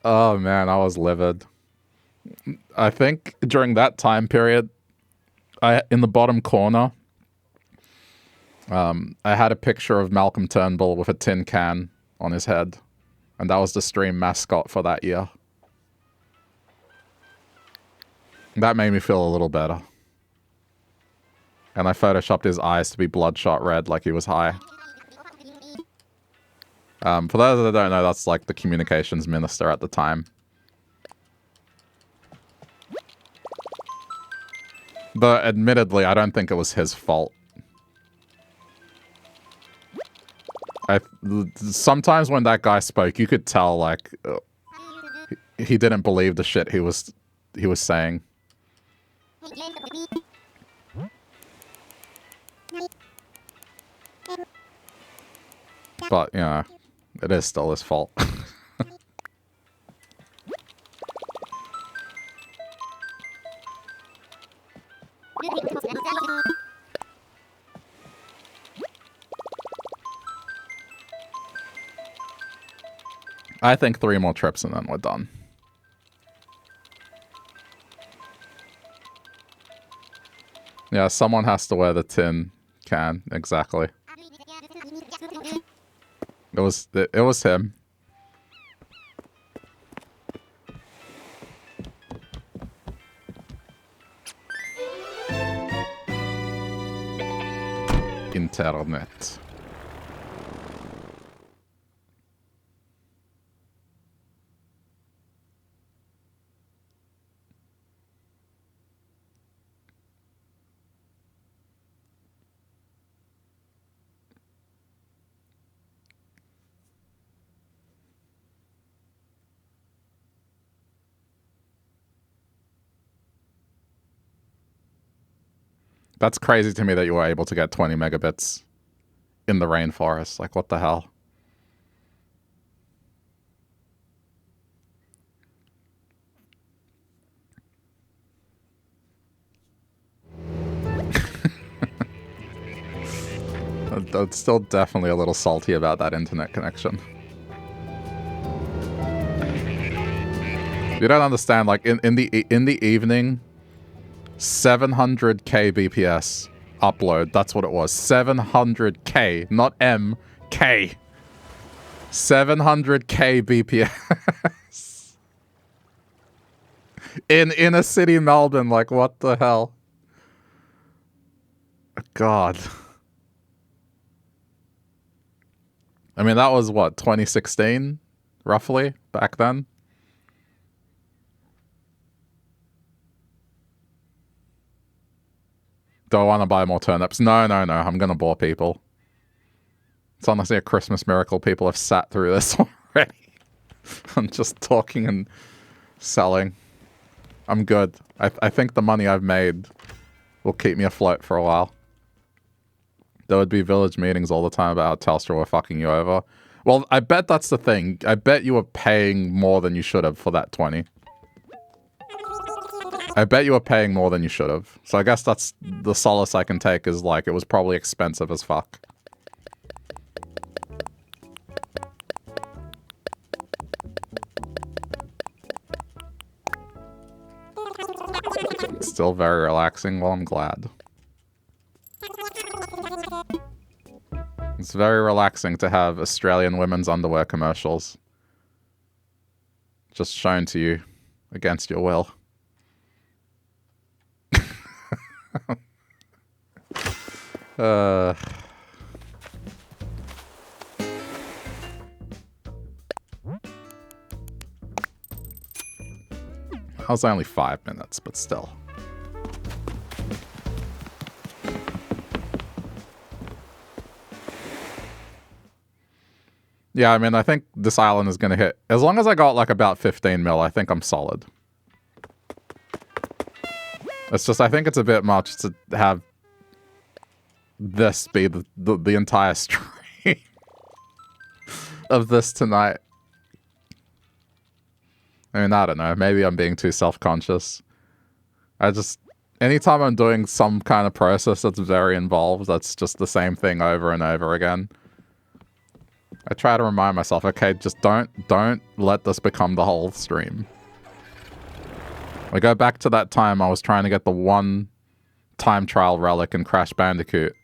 Speaker 1: Oh man, I was livid. I think during that time period, in the bottom corner, I had a picture of Malcolm Turnbull with a tin can on his head, and that was the stream mascot for that year. That made me feel a little better. And I photoshopped his eyes to be bloodshot red like he was high. For those that don't know, that's like the communications minister at the time. But admittedly, I don't think it was his fault. Sometimes when that guy spoke, you could tell, like, he didn't believe the shit he was saying. But, you know, it is still his fault. I think 3 more trips and then we're done. Yeah, someone has to wear the tin can. Exactly. It was him. Internet. That's crazy to me that you were able to get 20 megabits in the rainforest. Like, what the hell? I'm still definitely a little salty about that internet connection. You don't understand, like, in the evening, 700k BPS upload. That's what it was. 700k, not M, K. 700k BPS. In inner city Melbourne, like, what the hell? God. I mean, that was what, 2016, roughly, back then? Do I want to buy more turnips? No, no, no. I'm going to bore people. It's honestly a Christmas miracle people have sat through this already. I'm just talking and selling. I'm good. I think the money I've made will keep me afloat for a while. There would be village meetings all the time about how Telstra were fucking you over. Well, I bet that's the thing. I bet you were paying more than you should have for that 20. I bet you were paying more than you should have. So I guess that's the solace I can take, is like, it was probably expensive as fuck. It's still very relaxing. Well, I'm glad. It's very relaxing to have Australian women's underwear commercials just shown to you against your will. That was only 5 minutes, but still. Yeah, I mean, I think this island is going to hit... As long as I got, like, about 15 mil, I think I'm solid. It's just, I think it's a bit much to have this be the entire stream of this tonight. I mean, I don't know. Maybe I'm being too self-conscious. I just... anytime I'm doing some kind of process that's very involved, that's just the same thing over and over again. I try to remind myself, okay, just don't let this become the whole stream. We go back to that time I was trying to get the one time trial relic in Crash Bandicoot,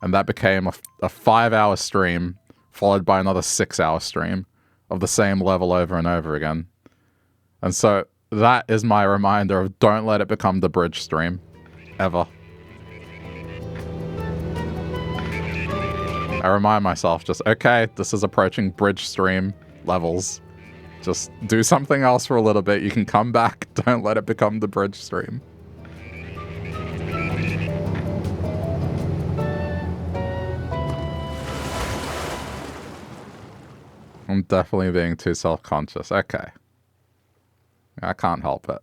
Speaker 1: and that became a 5-hour stream followed by another 6-hour stream of the same level over and over again. And so that is my reminder of don't let it become the bridge stream. Ever. I remind myself just, okay, this is approaching bridge stream levels. Just do something else for a little bit. You can come back. Don't let it become the bridge stream. I'm definitely being too self-conscious. Okay. I can't help it.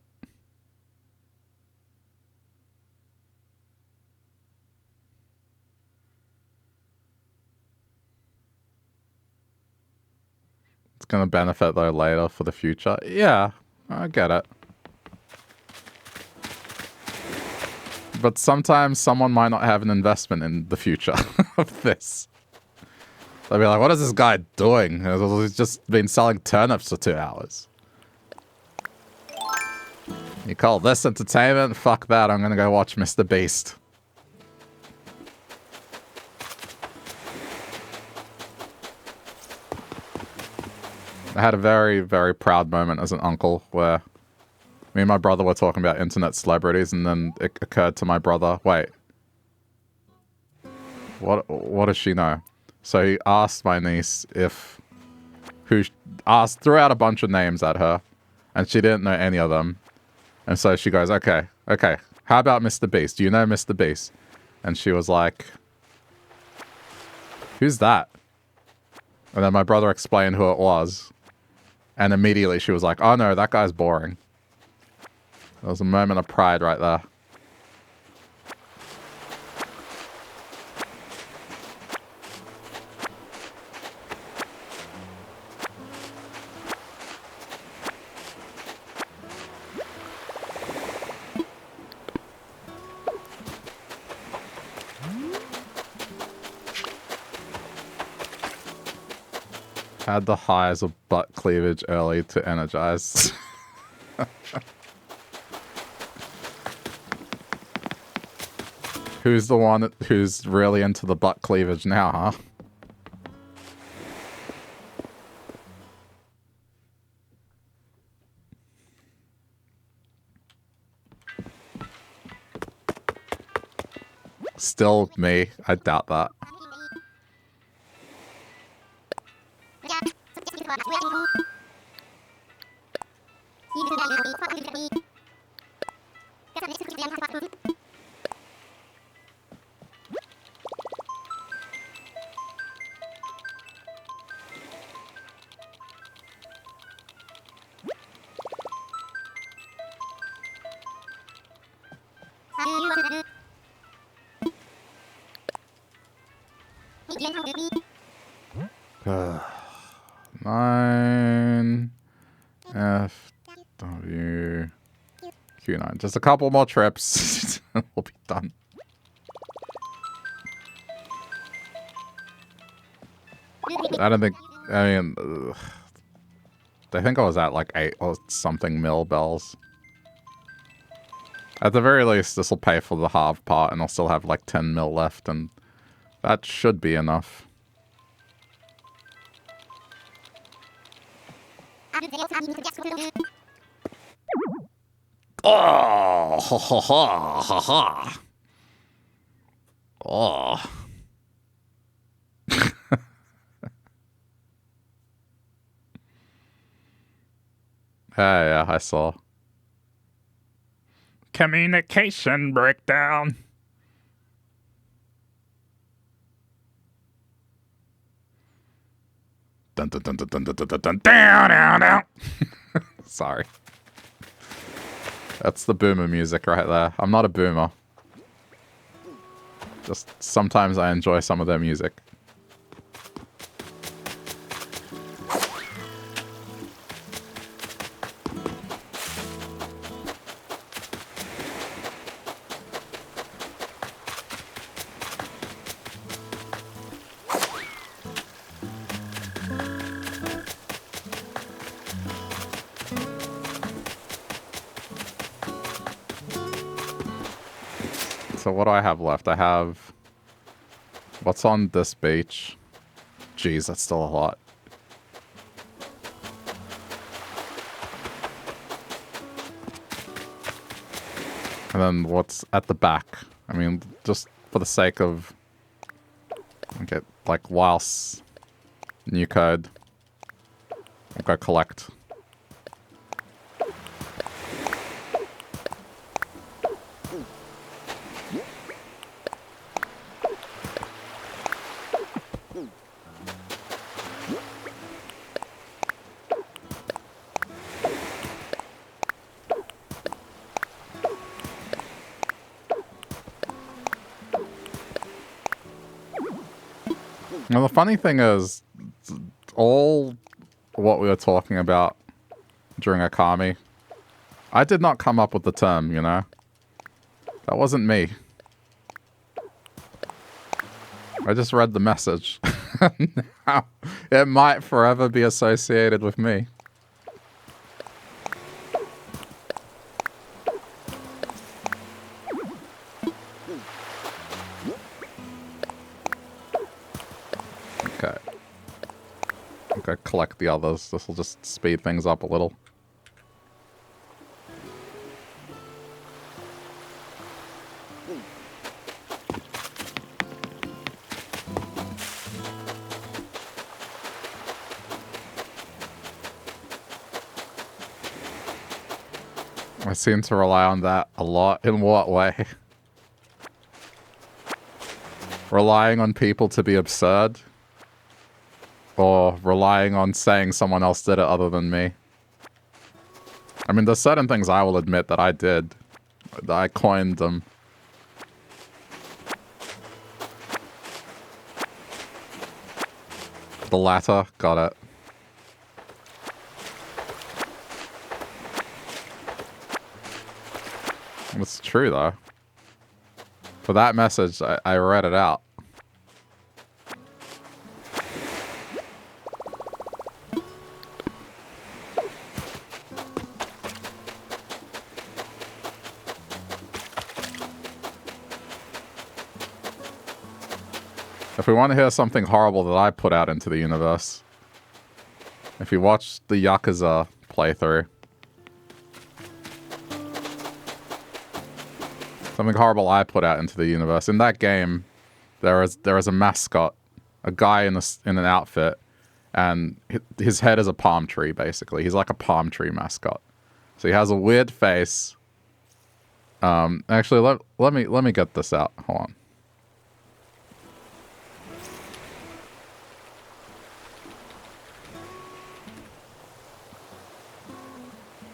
Speaker 1: It's going to benefit though later for the future. Yeah, I get it. But sometimes someone might not have an investment in the future of this. They'll be like, what is this guy doing? He's just been selling turnips for 2 hours. You call this entertainment? Fuck that, I'm gonna go watch Mr. Beast. I had a very, very proud moment as an uncle where me and my brother were talking about internet celebrities, and then it occurred to my brother, wait, what does she know? So he asked my niece threw out a bunch of names at her, and she didn't know any of them. And so she goes, okay, how about Mr. Beast? Do you know Mr. Beast? And she was like, who's that? And then my brother explained who it was. And immediately she was like, oh no, that guy's boring. There was a moment of pride right there. Had the highs of butt cleavage early to energize. Who's the one who's really into the butt cleavage now, huh? Still me. I doubt that. Just a couple more trips. We'll be done. I don't think... I mean... I think I was at like 8 or something mil bells. At the very least, this will pay for the half part, and I'll still have like 10 mil left, and that should be enough. Oh, ha ha ha ha ha. Oh. Yeah, I saw. Communication breakdown. Dun dun dun dun dun dun dun dun dun down down down. Sorry. That's the boomer music right there. I'm not a boomer. Just sometimes I enjoy some of their music. so what do I have left? I have... What's on this beach? Jeez, that's still a lot. And then what's at the back? I mean, just for the sake of... Okay, like, whilst... New code. I'll go collect. Well, the funny thing is, all what we were talking about during Akami, I did not come up with the term, you know? That wasn't me. I just read the message. Now, it might forever be associated with me. Okay. Okay, collect the others. This will just speed things up a little. I seem to rely on that a lot. In what way? Relying on people to be absurd? Or relying on saying someone else did it other than me? I mean, there's certain things I will admit that I did. That I coined them. The latter, got it. It's true, though. For that message, I read it out. If we want to hear something horrible that I put out into the universe, if you watch the Yakuza playthrough, something horrible I put out into the universe. In that game, there is a mascot, a guy in an outfit, and his head is a palm tree, basically. He's like a palm tree mascot. So he has a weird face. Actually, let me get this out. Hold on.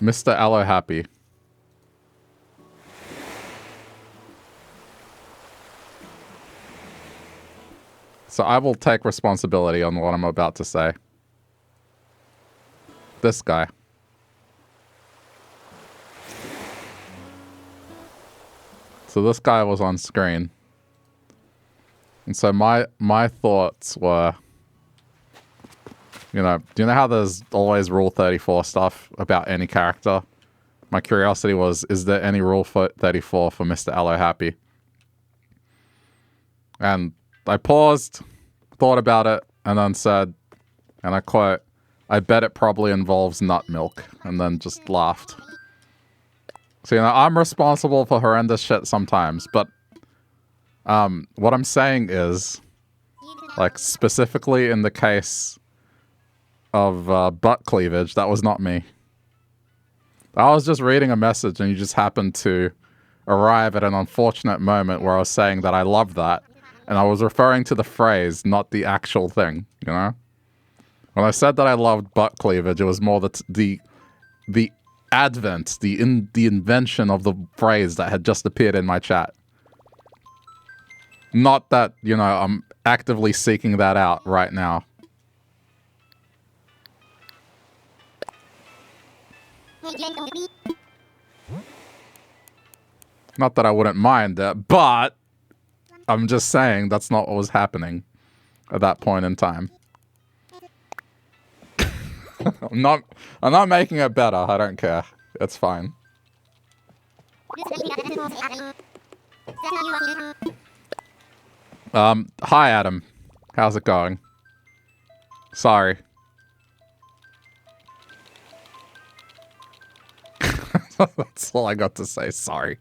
Speaker 1: Mr. Aloe Happy. So I will take responsibility on what I'm about to say. This guy. So this guy was on screen. And so my thoughts were, you know, do you know how there's always Rule 34 stuff about any character? My curiosity was, is there any Rule 34 for Mr. Aloe Happy? And I paused, thought about it, and then said, and I quote, I bet it probably involves nut milk, and then just laughed. So, you know, I'm responsible for horrendous shit sometimes, but what I'm saying is, like, specifically in the case of butt cleavage, that was not me. I was just reading a message and you just happened to arrive at an unfortunate moment where I was saying that I love that, and I was referring to the phrase, not the actual thing, you know? When I said that I loved butt cleavage, it was more the advent, the invention of the phrase that had just appeared in my chat. Not that, you know, I'm actively seeking that out right now. Not that I wouldn't mind that, but I'm just saying that's not what was happening at that point in time. I'm not making it better. I don't care. It's fine. Hi Adam. How's it going? Sorry. That's all I got to say, sorry.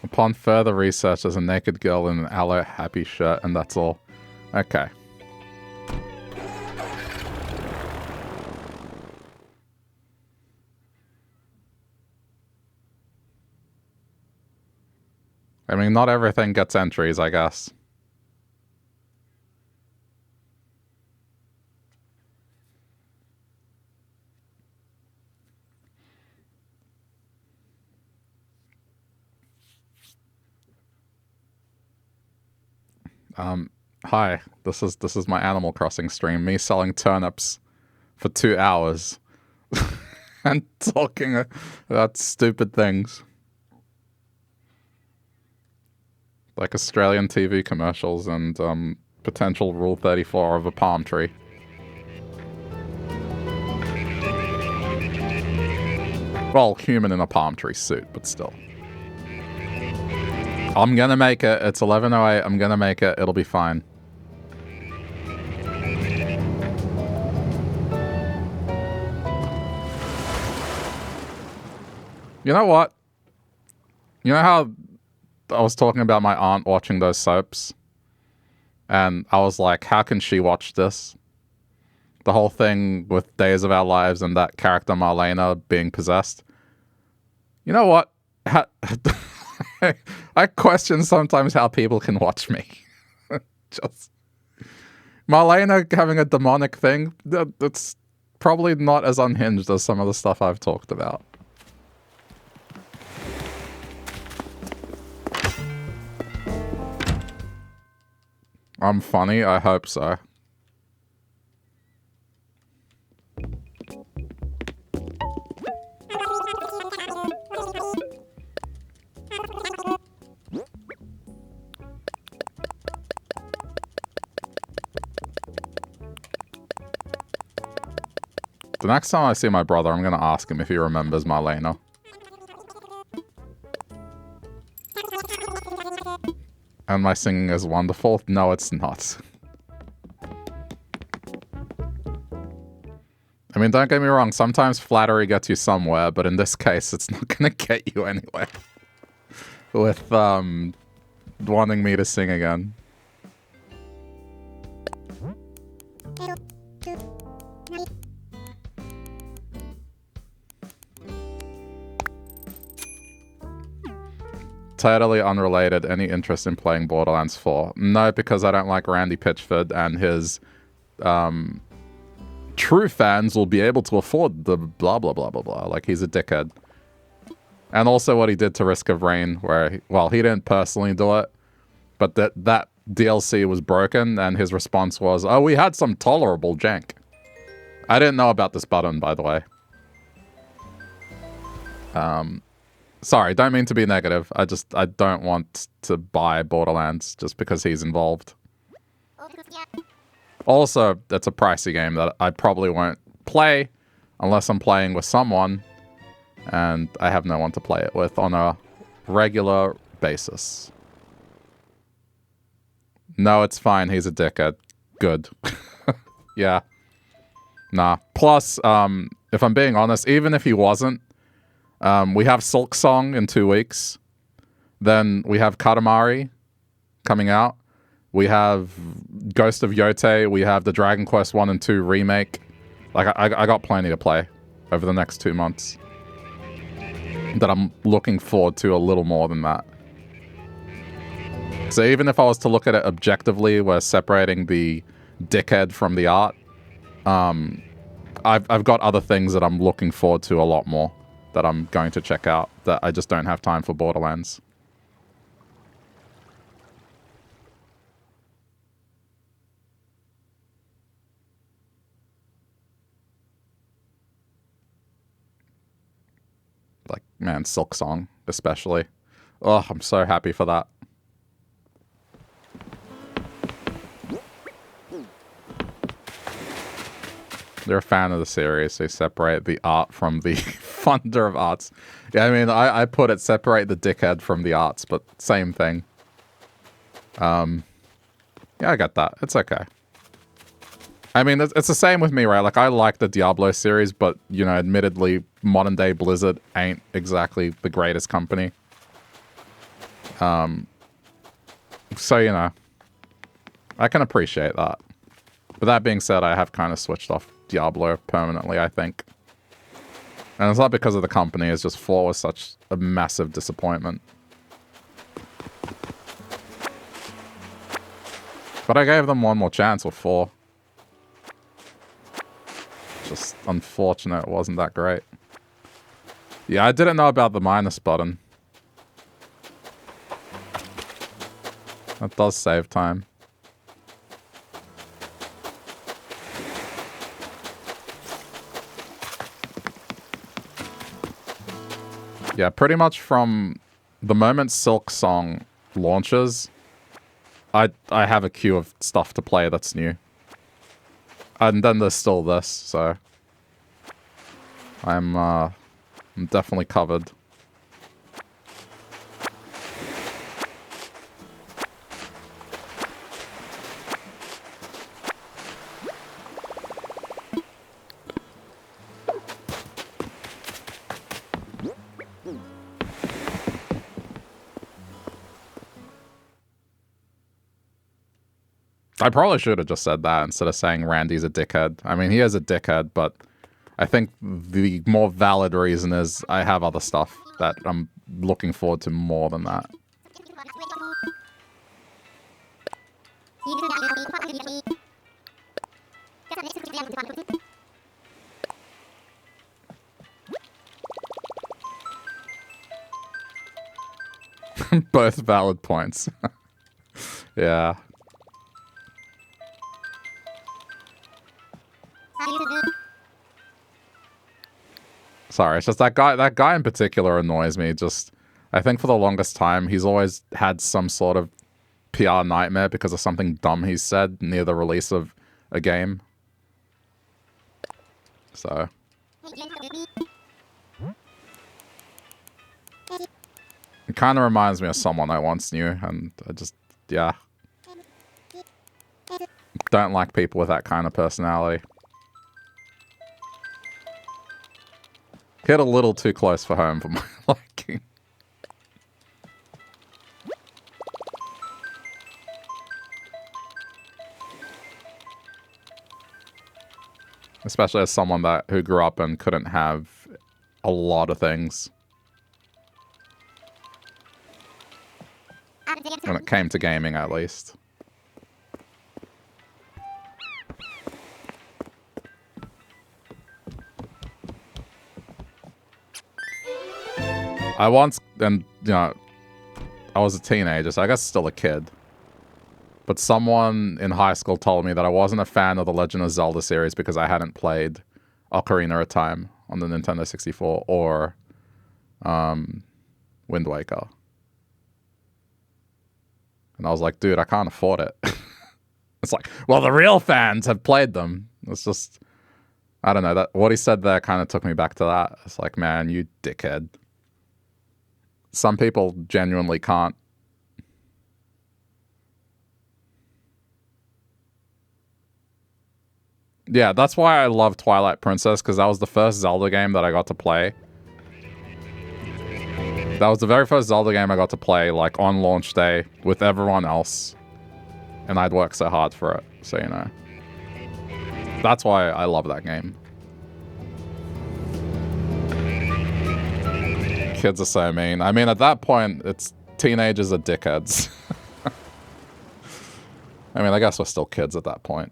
Speaker 1: Upon further research, there's a naked girl in an aloe happy shirt, and that's all. Okay. I mean, not everything gets entries, I guess. Hi. This is my Animal Crossing stream. Me selling turnips for 2 hours and talking about stupid things. Like Australian TV commercials and potential Rule 34 of a palm tree. Well, human in a palm tree suit, but still. I'm gonna make it. It's 11:08. I'm gonna make it. It'll be fine. You know what? You know how I was talking about my aunt watching those soaps? And I was like, how can she watch this? The whole thing with Days of Our Lives and that character Marlena being possessed. You know what? I question sometimes how people can watch me. Just Marlena having a demonic thing, that's probably not as unhinged as some of the stuff I've talked about. I'm funny? I hope so. The next time I see my brother, I'm going to ask him if he remembers Marlena. And my singing is wonderful? No, it's not. I mean, don't get me wrong, sometimes flattery gets you somewhere, but in this case, it's not going to get you anywhere. With, wanting me to sing again. Totally unrelated. Any interest in playing Borderlands 4? No, because I don't like Randy Pitchford, and his true fans will be able to afford the blah blah blah blah blah. Like, he's a dickhead. And also what he did to Risk of Rain, where he didn't personally do it, but that DLC was broken, and his response was, "Oh, we had some tolerable jank." I didn't know about this button, by the way. Sorry, don't mean to be negative. I don't want to buy Borderlands just because he's involved. Also, it's a pricey game that I probably won't play unless I'm playing with someone, and I have no one to play it with on a regular basis. No, it's fine. He's a dickhead. Good. Yeah. Nah. Plus, if I'm being honest, even if he wasn't, we have Silk Song in 2 weeks. Then we have Katamari coming out. We have Ghost of Yote. We have the Dragon Quest 1 and 2 remake. Like, I got plenty to play over the next 2 months that I'm looking forward to a little more than that. So even if I was to look at it objectively, we're separating the dickhead from the art, I've got other things that I'm looking forward to a lot more that I'm going to check out that I just don't have time for Borderlands. Like, man, Silk Song, especially. Oh, I'm so happy for that. They're a fan of the series. They separate the art from the funder of arts. Yeah, I mean, I put it separate the dickhead from the arts, but same thing. Yeah, I get that. It's okay. I mean, it's the same with me, right? Like, I like the Diablo series, but, you know, admittedly, modern day Blizzard ain't exactly the greatest company. So, you know, I can appreciate that. But that being said, I have kind of switched off Diablo permanently, I think. And it's not because of the company, it's just 4 was such a massive disappointment. But I gave them one more chance with 4. Just unfortunate it wasn't that great. Yeah, I didn't know about the minus button. That does save time. Yeah, pretty much from the moment Silk Song launches, I have a queue of stuff to play that's new. And then there's still this, so I'm definitely covered. I probably should have just said that instead of saying Randy's a dickhead. I mean, he is a dickhead, but I think the more valid reason is I have other stuff that I'm looking forward to more than that. Both valid points. Yeah. Sorry, it's just that guy in particular annoys me. Just, I think for the longest time, he's always had some sort of PR nightmare because of something dumb he said near the release of a game. So. It kind of reminds me of someone I once knew, and I just, yeah. Don't like people with that kind of personality. Hit a little too close for home for my liking. Especially as someone who grew up and couldn't have a lot of things. When it came to gaming, at least. I once, and you know, I was a teenager, so I guess still a kid. But someone in high school told me that I wasn't a fan of the Legend of Zelda series because I hadn't played Ocarina of Time on the Nintendo 64 or Wind Waker. And I was like, dude, I can't afford it. It's like, well, the real fans have played them. It's just, I don't know. That what he said there kind of took me back to that. It's like, man, you dickhead. Some people genuinely can't. Yeah, that's why I love Twilight Princess, because that was the first Zelda game that I got to play. That was the very first Zelda game I got to play, like, on launch day with everyone else. And I'd worked so hard for it, so, you know. That's why I love that game. Kids are so mean. I mean, at that point, it's teenagers are dickheads. I mean, I guess we're still kids at that point.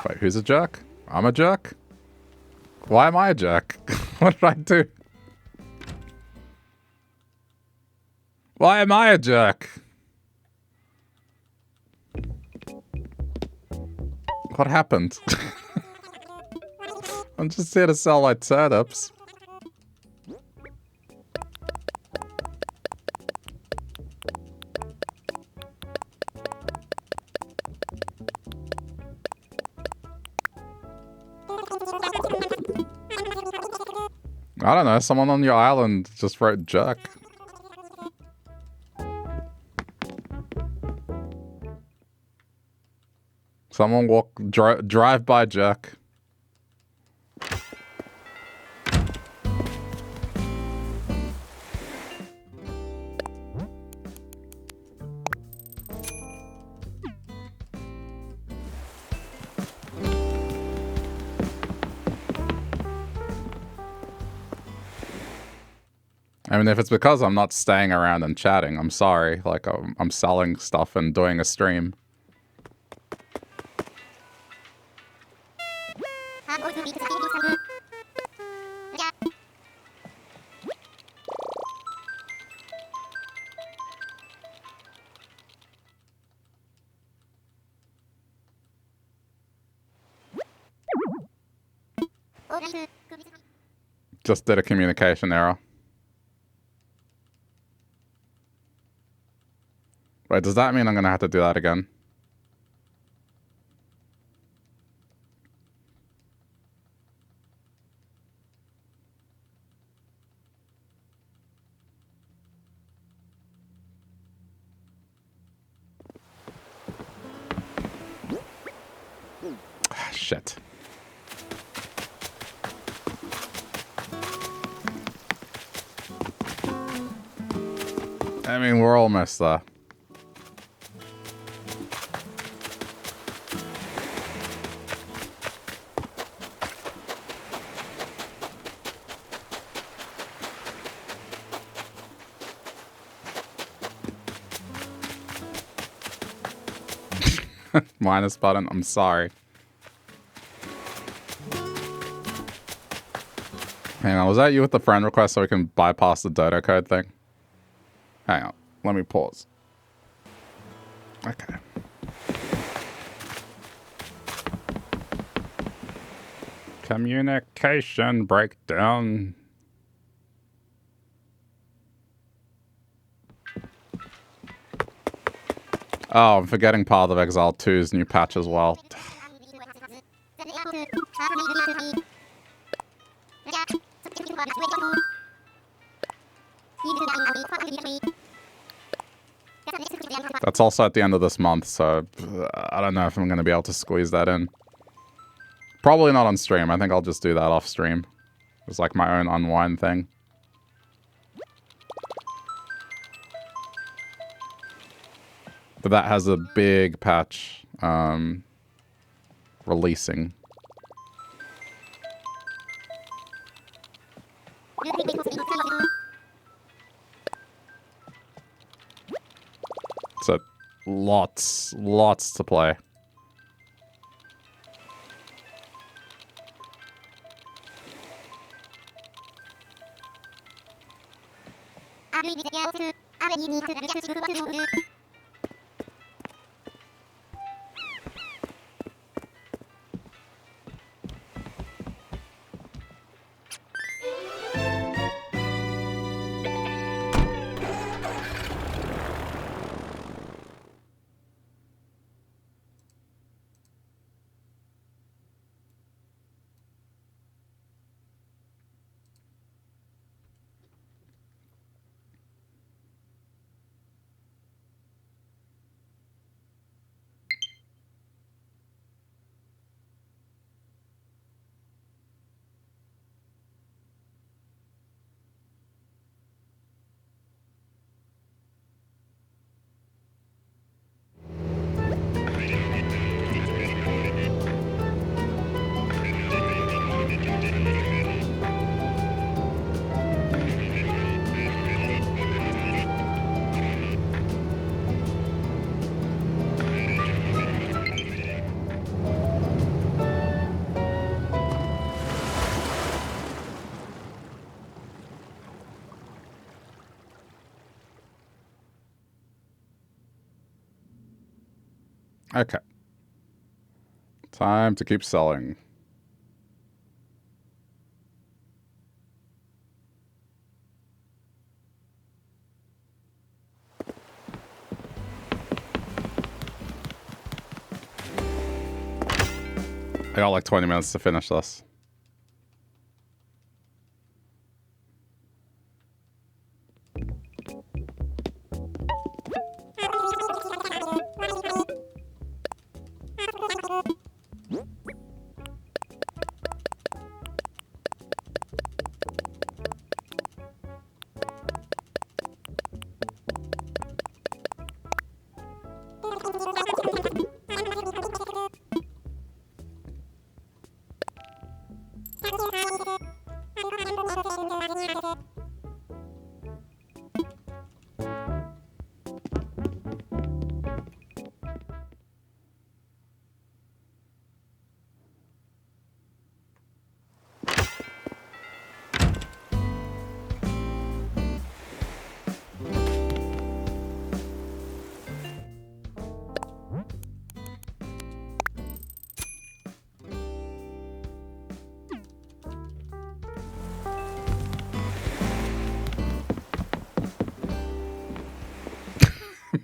Speaker 1: Wait, who's a jerk? I'm a jerk? Why am I a jerk? What did I do? Why am I a jerk? What happened? I'm just here to sell my turnips. I don't know, someone on your island just wrote jerk. Someone drive by jerk. I mean, if it's because I'm not staying around and chatting, I'm sorry. Like, I'm selling stuff and doing a stream. Just did a communication error. Wait, does that mean I'm gonna have to do that again? Shit. I mean, we're almost there. Minus button, I'm sorry. Hang on, was that you with the friend request so we can bypass the dodo code thing? Hang on, let me pause. Okay. Communication breakdown. Oh, I'm forgetting Path of Exile 2's new patch as well. That's also at the end of this month, so I don't know if I'm going to be able to squeeze that in. Probably not on stream. I think I'll just do that off stream. It's like my own unwind thing. But that has a big patch releasing. So lots to play. Okay. Time to keep selling. I got like 20 minutes to finish this.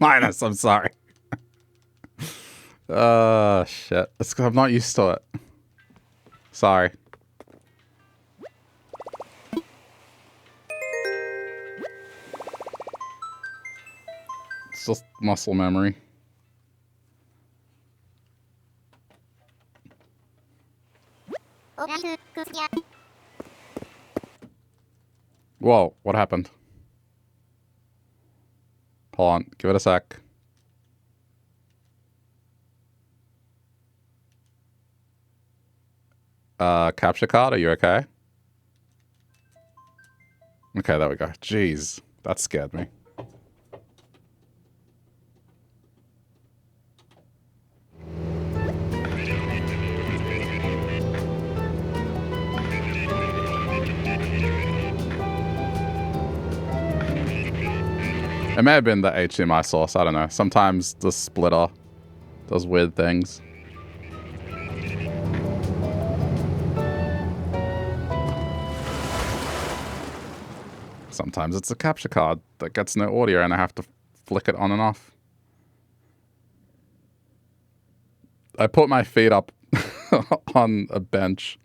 Speaker 1: Minus, I'm sorry. Shit. It's 'cause I'm not used to it. Sorry. It's just muscle memory. Whoa, what happened? Hold on, give it a sec. Capture card, are you okay? Okay, there we go. Jeez, that scared me. It may have been the HDMI source, I don't know. Sometimes the splitter does weird things. Sometimes it's a capture card that gets no audio and I have to flick it on and off. I put my feet up on a bench.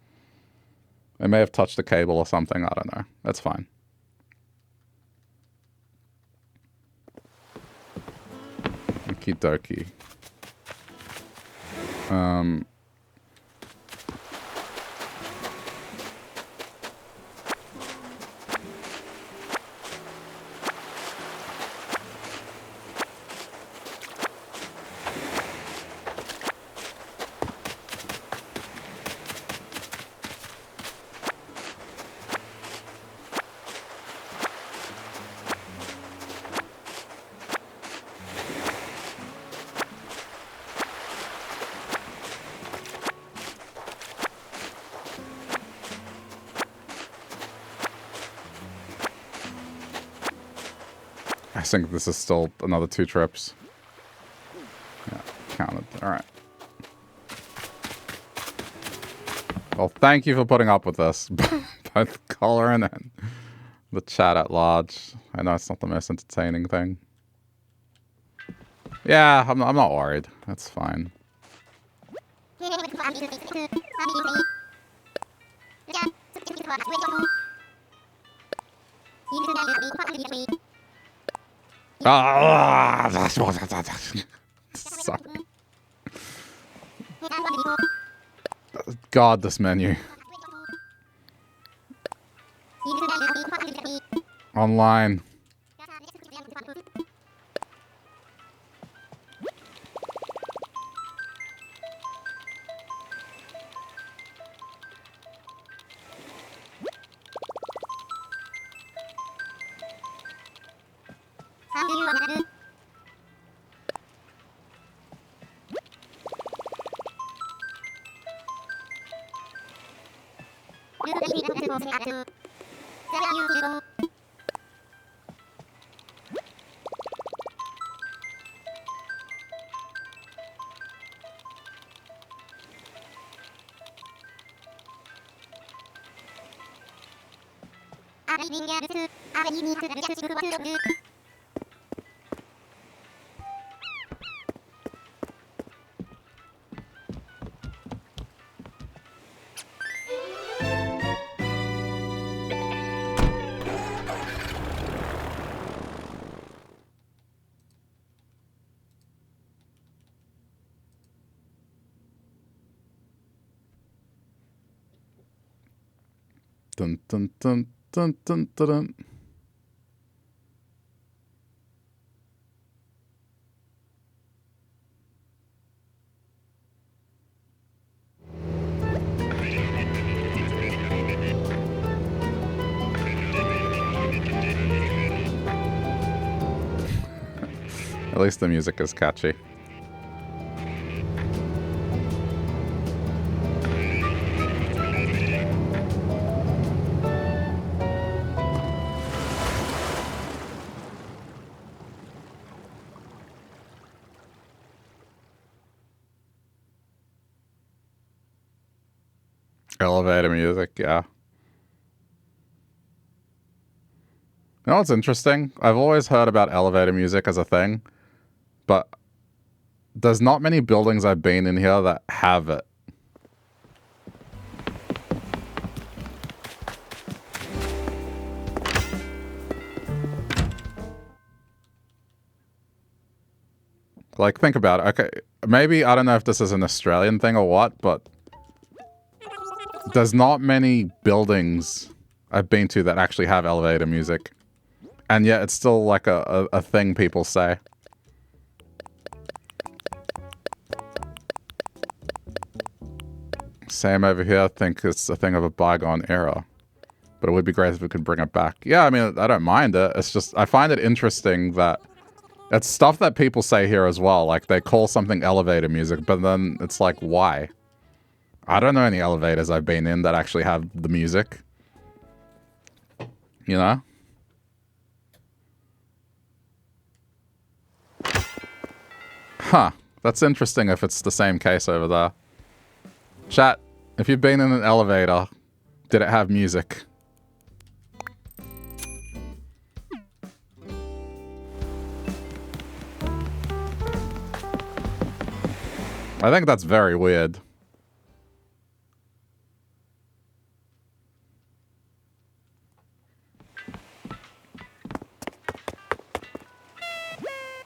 Speaker 1: I may have touched the cable or something, I don't know. That's fine. Okie dokie. I think this is still another 2 trips. Yeah, counted. Alright. Well, thank you for putting up with this. Both Colin and the chat at large. I know it's not the most entertaining thing. Yeah, I'm not worried. That's fine. Sorry. God, this menu. Online. Dun dun dun dun dun dun dun. At least the music is catchy. Elevator music, yeah. You know what's interesting? I've always heard about elevator music as a thing, but there's not many buildings I've been in here that have it. Like, think about it. Okay, maybe, I don't know if this is an Australian thing or what, but there's not many buildings I've been to that actually have elevator music. And yet it's still like a thing people say. Same over here. I think it's a thing of a bygone era. But it would be great if we could bring it back. Yeah, I mean, I don't mind it. It's just, I find it interesting that it's stuff that people say here as well. Like, they call something elevator music, but then it's like, why? I don't know any elevators I've been in that actually have the music. You know? Huh. That's interesting if it's the same case over there. Chat, if you've been in an elevator, did it have music? I think that's very weird.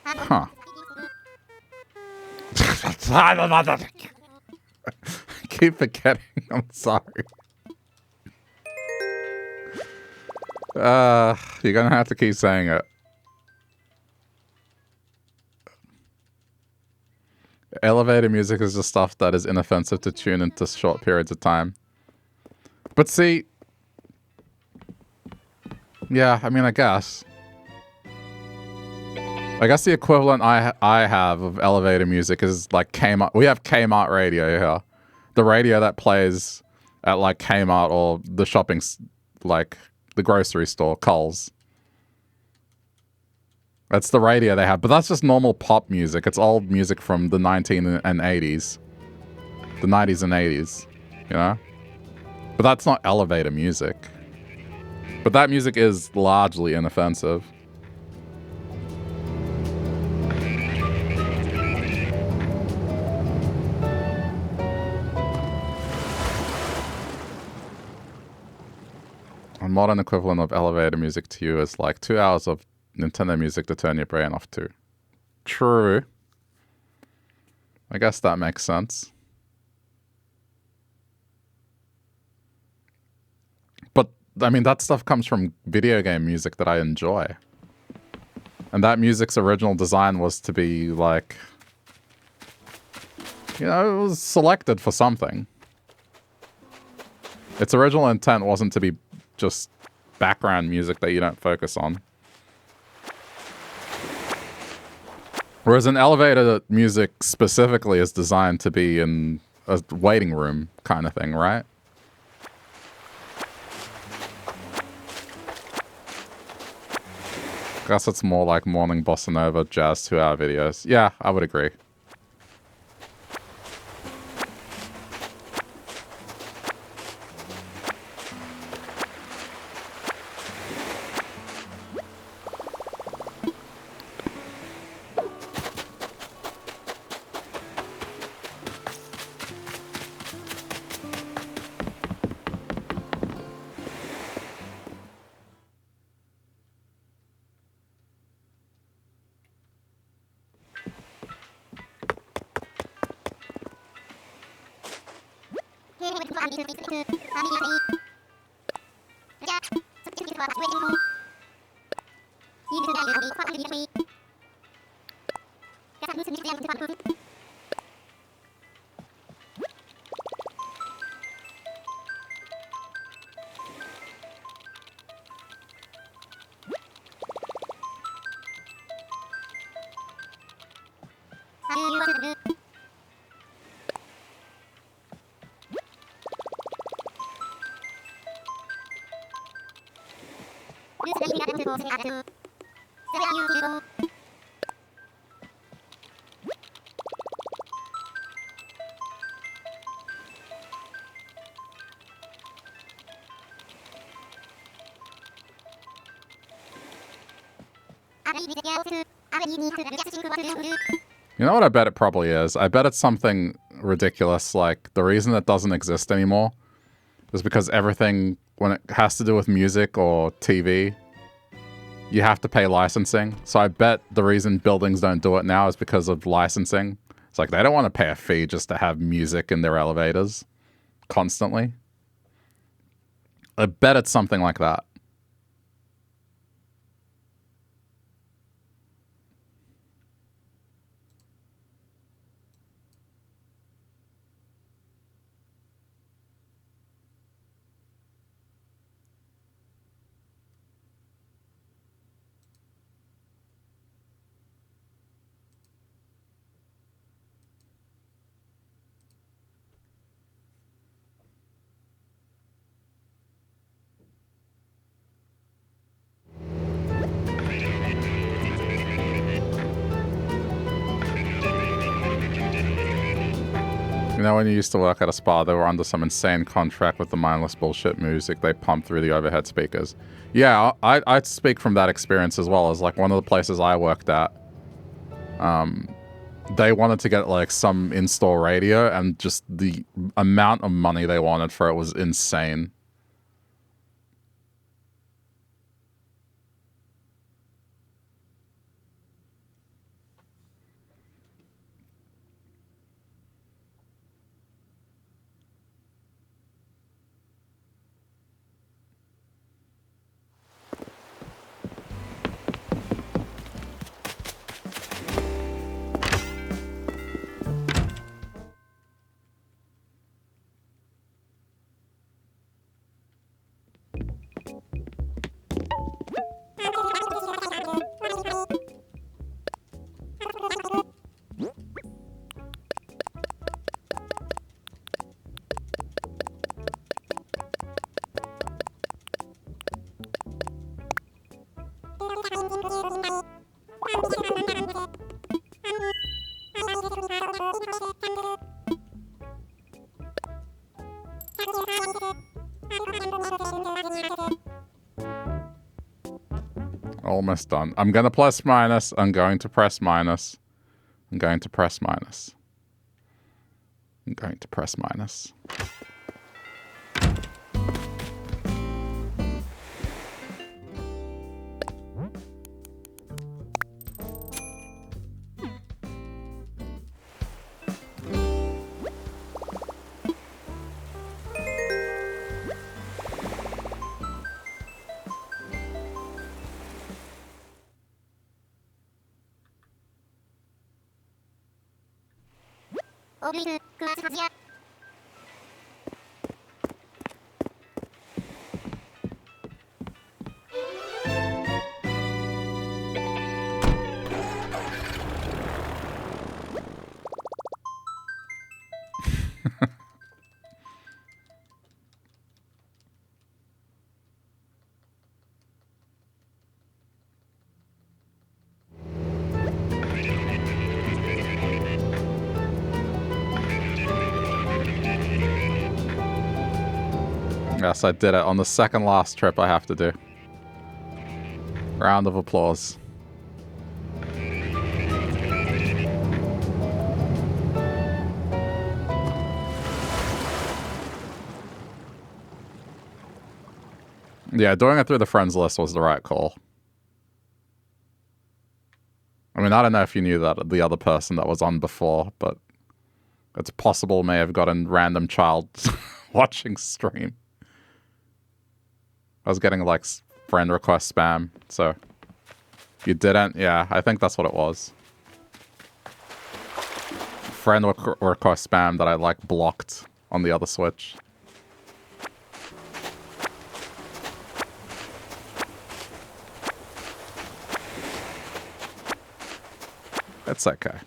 Speaker 1: Huh. I keep forgetting. I'm sorry. You're gonna have to keep saying it. Elevator music is the stuff that is inoffensive to tune into short periods of time. But see... Yeah, I mean, I guess the equivalent I have of elevator music is like Kmart. We have Kmart radio here. The radio that plays at like Kmart or the shopping, like the grocery store, Coles. That's the radio they have. But that's just normal pop music. It's old music from the 1980s. The 90s and 80s, you know? But that's not elevator music. But that music is largely inoffensive. A modern equivalent of elevator music to you is like 2 hours of Nintendo music to turn your brain off to. True. I guess that makes sense. But, I mean, that stuff comes from video game music that I enjoy. And that music's original design was to be, like... You know, it was selected for something. Its original intent wasn't to be just background music that you don't focus on. Whereas an elevator music specifically is designed to be in a waiting room kind of thing, right? I guess it's more like morning bossa nova, jazz 2-hour videos. Yeah, I would agree. You know what I bet it probably is? I bet it's something ridiculous, like the reason it doesn't exist anymore is because everything, when it has to do with music or TV, you have to pay licensing. So I bet the reason buildings don't do it now is because of licensing. It's like they don't want to pay a fee just to have music in their elevators constantly. I bet it's something like that. You know, when you used to work at a spa, they were under some insane contract with the mindless bullshit music they pumped through the overhead speakers. Yeah, I'd speak from that experience as well. As like one of the places I worked at, they wanted to get like some in-store radio, and just the amount of money they wanted for it was insane. Almost done. I'm going to plus minus. I'm going to press minus. I'm going to press minus. I'm going to press minus. Yes, I did it on the second last trip I have to do. Round of applause. Yeah, doing it through the friends list was the right call. I mean, I don't know if you knew that the other person that was on before, but it's possible may have gotten random child watching stream. I was getting like friend request spam, so you didn't? Yeah, I think that's what it was. Friend request spam that I like blocked on the other Switch. It's okay.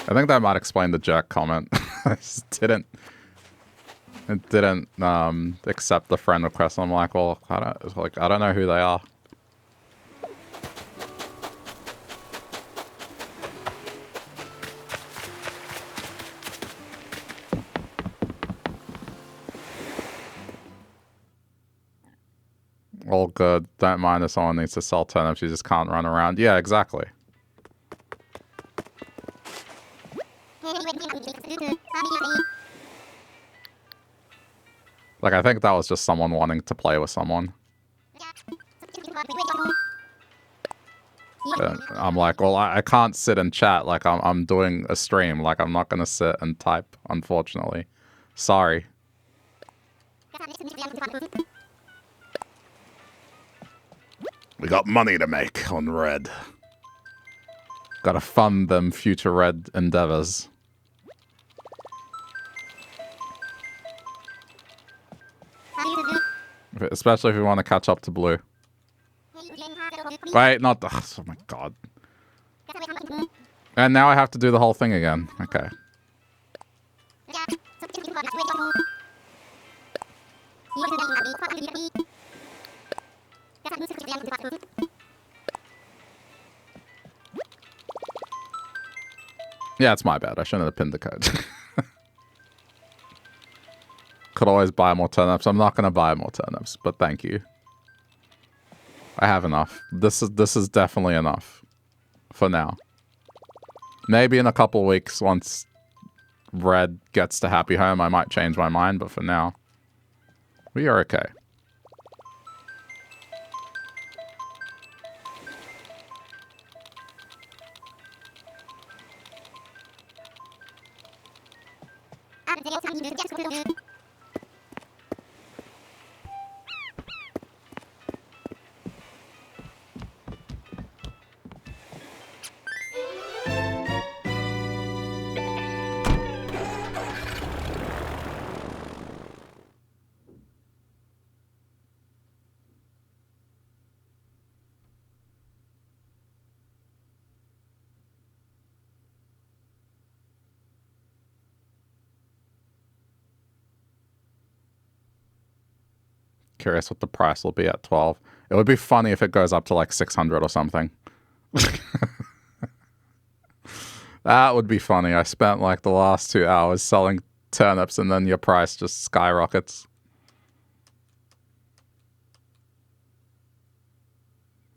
Speaker 1: I think that might explain the jerk comment. I just didn't accept the friend request. I'm like, well, I don't know who they are. All good. Don't mind if someone needs to sell turnips. You just can't run around. Yeah, exactly. Like, I think that was just someone wanting to play with someone. And I'm like, well, I can't sit and chat. Like, I'm doing a stream. Like, I'm not going to sit and type, unfortunately. Sorry. We got money to make on Red. Gotta fund them future Red endeavors. Especially if we want to catch up to Blue. Wait, not the... Oh my god. And now I have to do the whole thing again. Okay. Yeah, it's my bad. I shouldn't have pinned the code. Could always buy more turnips. I'm not going to buy more turnips, but thank you. I have enough. This is definitely enough for now. Maybe in a couple weeks, once Red gets to Happy Home, I might change my mind, but for now, we are okay. Curious what the price will be at 12. It would be funny if it goes up to like 600 or something. That would be funny. I spent like the last 2 hours selling turnips and then your price just skyrockets.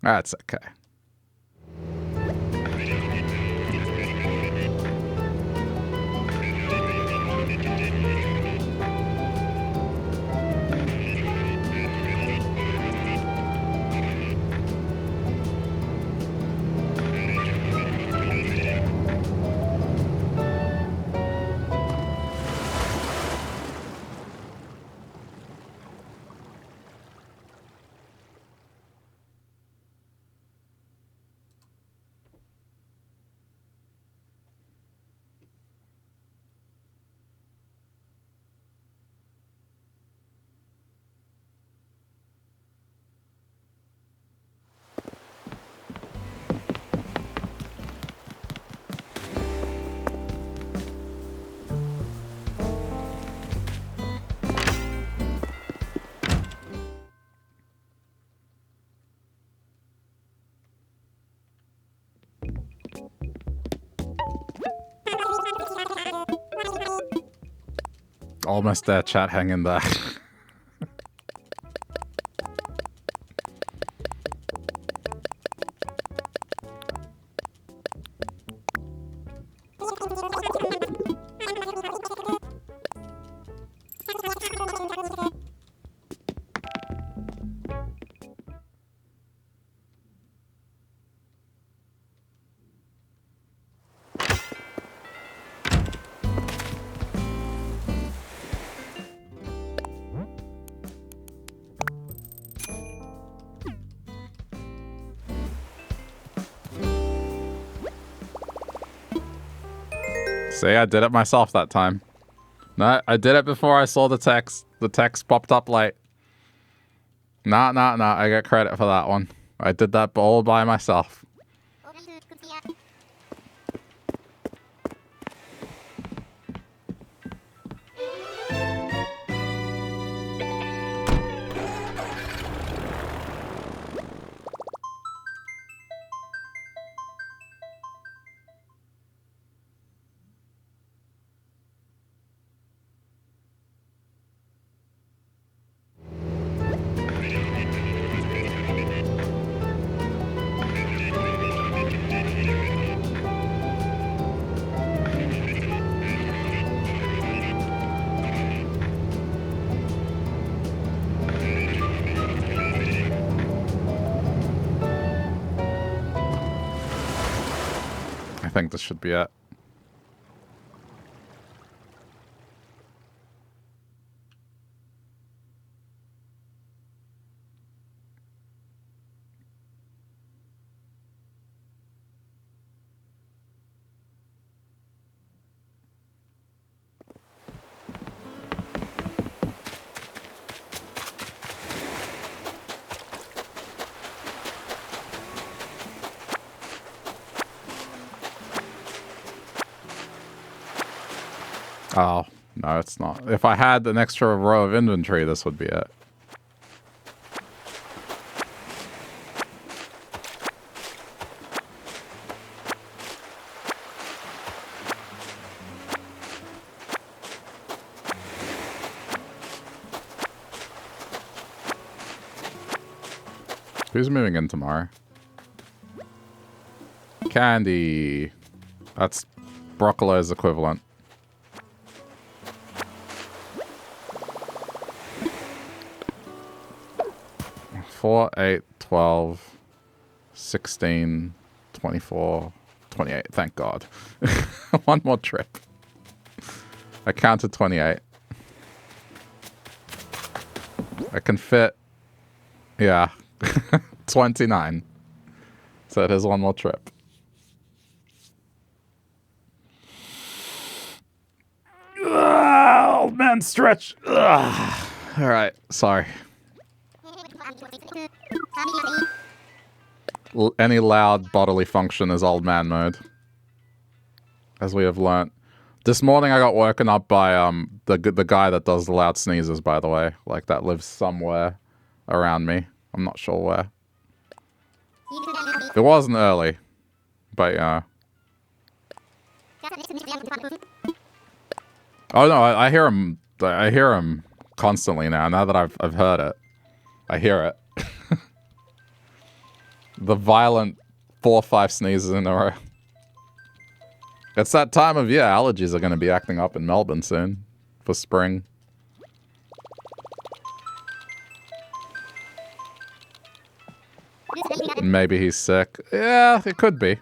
Speaker 1: That's okay. Almost there, chat, hang in there. See, I did it myself that time. No, I did it before I saw the text. The text popped up late. Nah, I get credit for that one. I did that all by myself. I think this should be it. Oh, no, it's not. If I had an extra row of inventory, this would be it. Who's moving in tomorrow? Candy. That's Broccolo's equivalent. 4, 8, 12, 16, 24, 28. Thank God. One more trip. I counted 28. I can fit, yeah, 29. So it is one more trip. Oh, man, stretch. Ugh. All right, sorry. Any loud bodily function is old man mode, as we have learnt. This morning I got woken up by the guy that does the loud sneezes, by the way. Like, that lives somewhere around me. I'm not sure where. It wasn't early, but oh no, I hear him. I hear him constantly now. Now that I've heard it, I hear it. The violent 4 or 5 sneezes in a row. It's that time of year. Allergies are going to be acting up in Melbourne soon for spring. Maybe he's sick. Yeah, it could be.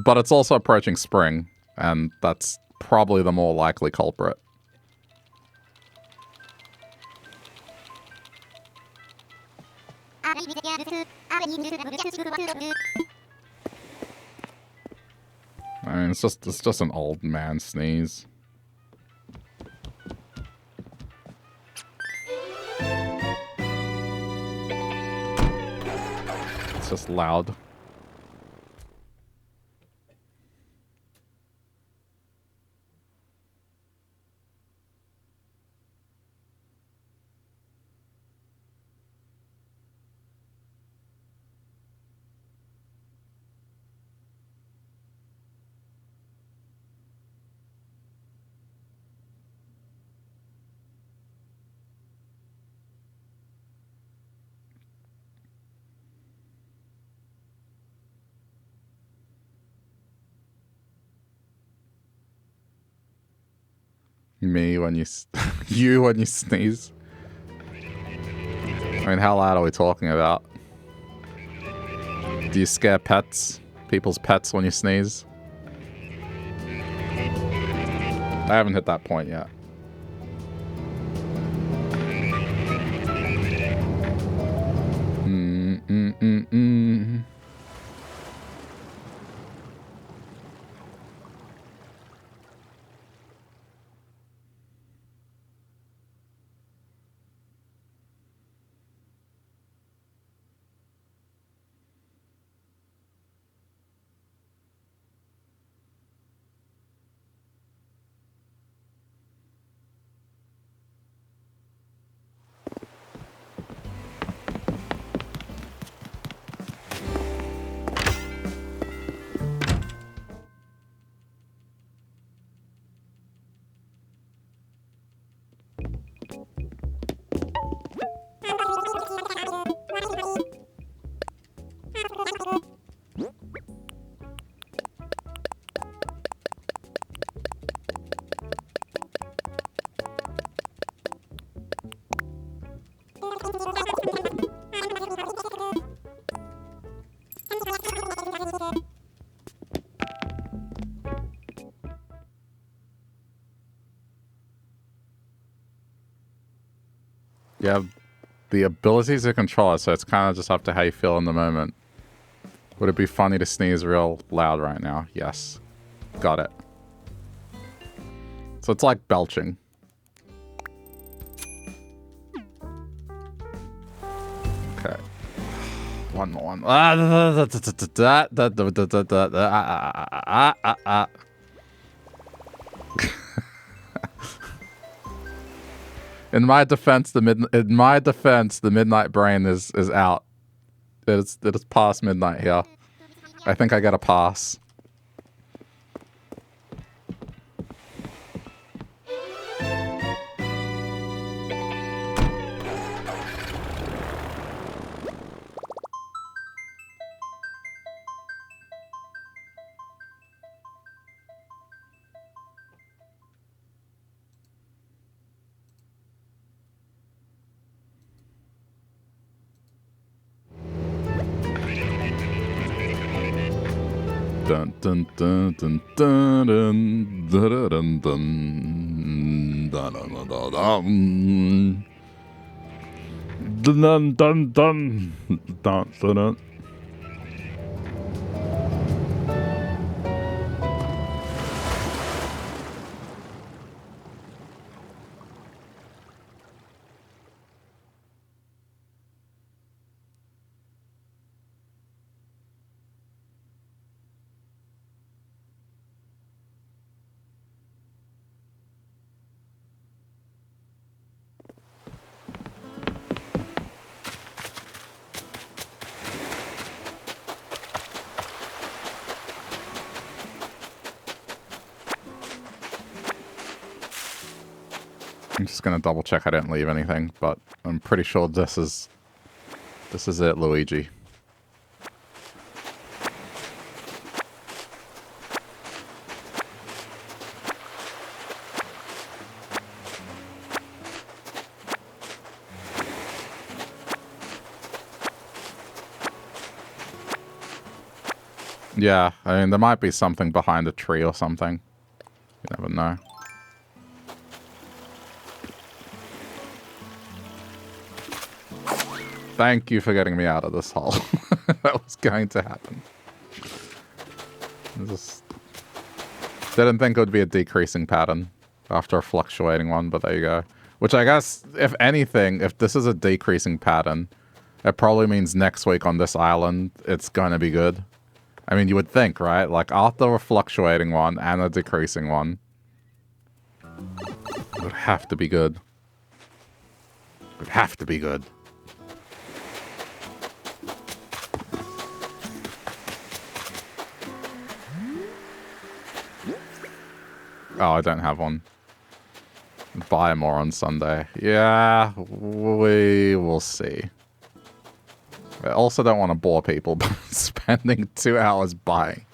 Speaker 1: But it's also approaching spring, and that's probably the more likely culprit. I mean, it's just an old man sneeze. It's just loud. Me when you... you when you sneeze. I mean, how loud are we talking about? Do you scare pets? People's pets when you sneeze? I haven't hit that point yet. You have the ability to control it, so it's kind of just up to how you feel in the moment. Would it be funny to sneeze real loud right now? Yes. Got it. So it's like belching. Okay. One more one. In my defense, the midnight brain is out. It is past midnight here. I think I get a pass. Dun dun dun dun dun dun dun dun dun dun dun dun dun dun dun dun. I'm just gonna double check I didn't leave anything, but I'm pretty sure this is it, Luigi. Yeah, I mean, there might be something behind a tree or something. You never know. Thank you for getting me out of this hole. That was going to happen. Just didn't think it would be a decreasing pattern after a fluctuating one, but there you go. Which I guess, if anything, if this is a decreasing pattern, it probably means next week on this island, it's going to be good. I mean, you would think, right? Like, after a fluctuating one and a decreasing one, it would have to be good. It would have to be good. Oh, I don't have one. Buy more on Sunday. Yeah, we will see. I also don't want to bore people by spending 2 hours buying.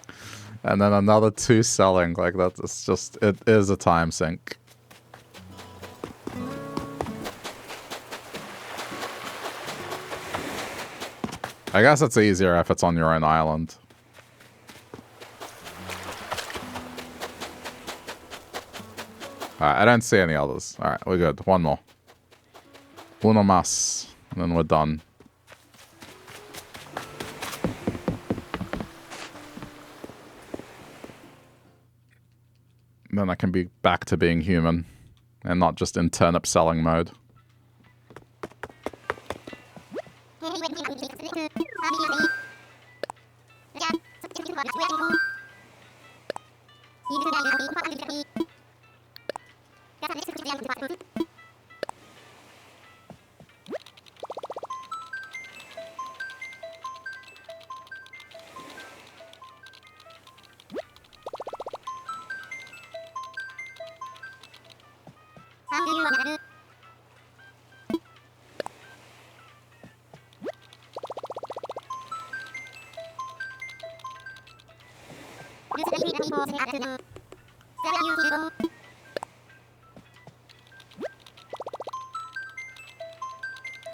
Speaker 1: And then another 2 selling. Like, that's just... It is a time sink. I guess it's easier if it's on your own island. Alright, I don't see any others. Alright, we're good. One more. Uno mas. And then we're done. Then I can be back to being human. And not just in turnip selling mode.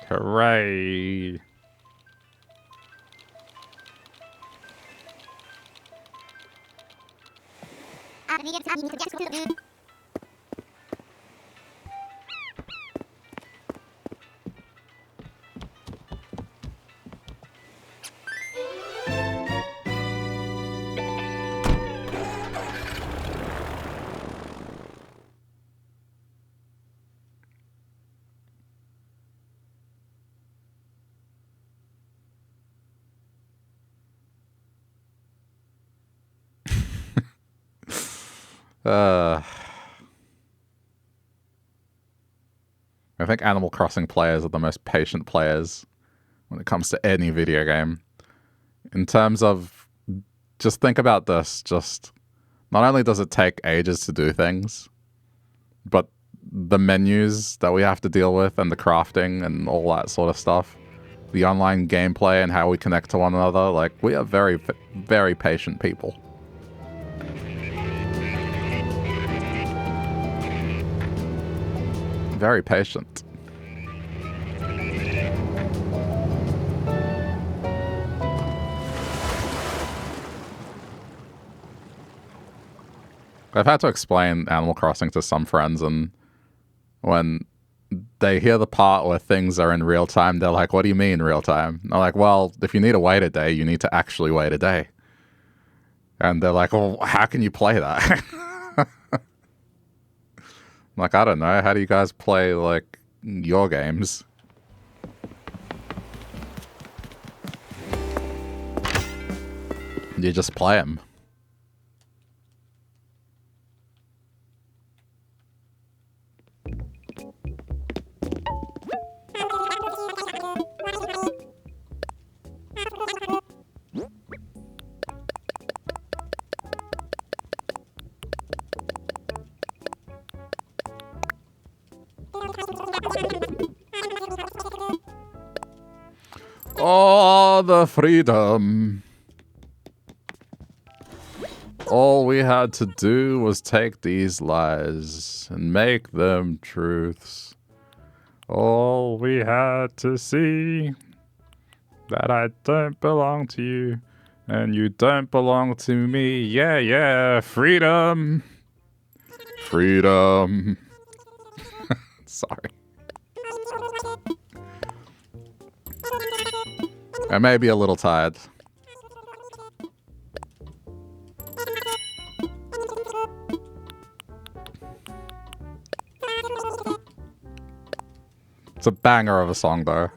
Speaker 1: Hooray. I think Animal Crossing players are the most patient players when it comes to any video game. In terms of, just think about this, just not only does it take ages to do things, but the menus that we have to deal with and the crafting and all that sort of stuff, the online gameplay and how we connect to one another, like, we are very, very patient people. Very patient. I've had to explain Animal Crossing to some friends, and when they hear the part where things are in real time, they're like, what do you mean real time? I'm like, well, if you need to wait a day, you need to actually wait a day. And they're like, well, how can you play that? Like, I don't know. How do you guys play, like, your games? You just play them. Oh, the freedom. All we had to do was take these lies and make them truths. All we had to see that I don't belong to you and you don't belong to me. Yeah, yeah, freedom. Freedom. Sorry. I may be a little tired. It's a banger of a song, though.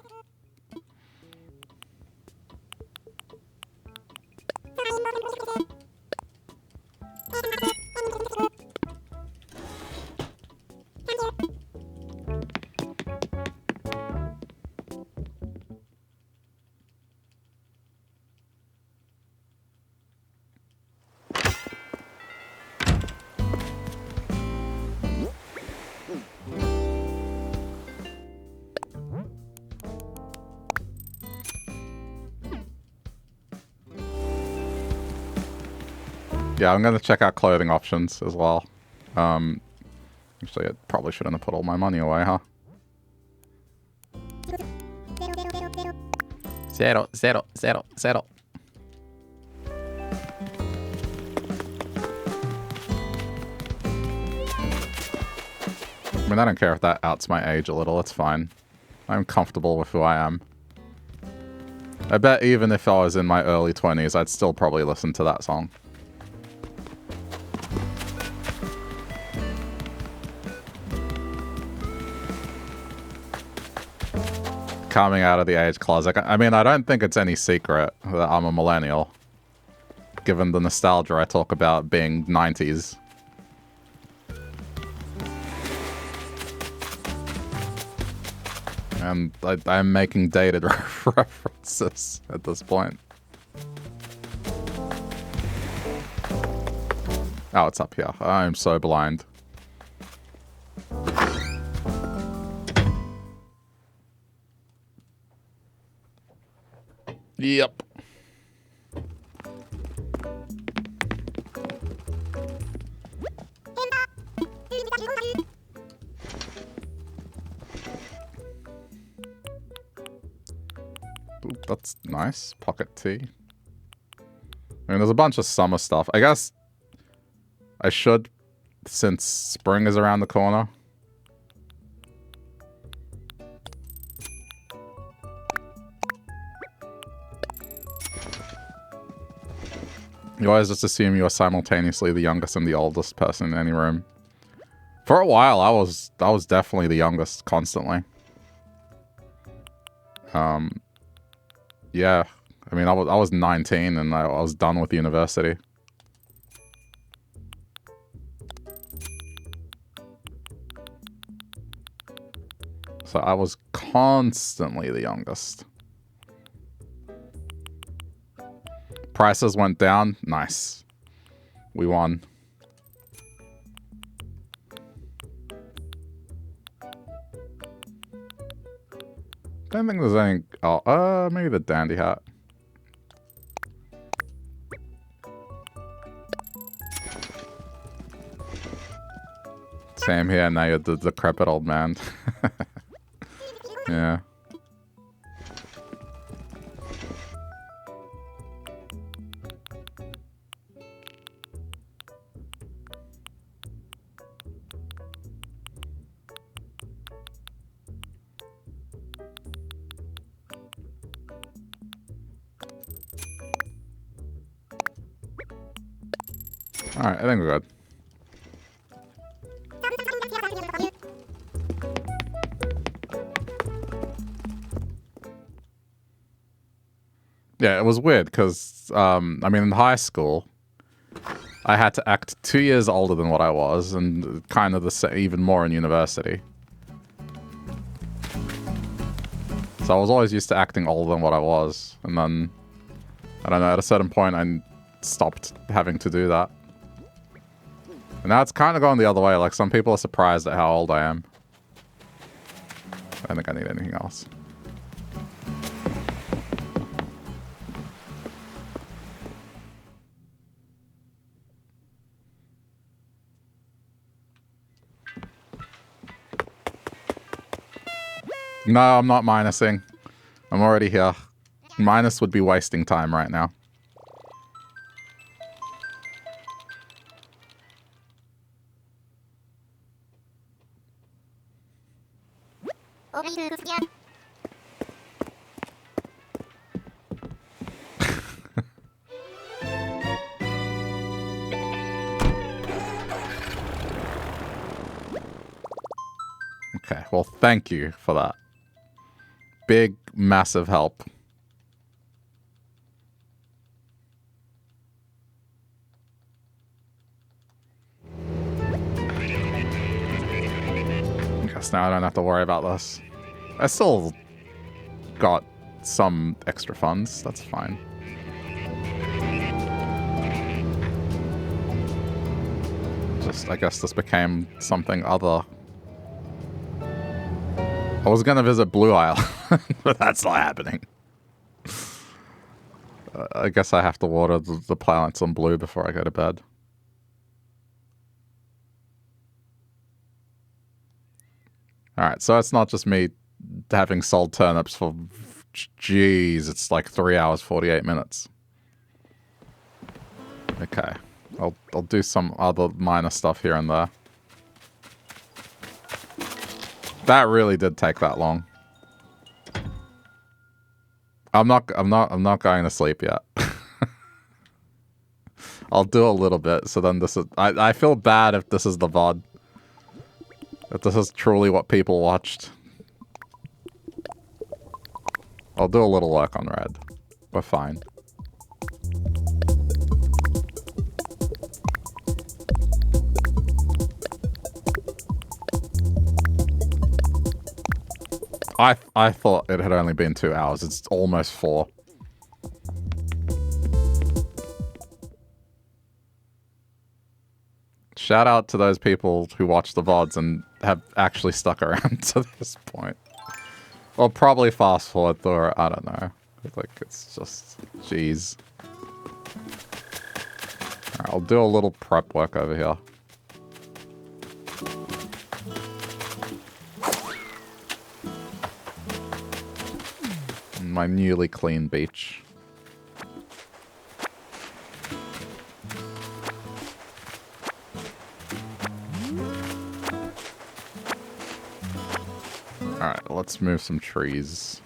Speaker 1: Yeah, I'm going to check out clothing options as well. Actually, I probably shouldn't have put all my money away, huh? Zero, zero, zero, zero. I mean, I don't care if that outs my age a little. It's fine. I'm comfortable with who I am. I bet even if I was in my early 20s, I'd still probably listen to that song. Coming out of the age closet. I mean, I don't think it's any secret that I'm a millennial, given the nostalgia I talk about being 90s. And I'm making dated references at this point. Oh, it's up here. I'm so blind. Yep. that's nice. Pocket tea. I mean, there's a bunch of summer stuff. I guess I should, since spring is around the corner. You always just assume you are simultaneously the youngest and the oldest person in any room. For a while, I was definitely the youngest, constantly. Yeah. I mean, I was 19 and I was done with university. So I was constantly the youngest. Prices went down. Nice. We won. Don't think there's any... Oh, maybe the dandy hat. Same here, now you're the decrepit old man. Yeah. Alright, I think we're good. Yeah, it was weird because, I mean, in high school, I had to act 2 years older than what I was, and kind of the same, even more in university. So I was always used to acting older than what I was, and then, I don't know, at a certain point, I stopped having to do that. And now it's kind of going the other way, like, some people are surprised at how old I am. I don't think I need anything else. No, I'm not minusing. I'm already here. Minus would be wasting time right now. Okay, well, thank you for that. Big, massive help. I guess now I don't have to worry about this. I still got some extra funds. That's fine. Just, I guess this became something other. I was gonna visit Blue Isle, but that's not happening. I guess I have to water the plants on blue before I go to bed. Alright, so it's not just me having sold turnips for... Jeez, it's like 3 hours, 48 minutes. Okay. I'll do some other minor stuff here and there. That really did take that long. I'm not going to sleep yet. I'll do a little bit, so then this is... I feel bad if this is the VOD. If this is truly what people watched. I'll do a little work on red. We're fine. I thought it had only been 2 hours. It's almost 4. Shout out to those people who watch the VODs and have actually stuck around to this point. Or probably fast forward, or I don't know. Like, it's just... Jeez. Alright, I'll do a little prep work over here. my newly clean beach. Alright, let's move some trees.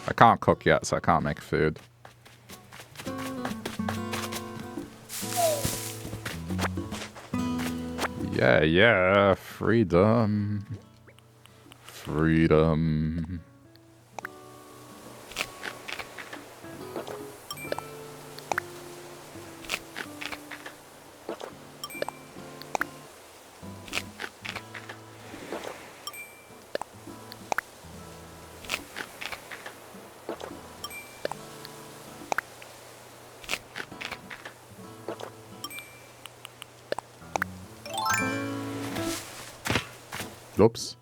Speaker 1: I can't cook yet, so I can't make food. Yeah, yeah, freedom. Freedom. Oops.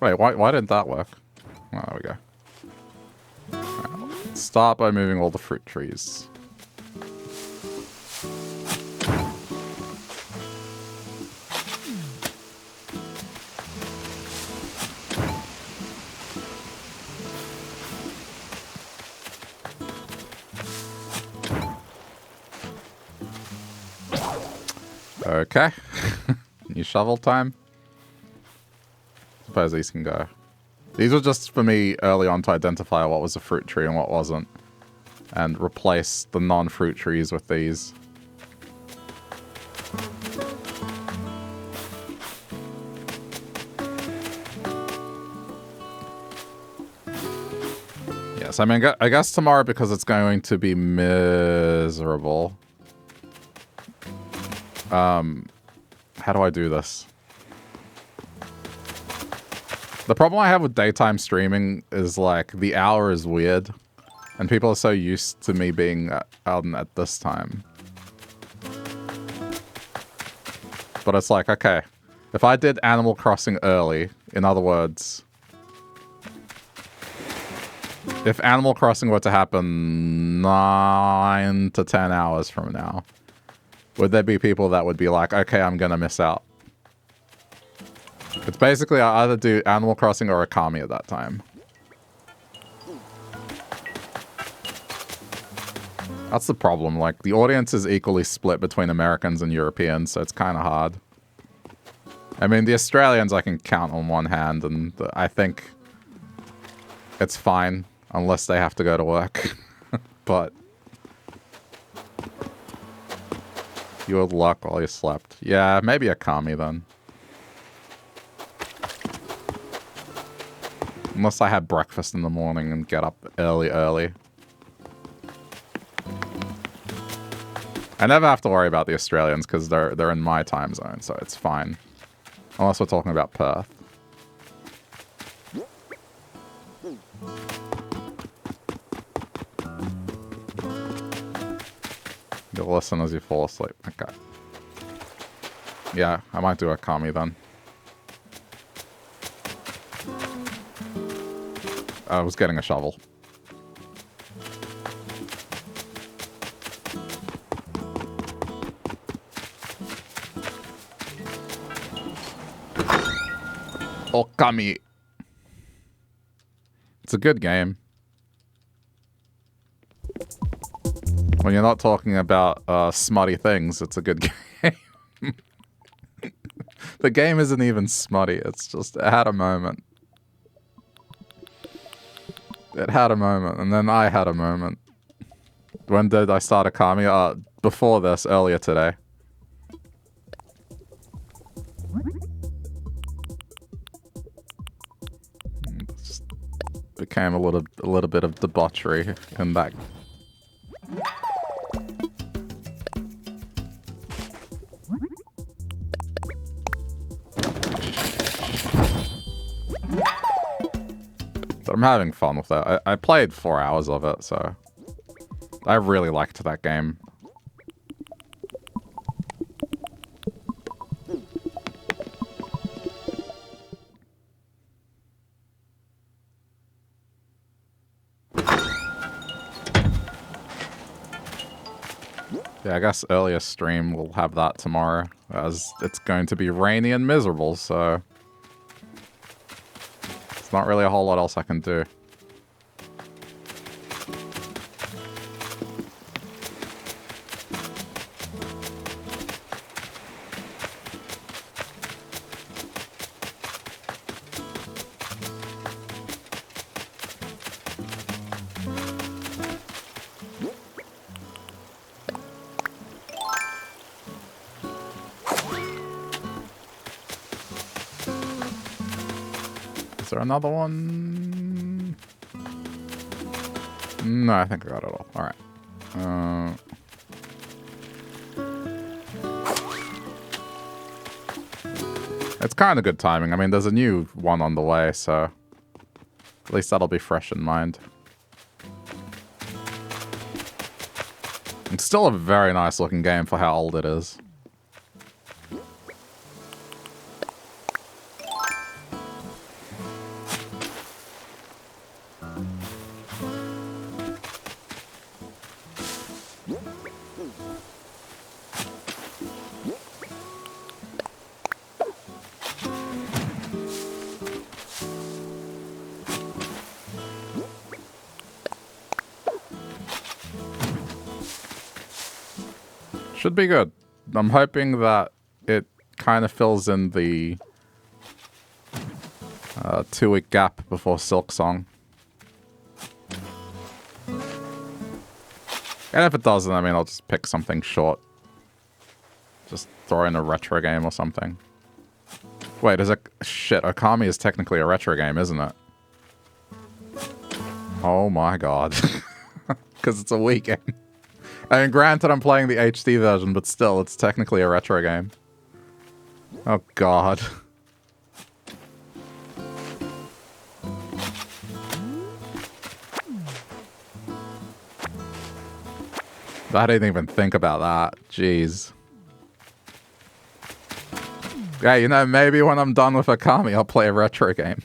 Speaker 1: Wait, why didn't that work? Oh, there we go. Right, let's start by moving all the fruit trees. Okay. New shovel time. Suppose these can go. These were just for me early on to identify what was a fruit tree and what wasn't. And replace the non-fruit trees with these. Yes, I mean, I guess tomorrow, because it's going to be miserable. How do I do this? The problem I have with daytime streaming is, like, the hour is weird. And people are so used to me being out at this time. But it's like, okay, if I did Animal Crossing early, in other words, if Animal Crossing were to happen 9 to 10 hours from now, would there be people that would be like, okay, I'm gonna miss out? It's basically I either do Animal Crossing or Akami at that time. That's the problem. Like, the audience is equally split between Americans and Europeans, so it's kind of hard. I mean, the Australians I can count on one hand, and I think it's fine unless they have to go to work. But you had luck while you slept. Yeah, maybe Akami then. Unless I had breakfast in the morning and get up early. I never have to worry about the Australians because they're in my time zone, so it's fine. Unless we're talking about Perth. You'll listen as you fall asleep. Okay. Yeah, I might do Akami then. I was getting a shovel. Okami. It's a good game. When you're not talking about smutty things, it's a good game. The game isn't even smutty. It's just, it had a moment. It had a moment, and then I had a moment. When did I start Akami? Before this, earlier today. It just became a little bit of debauchery in that. But I'm having fun with that. I played 4 hours of it, so I really liked that game. Yeah, I guess earlier stream will have that tomorrow, as it's going to be rainy and miserable, so it's not really a whole lot else I can do. there another one? No, I think I got it all. Alright. It's kind of good timing. I mean, there's a new one on the way, so at least that'll be fresh in mind. It's still a very nice looking game for how old it is. Should be good. I'm hoping that it kind of fills in the 2-week gap before Silk Song. And if it doesn't, I mean, I'll just pick something short. Just throw in a retro game or something. Wait, is it... Shit, Okami is technically a retro game, isn't it? Oh my god. Because it's a Wii game. I mean, granted, I'm playing the HD version, but still, it's technically a retro game. Oh, God. I didn't even think about that. Jeez. Yeah, you know, maybe when I'm done with Okami, I'll play a retro game.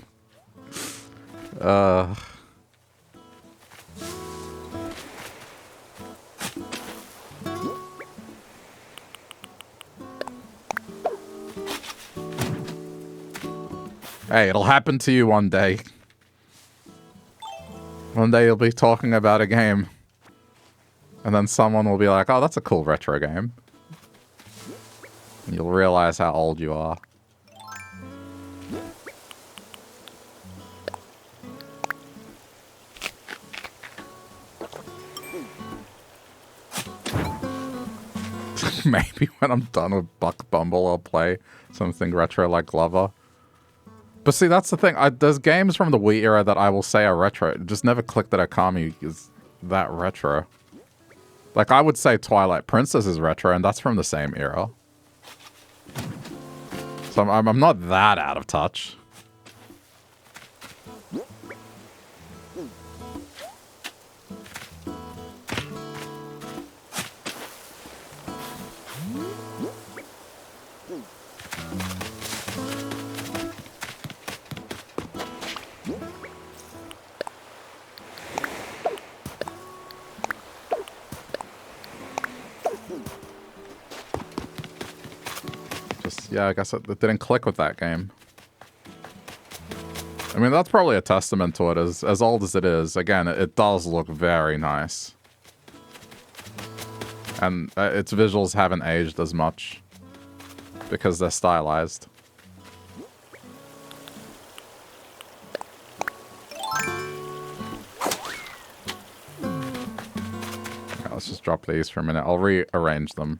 Speaker 1: Hey, it'll happen to you one day. One day you'll be talking about a game. And then someone will be like, oh, that's a cool retro game. And you'll realize how old you are. Maybe when I'm done with Buck Bumble, I'll play something retro like Glover. But see, that's the thing. There's games from the Wii era that I will say are retro. It just never clicked that Okami is that retro. Like, I would say Twilight Princess is retro, and that's from the same era. So I'm not that out of touch. Yeah, I guess it didn't click with that game. I mean, that's probably a testament to it. As old as it is, again, it does look very nice. And its visuals haven't aged as much. Because they're stylized. Okay, let's just drop these for a minute. I'll rearrange them.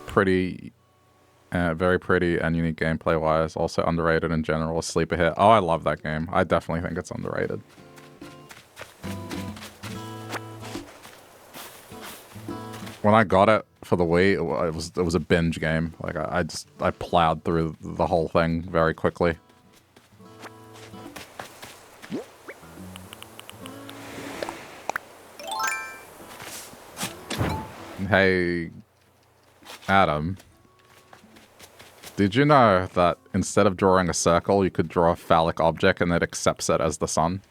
Speaker 1: Pretty, very pretty and unique gameplay wise. Also underrated in general. A sleeper hit. Oh, I love that game. I definitely think it's underrated. When I got it for the Wii, it was a binge game. Like I plowed through the whole thing very quickly. Hey, Adam, did you know that instead of drawing a circle, you could draw a phallic object and it accepts it as the sun?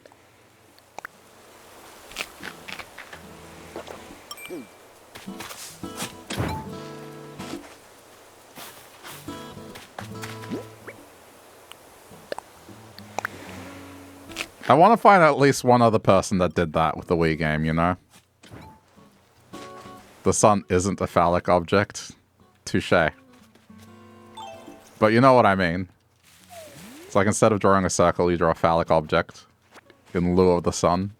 Speaker 1: I want to find at least one other person that did that with the Wii game, you know? The sun isn't a phallic object. Touché. But you know what I mean. It's like instead of drawing a circle, you draw a phallic object in lieu of the sun.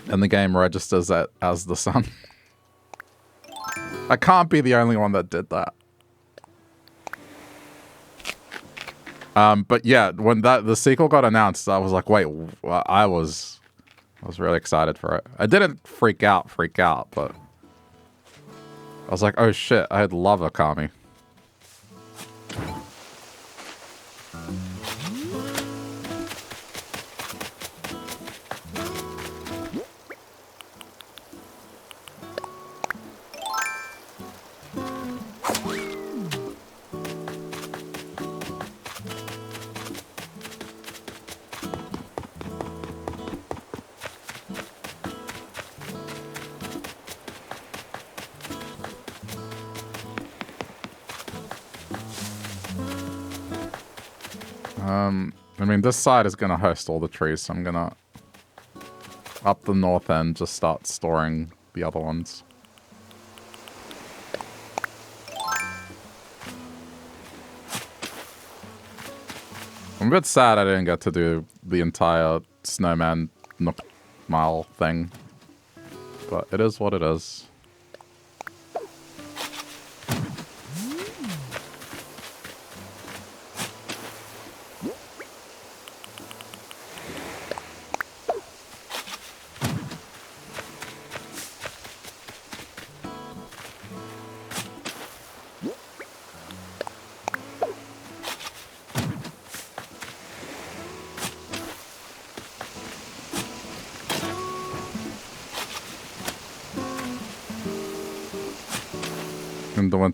Speaker 1: And the game registers it as the sun. I can't be the only one that did that. But yeah, when the sequel got announced, I was like, wait, I was really excited for it. I didn't freak out, but I was like, oh shit, I love Akami. I mean, this side is going to host all the trees, so I'm going to, up the north end, just start storing the other ones. I'm a bit sad I didn't get to do the entire snowman Nook Mile thing, but it is what it is.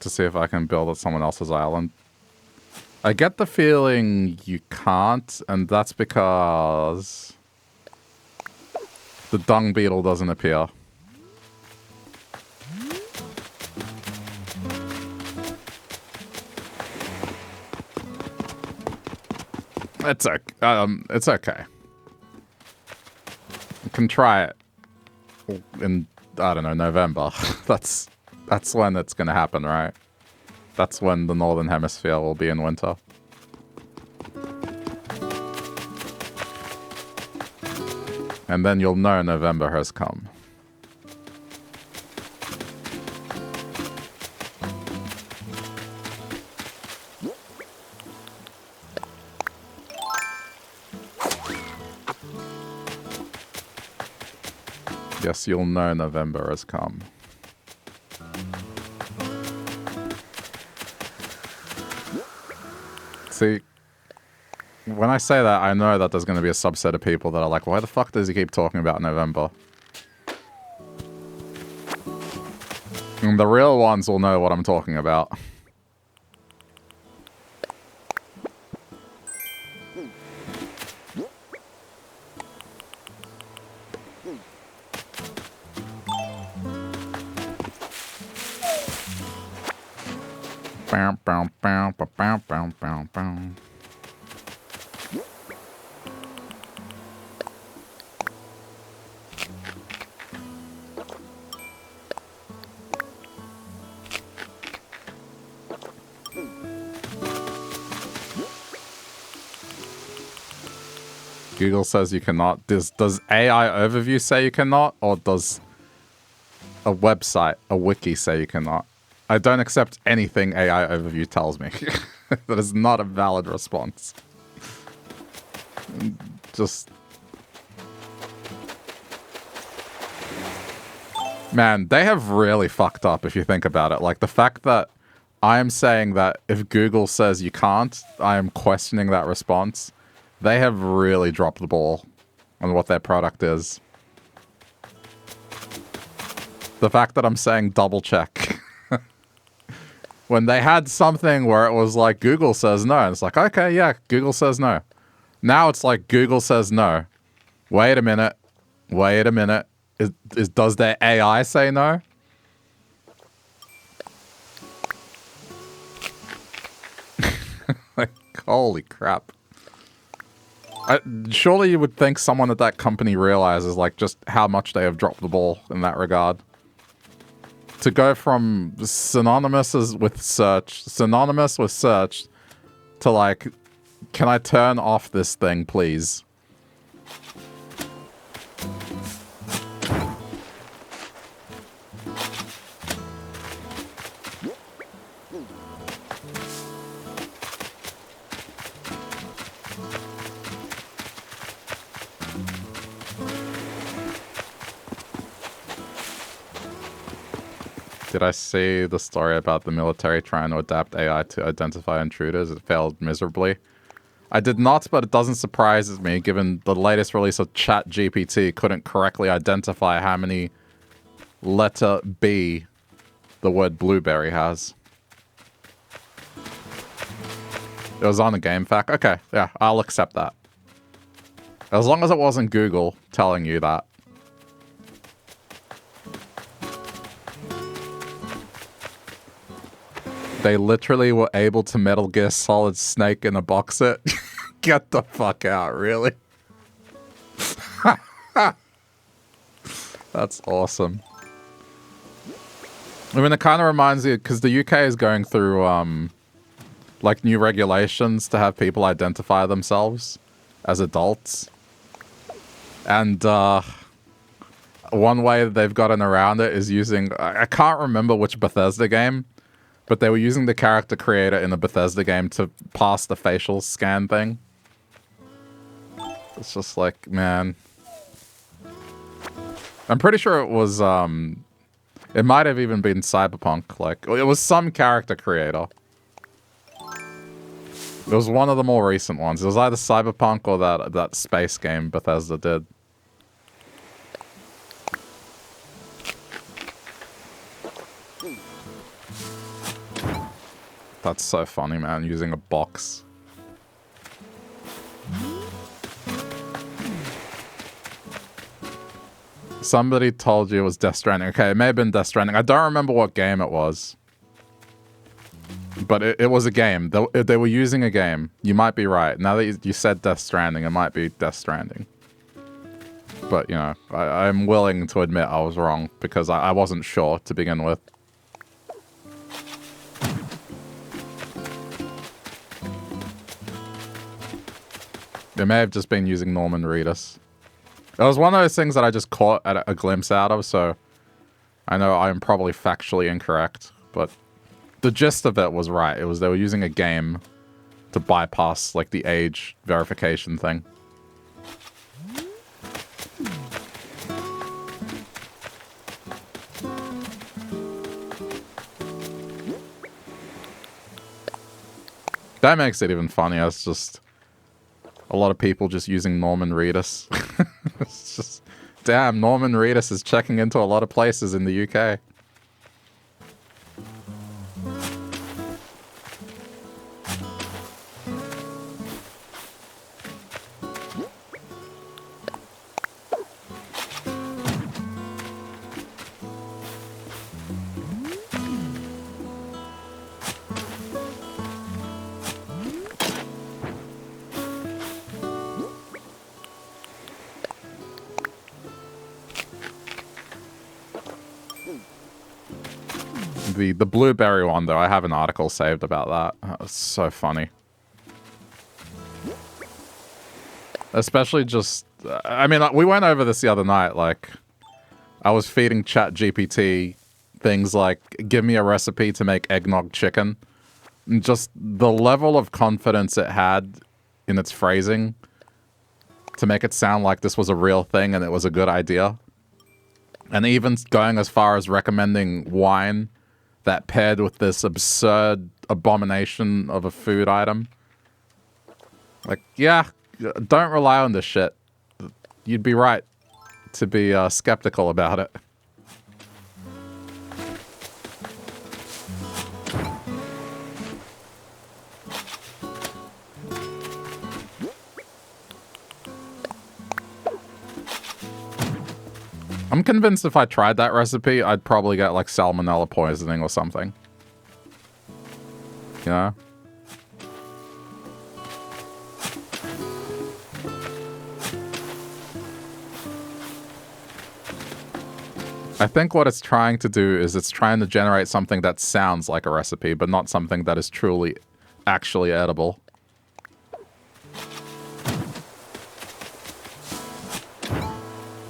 Speaker 1: To see if I can build at someone else's island. I get the feeling you can't, and that's because the dung beetle doesn't appear. It's okay. It's okay. You can try it in, I don't know, November. That's when it's going to happen, right? That's when the Northern Hemisphere will be in winter. And then you'll know November has come. Yes, you'll know November has come. See, when I say that, I know that there's going to be a subset of people that are like, why the fuck does he keep talking about November? And the real ones will know what I'm talking about. Google says you cannot. Does AI overview say you cannot, or does a website, a wiki say you cannot? I don't accept anything AI overview tells me. That is not a valid response. Just... Man, they have really fucked up if you think about it. Like, the fact that I am saying that if Google says you can't, I am questioning that response. They have really dropped the ball on what their product is. The fact that I'm saying double check. When they had something where it was like, Google says no. And it's like, okay, yeah, Google says no. Now it's like, Google says no. Wait a minute. Wait a minute. Does their AI say no? Like, holy crap. Surely you would think someone at that company realizes, like, just how much they have dropped the ball in that regard. To go from synonymous with search to, like, can I turn off this thing, please? Did I see the story about the military trying to adapt AI to identify intruders? It failed miserably. I did not, but it doesn't surprise me given the latest release of ChatGPT couldn't correctly identify how many letter B the word blueberry has. It was on the game fact. Okay, yeah, I'll accept that. As long as it wasn't Google telling you that. They literally were able to Metal Gear Solid Snake in a box set. Get the fuck out, really? That's awesome. I mean, it kind of reminds you, because the UK is going through, like, new regulations to have people identify themselves as adults. And, one way they've gotten around it is using... I can't remember which Bethesda game, but they were using the character creator in the Bethesda game to pass the facial scan thing. It's just like, man... I'm pretty sure it was, it might have even been Cyberpunk. Like, it was some character creator. It was one of the more recent ones. It was either Cyberpunk or that space game Bethesda did. That's so funny, man, using a box. Somebody told you it was Death Stranding. Okay, it may have been Death Stranding. I don't remember what game it was. But it was a game. They were using a game. You might be right. Now that you said Death Stranding, it might be Death Stranding. But, you know, I'm willing to admit I was wrong because I wasn't sure to begin with. It may have just been using Norman Reedus. It was one of those things that I just caught a glimpse out of, so I know I'm probably factually incorrect, but the gist of it was right. It was they were using a game to bypass, like, the age verification thing. That makes it even funnier. It's just a lot of people just using Norman Reedus. It's just, damn, Norman Reedus is checking into a lot of places in the UK. The blueberry one, though, I have an article saved about that. That was so funny. Especially just... I mean, we went over this the other night, like... I was feeding ChatGPT things like, give me a recipe to make eggnog chicken. And just the level of confidence it had in its phrasing to make it sound like this was a real thing and it was a good idea. And even going as far as recommending wine that paired with this absurd abomination of a food item. Like, yeah, don't rely on this shit. You'd be right to be skeptical about it. I'm convinced if I tried that recipe, I'd probably get, like, salmonella poisoning or something. You know? I think what it's trying to do is it's trying to generate something that sounds like a recipe, but not something that is truly, actually edible.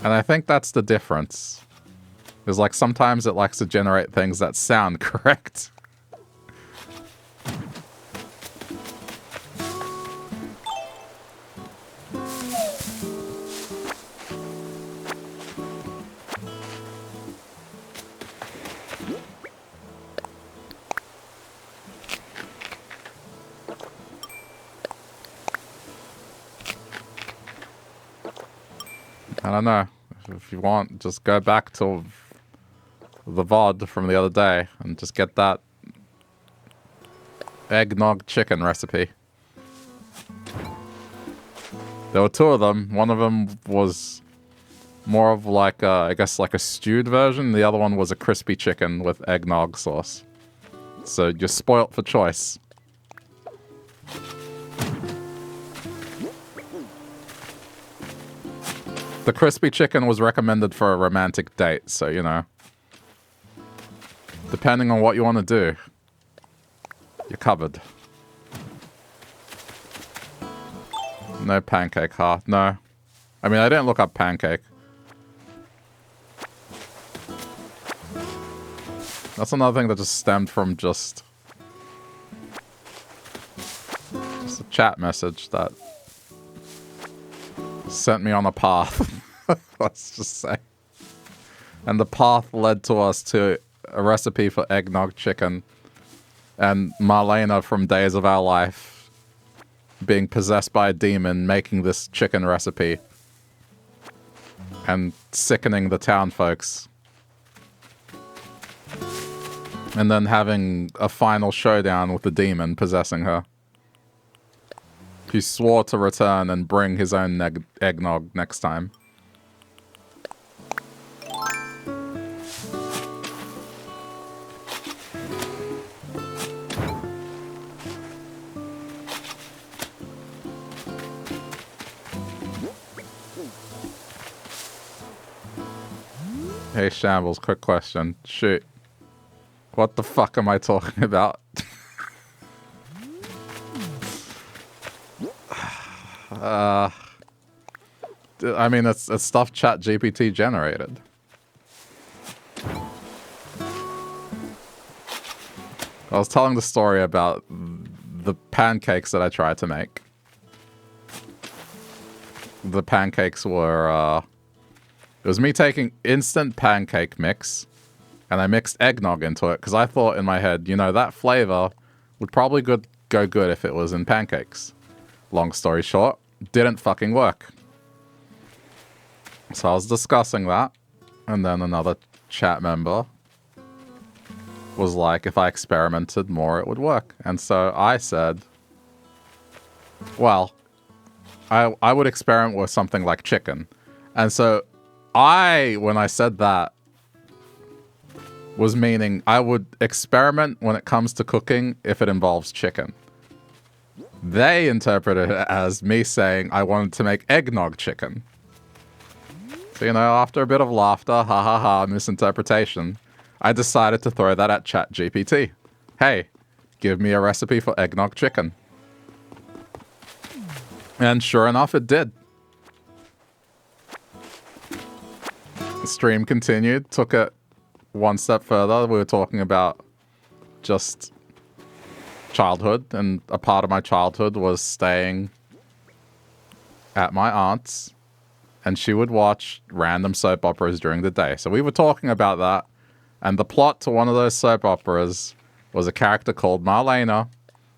Speaker 1: And I think that's the difference. Is like sometimes it likes to generate things that sound correct. I don't know. If you want, just go back to the VOD from the other day and just get that eggnog chicken recipe. There were two of them. One of them was more of like, I guess like a stewed version. The other one was a crispy chicken with eggnog sauce. So you're spoilt for choice. The crispy chicken was recommended for a romantic date, so you know. Depending on what you want to do, you're covered. No pancake, huh? No. I mean, I didn't look up pancake. That's another thing that just stemmed from just a chat message that sent me on a path. Let's just say. And the path led to us to a recipe for eggnog chicken. And Marlena from Days of Our Life being possessed by a demon, making this chicken recipe. And sickening the town folks. And then having a final showdown with the demon possessing her. He swore to return and bring his own eggnog next time. Hey Shambles, quick question. Shoot. What the fuck am I talking about? I mean, it's stuff ChatGPT generated. I was telling the story about the pancakes that I tried to make. The pancakes were, it was me taking instant pancake mix, and I mixed eggnog into it, because I thought in my head, you know, that flavor would probably go good if it was in pancakes. Long story short, didn't fucking work. So I was discussing that, and then another chat member was like, if I experimented more, it would work. And so I said, well, I would experiment with something like chicken. And so when I said that, was meaning I would experiment when it comes to cooking if it involves chicken. They interpreted it as me saying I wanted to make eggnog chicken. So, you know, after a bit of laughter, ha ha ha, misinterpretation, I decided to throw that at ChatGPT. Hey, give me a recipe for eggnog chicken. And sure enough, it did. The stream continued, took it one step further. We were talking about just childhood, and a part of my childhood was staying at my aunt's, and she would watch random soap operas during the day. So we were talking about that, and the plot to one of those soap operas was a character called Marlena,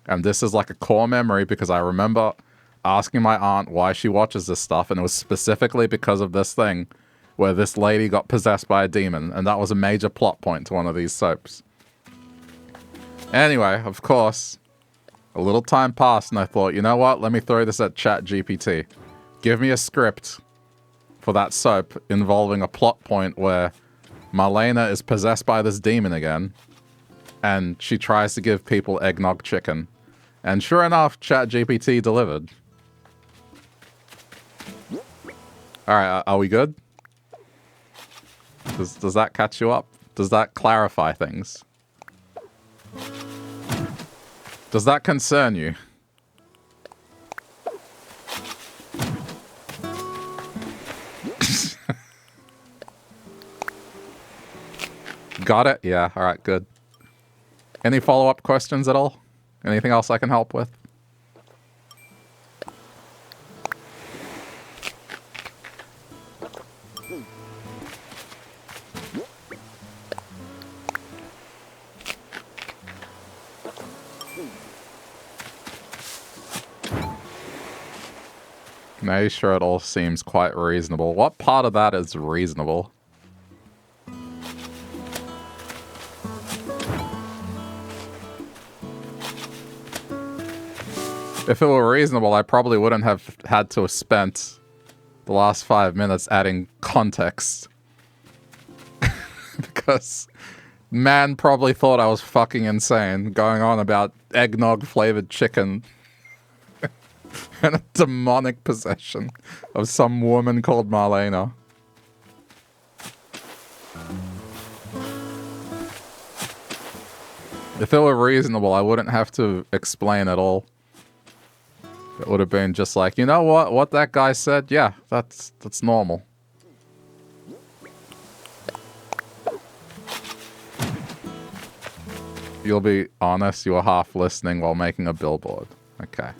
Speaker 1: and this is like a core memory because I remember asking my aunt why she watches this stuff, and it was specifically because of this thing where this lady got possessed by a demon, and that was a major plot point to one of these soaps. Anyway, of course, a little time passed, and I thought, you know what? Let me throw this at ChatGPT. Give me a script for that soap involving a plot point where Marlena is possessed by this demon again, and she tries to give people eggnog chicken. And sure enough, ChatGPT delivered. Alright, are we good? Does that catch you up? Does that clarify things? Does that concern you? Got it? Yeah, alright, good. Any follow-up questions at all? Anything else I can help with? Now you sure it all seems quite reasonable. What part of that is reasonable? If it were reasonable, I probably wouldn't have had to have spent the last 5 minutes adding context. Because man probably thought I was fucking insane going on about eggnog flavored chicken and a demonic possession of some woman called Marlena. If it were reasonable, I wouldn't have to explain at all. It would have been just like, you know what that guy said? Yeah, that's normal. You'll be honest, you were half listening while making a billboard. Okay.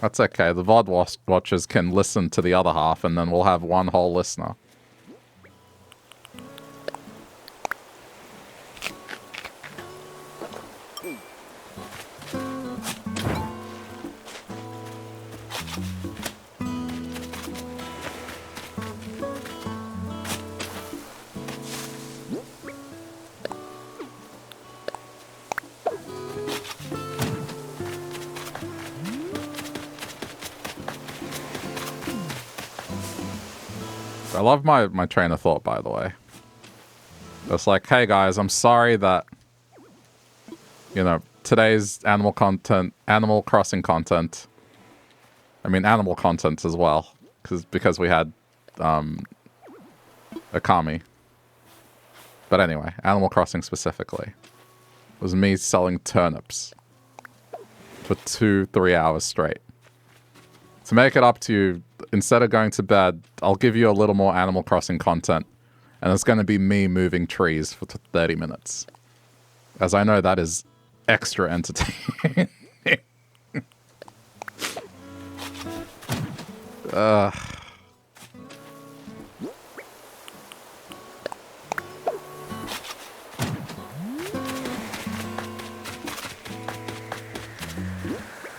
Speaker 1: That's okay. The VOD watchers can listen to the other half and then we'll have one whole listener. I love my train of thought, by the way. It's like, hey guys, I'm sorry that, you know, today's Animal Crossing content, I mean animal content as well, because we had Akami. But anyway, Animal Crossing specifically was me selling turnips for 2-3 hours straight. To make it up to you, instead of going to bed, I'll give you a little more Animal Crossing content. And it's going to be me moving trees for 30 minutes. As I know that is extra entertaining.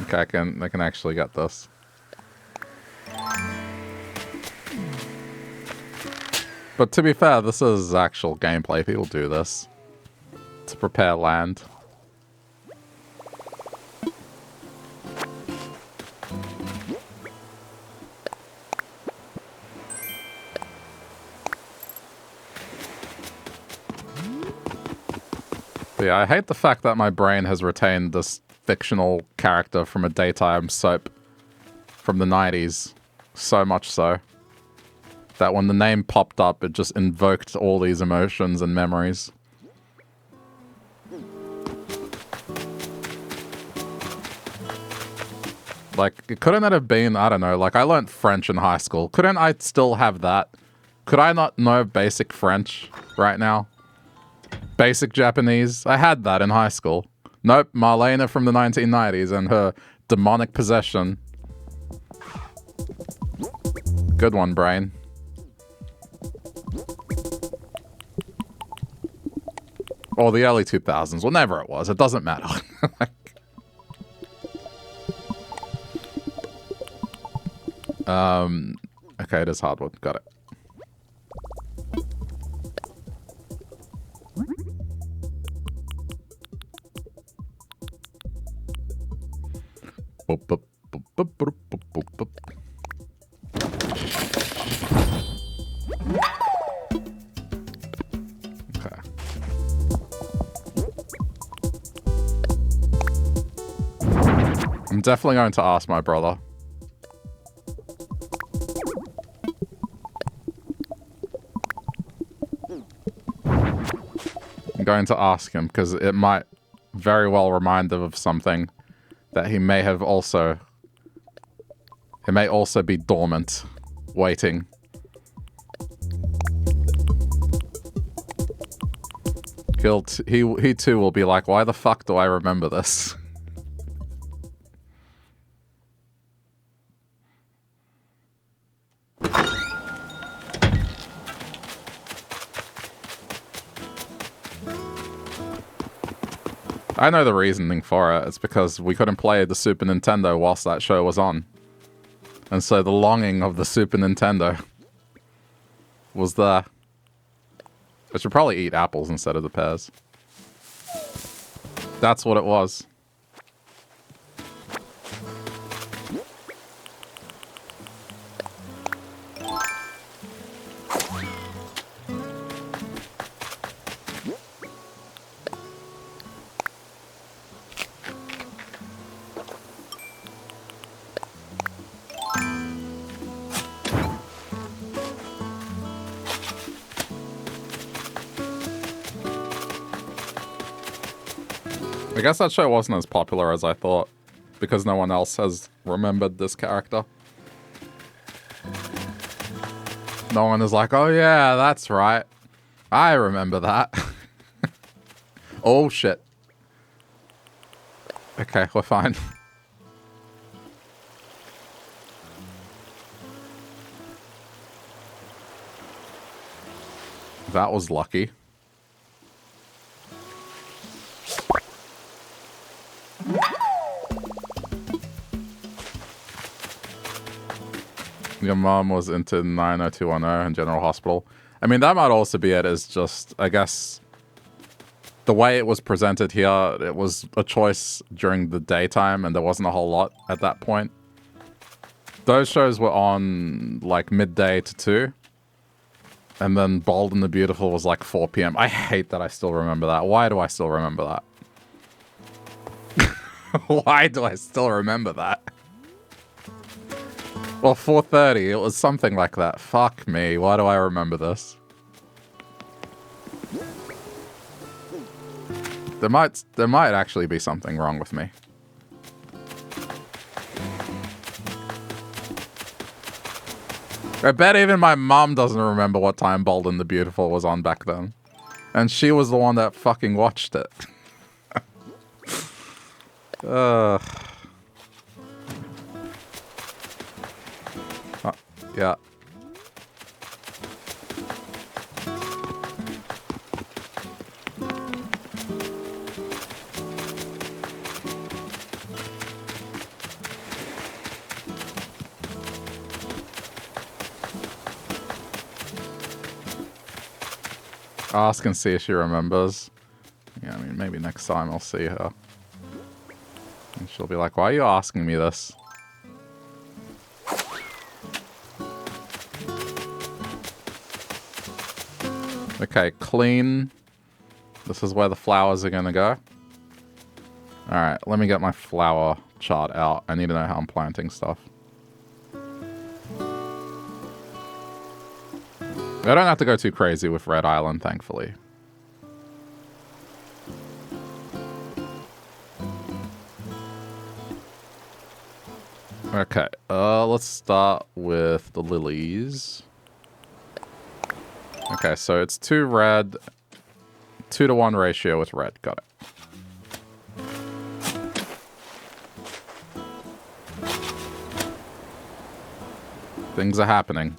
Speaker 1: Okay, I can actually get this. But to be fair, this is actual gameplay. People do this to prepare land. But yeah, I hate the fact that my brain has retained this fictional character from a daytime soap from the 90s. So much so that when the name popped up, it just invoked all these emotions and memories. Like, couldn't that have been, I don't know, like I learned French in high school. Couldn't I still have that? Could I not know basic French right now? Basic Japanese? I had that in high school. Nope, Marlena from the 1990s and her demonic possession. Good one, brain. Or the early 2000s, whenever it was. It doesn't matter. Okay, it is hardwood. Got it. Okay. I'm definitely going to ask my brother. I'm going to ask him because it might very well remind him of something that he may have also... It may also be dormant, waiting. He too will be like, why the fuck do I remember this? I know the reasoning for it. It's because we couldn't play the Super Nintendo whilst that show was on. And so the longing of the Super Nintendo was there. I should probably eat apples instead of the pears. That's what it was. I guess that show wasn't as popular as I thought, because no one else has remembered this character. No one is like, oh yeah, that's right. I remember that. Oh shit. Okay, we're fine. That was lucky. Your mom was into 90210 and General Hospital. I mean, that might also be it, as just, I guess, the way it was presented here, it was a choice during the daytime, and there wasn't a whole lot at that point. Those shows were on, like, midday to 2. And then Bold and the Beautiful was, like, 4 p.m. I hate that I still remember that. Why do I still remember that? Why do I still remember that? Well, 4:30, it was something like that. Fuck me, why do I remember this? There might actually be something wrong with me. I bet even my mom doesn't remember what time Bold and the Beautiful was on back then. And she was the one that fucking watched it. Yeah. Ask and see if she remembers. Yeah, I mean, maybe next time I'll see her. And she'll be like, why are you asking me this? Okay, clean. This is where the flowers are gonna go. Alright, let me get my flower chart out. I need to know how I'm planting stuff. I don't have to go too crazy with Red Island, thankfully. Okay, let's start with the lilies. Okay, so it's 2 red, 2-to-1 ratio with red. Got it. Things are happening.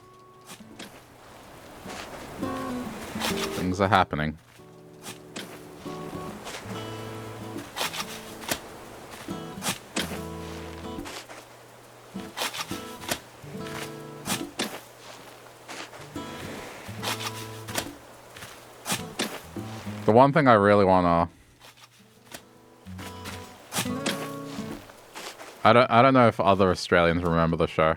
Speaker 1: Things are happening. The one thing I really wanna... I don't know if other Australians remember the show.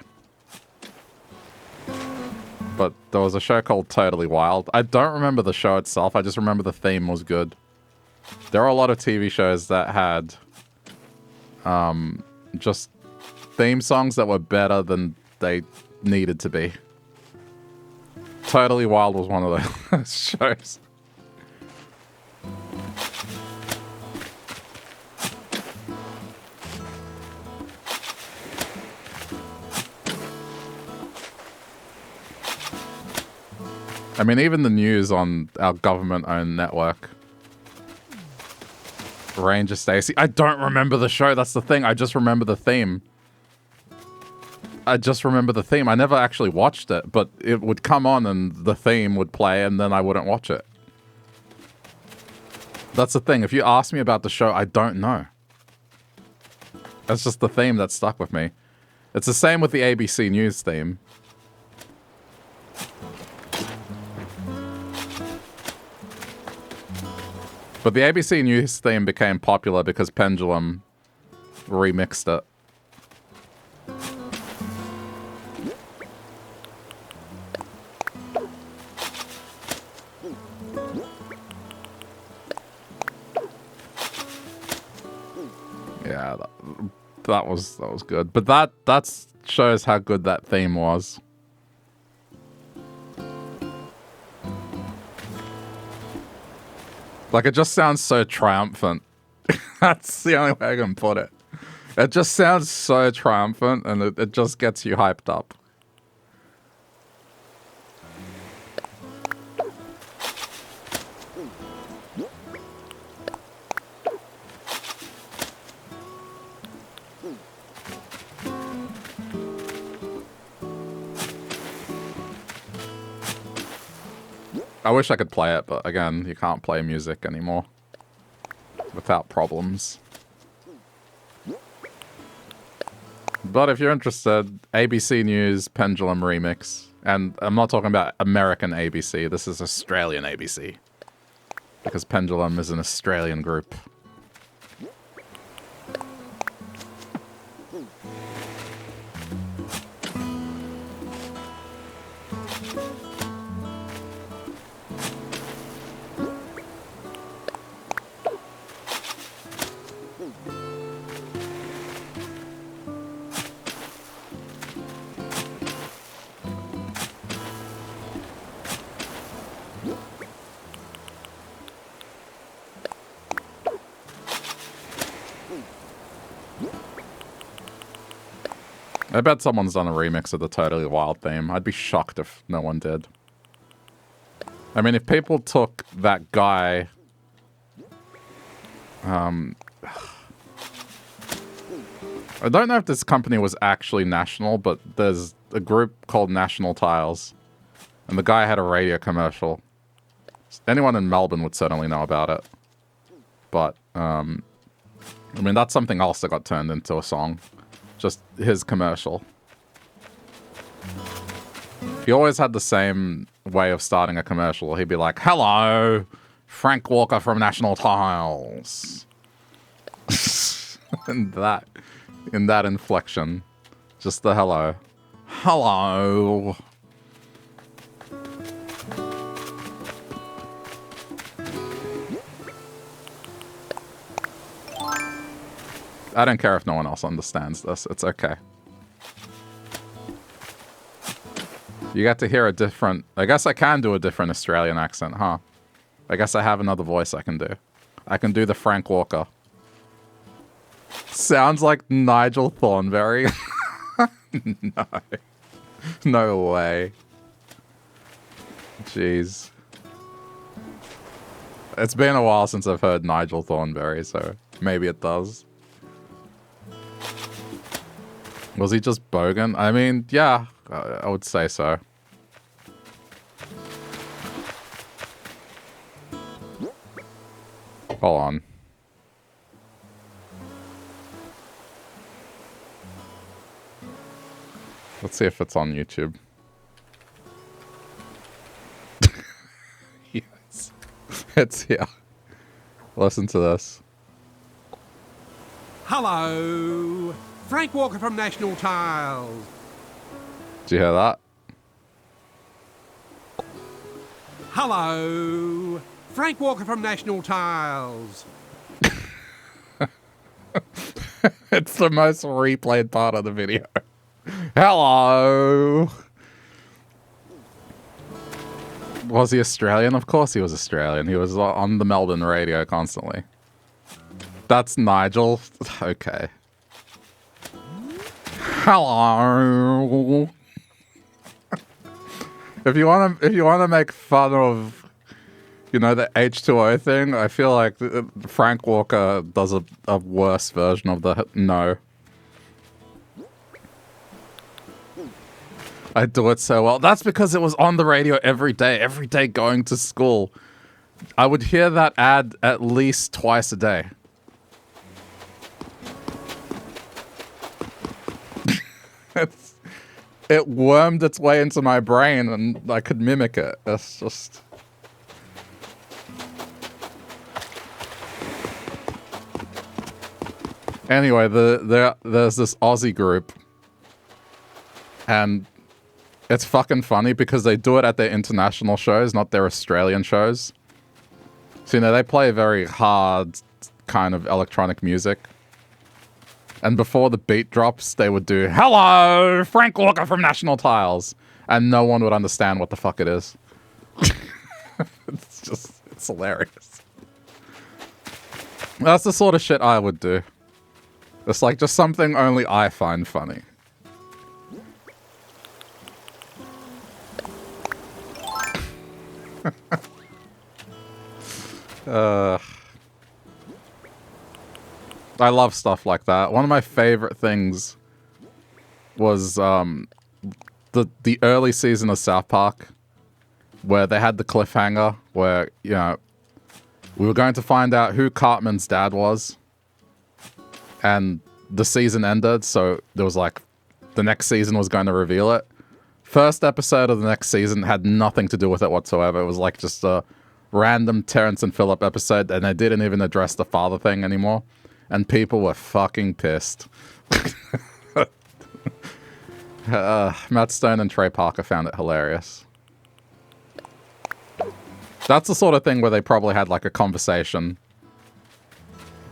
Speaker 1: But there was a show called Totally Wild. I don't remember the show itself, I just remember the theme was good. There are a lot of TV shows that had just theme songs that were better than they needed to be. Totally Wild was one of those shows. I mean, even the news on our government-owned network. Ranger Stacy. I don't remember the show, that's the thing. I just remember the theme. I never actually watched it, but it would come on and the theme would play and then I wouldn't watch it. That's the thing. If you ask me about the show, I don't know. That's just the theme that stuck with me. It's the same with the ABC News theme. But the ABC News theme became popular because Pendulum remixed it. Yeah, that was good. But that shows how good that theme was. Like, it just sounds so triumphant. That's the only way I can put it. It just sounds so triumphant, and it just gets you hyped up. I wish I could play it, but again, you can't play music anymore without problems. But if you're interested, ABC News Pendulum Remix. And I'm not talking about American ABC, this is Australian ABC. Because Pendulum is an Australian group. I bet someone's done a remix of the Totally Wild theme. I'd be shocked if no one did. I mean, if people took that guy... I don't know if this company was actually national, but there's a group called National Tiles. And the guy had a radio commercial. Anyone in Melbourne would certainly know about it. But, I mean, that's something else that got turned into a song. Just his commercial. He always had the same way of starting a commercial. He'd be like, "Hello, Frank Walker from National Tiles." in that inflection. Just the hello. Hello. I don't care if no one else understands this. It's okay. You get to hear a different... I guess I can do a different Australian accent, huh? I guess I have another voice I can do. I can do the Frank Walker. Sounds like Nigel Thornberry. No. No way. Jeez. It's been a while since I've heard Nigel Thornberry, so maybe it does. Was he just bogan? I mean, yeah, I would say so. Hold on. Let's see if it's on YouTube. Yes. It's here. Listen to this.
Speaker 4: Hello, Frank Walker from National Tiles.
Speaker 1: Did you hear that?
Speaker 4: Hello, Frank Walker from National Tiles.
Speaker 1: It's the most replayed part of the video. Hello. Was he Australian? Of course he was Australian. He was on the Melbourne radio constantly. That's Nigel. Okay. Hello. If you want to make fun of, you know, the H2O thing, I feel like Frank Walker does a worse version of the no. I do it so well. That's because it was on the radio every day going to school. I would hear that ad at least twice a day. It wormed its way into my brain and I could mimic it. It's just... Anyway, there's this Aussie group. And it's fucking funny because they do it at their international shows, not their Australian shows. So, you know, they play very hard kind of electronic music. And before the beat drops, they would do, "Hello, Frank Walker from National Tiles." And no one would understand what the fuck it is. It's hilarious. That's the sort of shit I would do. It's like just something only I find funny. I love stuff like that. One of my favorite things was the early season of South Park, where they had the cliffhanger where, you know, we were going to find out who Cartman's dad was, and the season ended, so there was like the next season was going to reveal it. First episode of the next season had nothing to do with it whatsoever. It was like just a random Terrence and Phillip episode, and they didn't even address the father thing anymore. And people were fucking pissed. Matt Stone and Trey Parker found it hilarious. That's the sort of thing where they probably had like a conversation.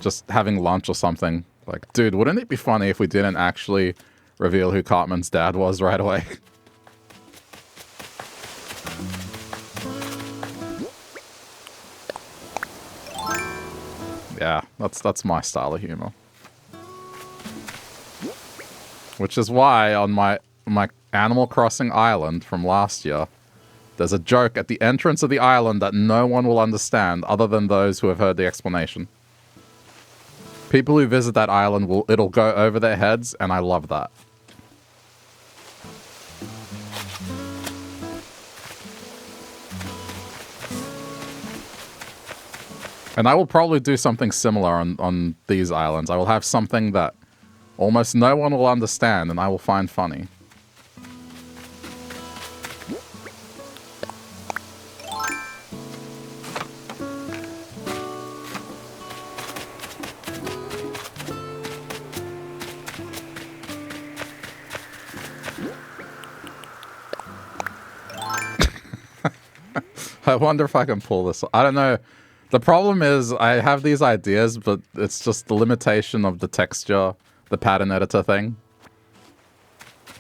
Speaker 1: Just having lunch or something. Like, dude, wouldn't it be funny if we didn't actually reveal who Cartman's dad was right away? Yeah, that's my style of humor. Which is why on my Animal Crossing island from last year, there's a joke at the entrance of the island that no one will understand other than those who have heard the explanation. People who visit that island, it'll go over their heads, and I love that. And I will probably do something similar on these islands. I will have something that almost no one will understand, and I will find funny. I wonder if I can pull this. I don't know. The problem is I have these ideas, but it's just the limitation of the texture, the pattern editor thing.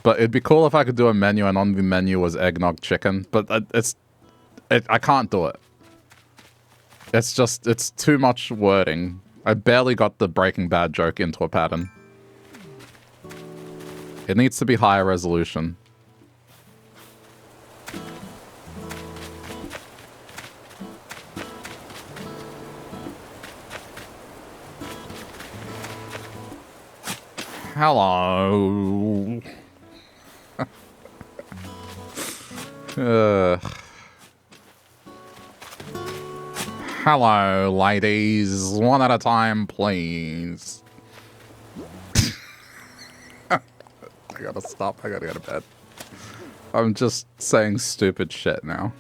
Speaker 1: But it'd be cool if I could do a menu and on the menu was eggnog chicken, but I can't do it. It's too much wording. I barely got the Breaking Bad joke into a pattern. It needs to be higher resolution. Hello. Hello, ladies. One at a time, please. I gotta stop. I gotta go to bed. I'm just saying stupid shit now.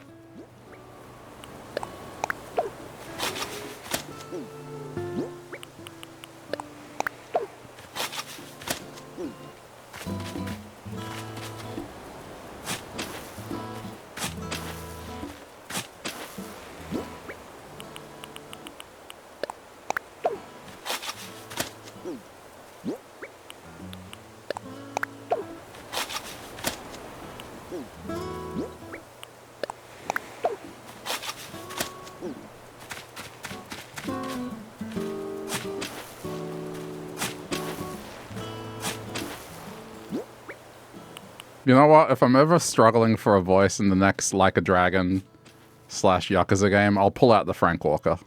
Speaker 1: You know what? If I'm ever struggling for a voice in the next Like a Dragon / Yakuza game, I'll pull out the Frank Walker.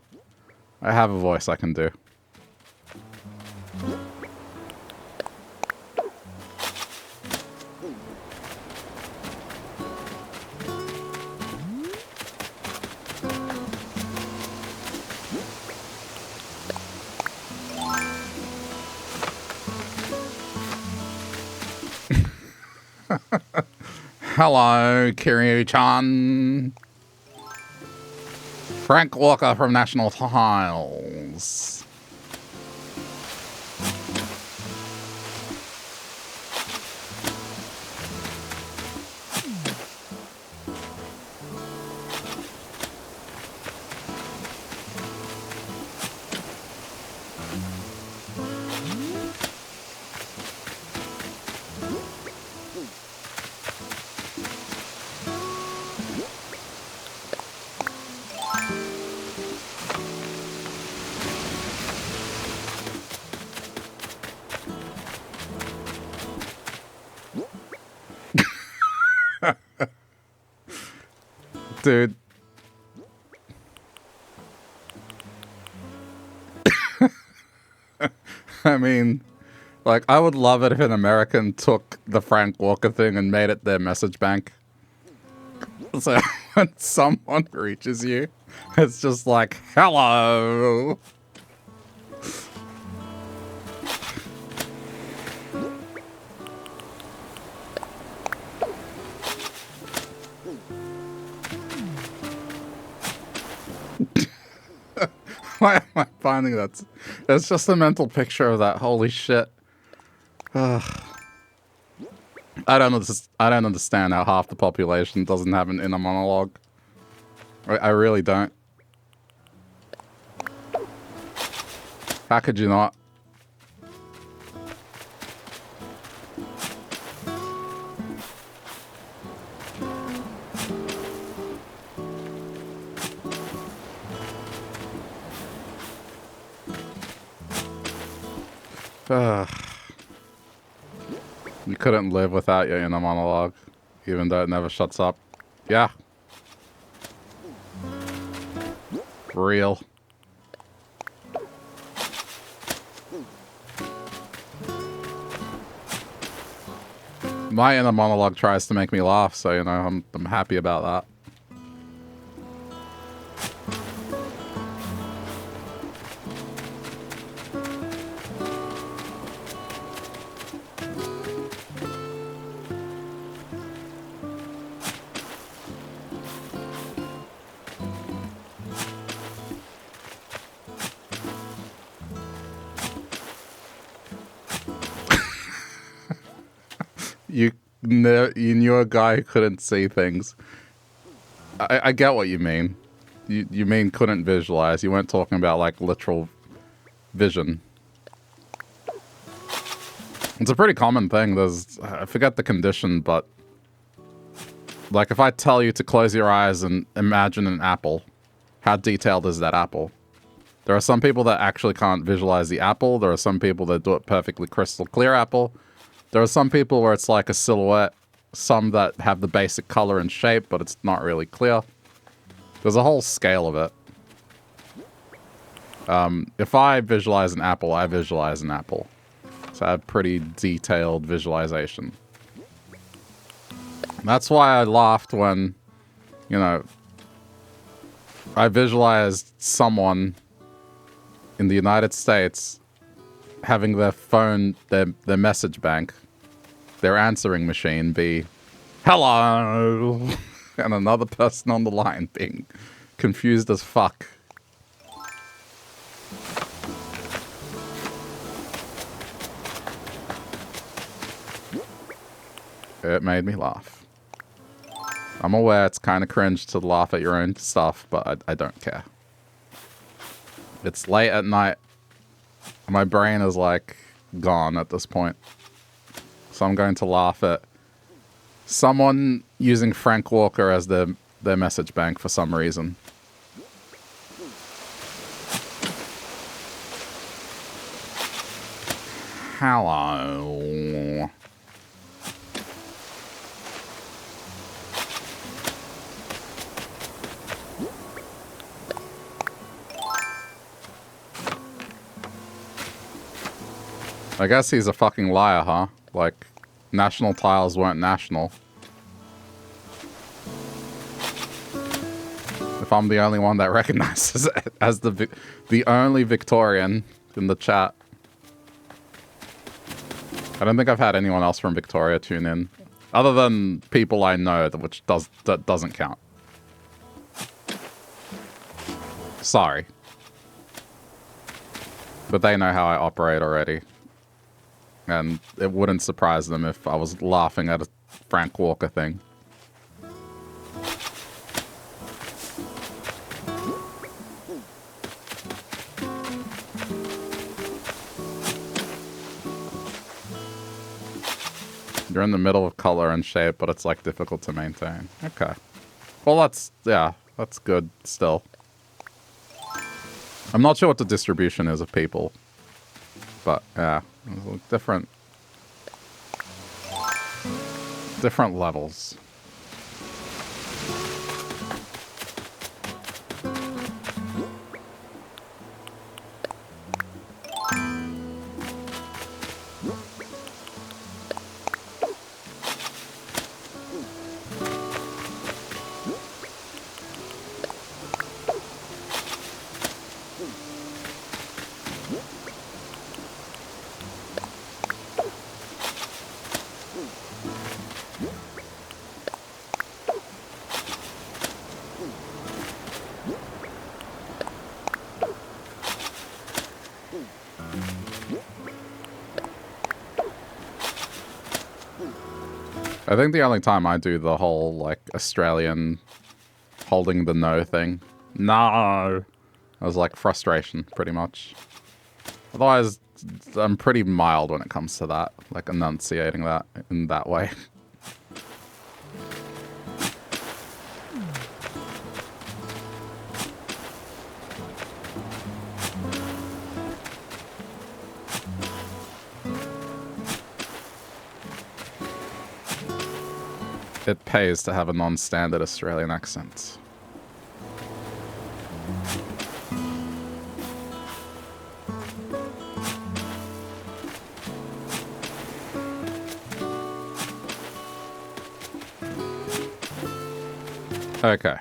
Speaker 1: I have a voice I can do. Hello, Kiryu-chan. Frank Walker from National Tiles. Dude. I mean, like, I would love it if an American took the Frank Walker thing and made it their message bank. So when someone reaches you, it's just like, hello. Why am I finding that? It's just a mental picture of that. Holy shit. Ugh. I don't understand how half the population doesn't have an inner monologue. I really don't. How could you not? You couldn't live without your inner monologue, even though it never shuts up. Yeah. Real. My inner monologue tries to make me laugh, so, you know, I'm happy about that. You knew a guy who couldn't see things. I get what you mean. You mean couldn't visualize. You weren't talking about, like, literal vision. It's a pretty common thing. I forget the condition, but, like, if I tell you to close your eyes and imagine an apple, how detailed is that apple? There are some people that actually can't visualize the apple. There are some people that do it perfectly crystal clear apple. There are some people where it's like a silhouette, some that have the basic color and shape, but it's not really clear. There's a whole scale of it. If I visualize an apple, I visualize an apple. So I have pretty detailed visualization. That's why I laughed when, you know, I visualized someone in the United States having their phone, their message bank, their answering machine be, hello, and another person on the line being confused as fuck. It made me laugh. I'm aware it's kind of cringe to laugh at your own stuff, but I don't care. It's late at night. My brain is, like, gone at this point. So I'm going to laugh at someone using Frank Walker as their message bank for some reason. Hello. I guess he's a fucking liar, huh? Like, national tiles weren't national. If I'm the only one that recognizes it as the only Victorian in the chat. I don't think I've had anyone else from Victoria tune in. Other than people I know, that doesn't count. Sorry. But they know how I operate already. And it wouldn't surprise them if I was laughing at a Frank Walker thing. You're in the middle of color and shape, but it's like difficult to maintain. Okay. Well, that's good still. I'm not sure what the distribution is of people, but yeah, different levels. I think the only time I do the whole, like, Australian holding the no thing. No! I was like frustration, pretty much. Otherwise, I'm pretty mild when it comes to that. Like, enunciating that in that way. It pays to have a non-standard Australian accent. Okay.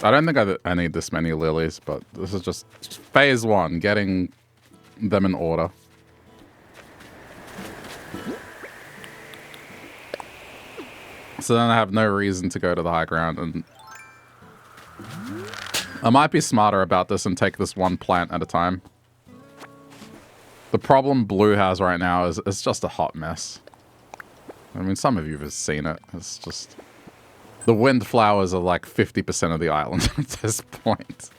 Speaker 1: I don't think I need this many lilies, but this is just phase one, getting them in order. So then I have no reason to go to the high ground, and I might be smarter about this and take this one plant at a time. The problem Blue has right now is it's just a hot mess. I mean, some of you have seen it. It's just... The windflowers are like 50% of the island at this point.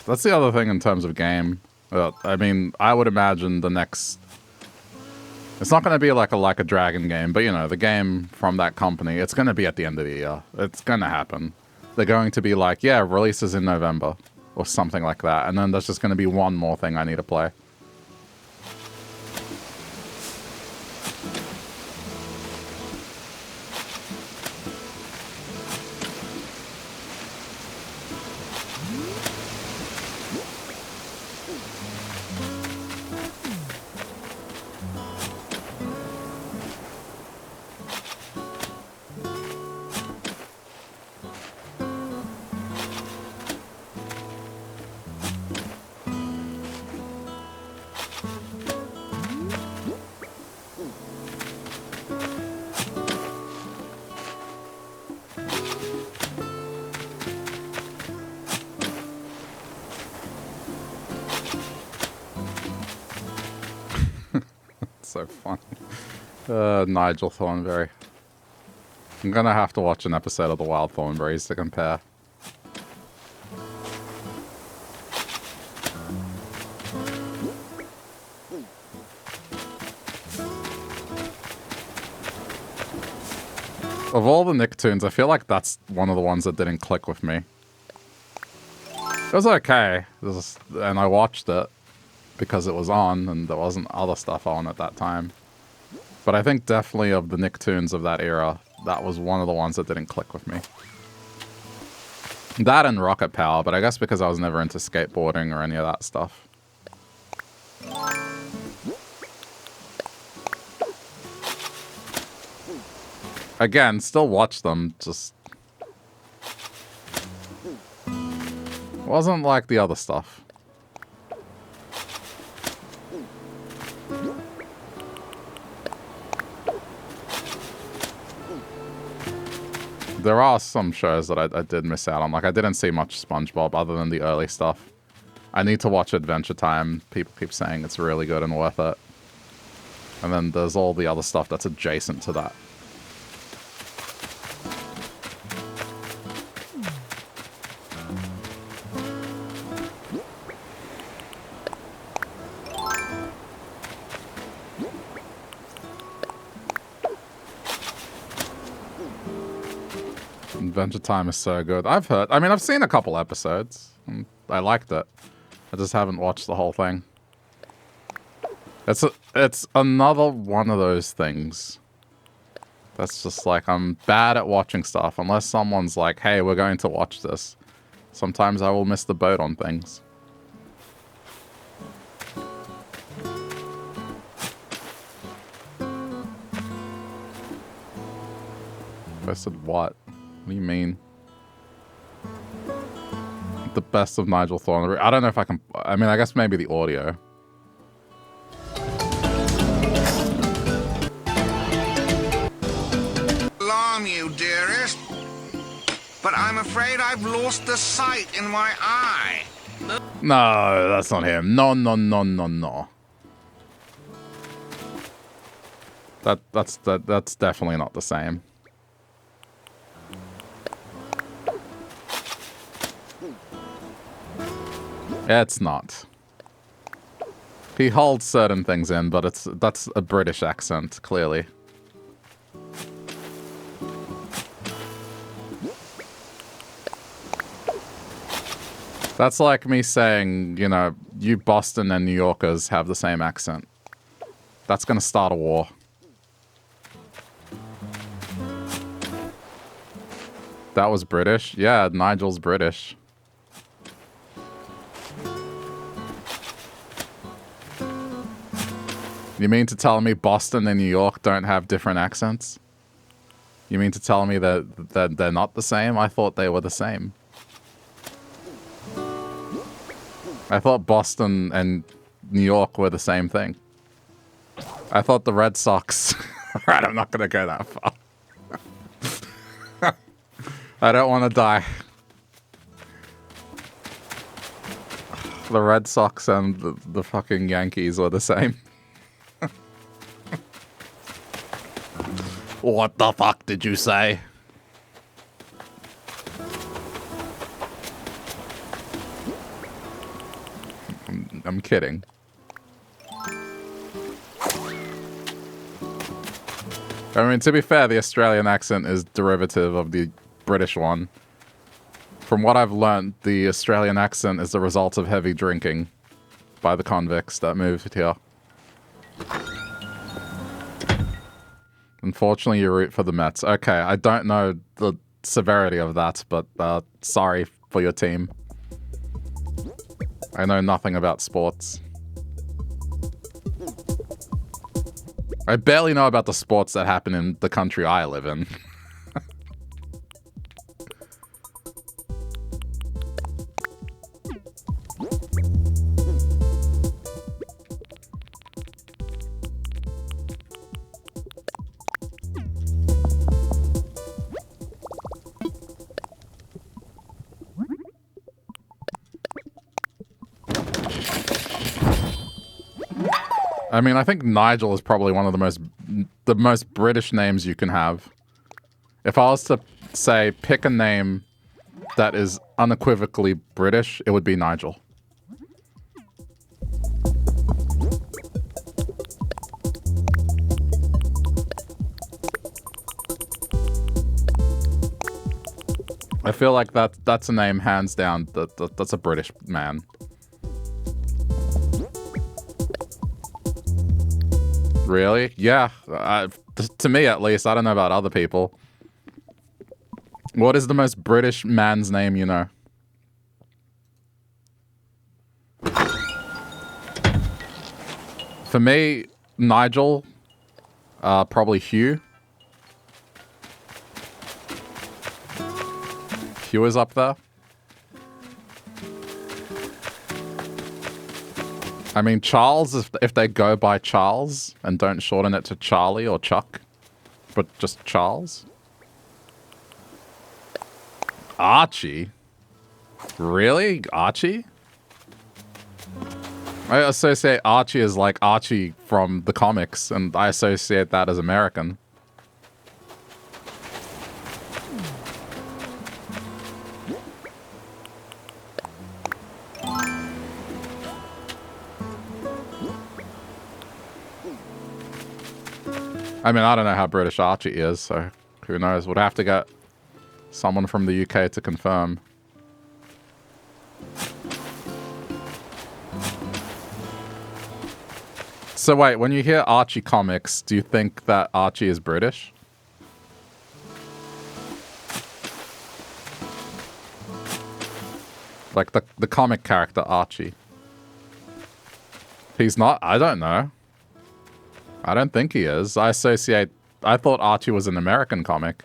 Speaker 1: That's the other thing in terms of game. I mean, I would imagine the next... It's not going to be like a Dragon game, but, you know, the game from that company, it's going to be at the end of the year. It's going to happen. They're going to be like, yeah, releases in November, or something like that. And then there's just going to be one more thing I need to play. So funny. Nigel Thornberry. I'm gonna have to watch an episode of The Wild Thornberries to compare. Of all the Nicktoons, I feel like that's one of the ones that didn't click with me. It was okay, and I watched it because it was on, and there wasn't other stuff on at that time. But I think definitely of the Nicktoons of that era, that was one of the ones that didn't click with me. That and Rocket Power, but I guess because I was never into skateboarding or any of that stuff. Again, still watch them, just... wasn't like the other stuff. There are some shows that I did miss out on. Like, I didn't see much SpongeBob other than the early stuff. I need to watch Adventure Time. People keep saying it's really good and worth it. And then there's all the other stuff that's adjacent to that. Adventure Time is so good. I've seen a couple episodes. And I liked it. I just haven't watched the whole thing. It's another one of those things. That's just like, I'm bad at watching stuff. Unless someone's like, hey, we're going to watch this. Sometimes I will miss the boat on things. I said what? What do you mean? The best of Nigel Thornberry. I don't know if I can... I mean, I guess maybe the audio.
Speaker 5: Alarm you, dearest. But I'm afraid I've lost the sight in my eye.
Speaker 1: No, that's not him. No, no, no, no, no. That's definitely not the same. It's not. He holds certain things in, but that's a British accent, clearly. That's like me saying, you know, you Boston and New Yorkers have the same accent. That's gonna start a war. That was British? Yeah, Nigel's British. You mean to tell me Boston and New York don't have different accents? You mean to tell me that they're not the same? I thought they were the same. I thought Boston and New York were the same thing. I thought the Red Sox... Alright, I'm not gonna go that far. I don't want to die. The Red Sox and the fucking Yankees were the same.
Speaker 2: What the fuck did you say?
Speaker 1: I'm kidding. I mean, to be fair, the Australian accent is derivative of the British one. From what I've learnt, the Australian accent is the result of heavy drinking by the convicts that moved here. Unfortunately, you root for the Mets. Okay, I don't know the severity of that, but sorry for your team. I know nothing about sports. I barely know about the sports that happen in the country I live in. I mean, I think Nigel is probably one of the most British names you can have. If I was to say pick a name that is unequivocally British, it would be Nigel. I feel like that's a name hands down. That's a British man. Really? Yeah. To me, at least. I don't know about other people. What is the most British man's name you know? For me, Nigel. Probably Hugh. Hugh is up there. I mean, Charles, if they go by Charles and don't shorten it to Charlie or Chuck, but just Charles. Archie? Really? Archie? I associate Archie as like Archie from the comics, and I associate that as American. I mean, I don't know how British Archie is, so who knows? Would have to get someone from the UK to confirm. So wait, when you hear Archie comics, do you think that Archie is British? Like the comic character Archie. He's not? I don't know. I don't think he is. I thought Archie was an American comic.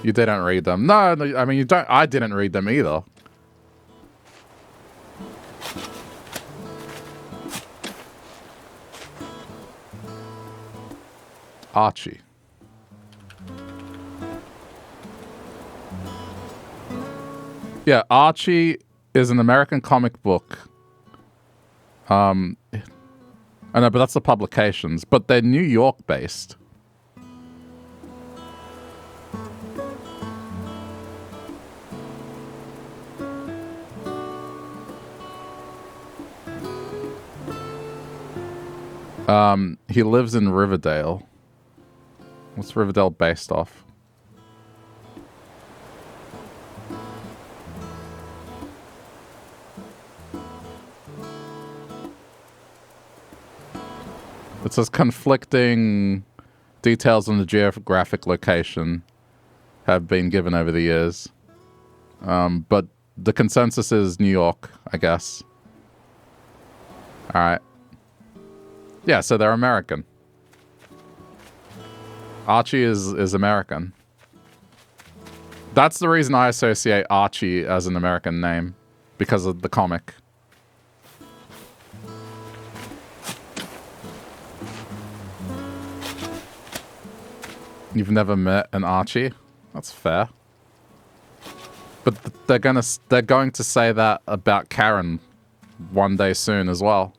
Speaker 1: You didn't read them. No, I mean, you don't. I didn't read them either. Archie. Yeah, Archie is an American comic book. I know, but that's the publications. But they're New York based. He lives in Riverdale. What's Riverdale based off? It says conflicting details on the geographic location have been given over the years. But the consensus is New York, I guess. All right. Yeah, so they're American. Archie is American. That's the reason I associate Archie as an American name, because of the comic. You've never met an Archie? That's fair. But they're going to say that about Karen one day soon as well.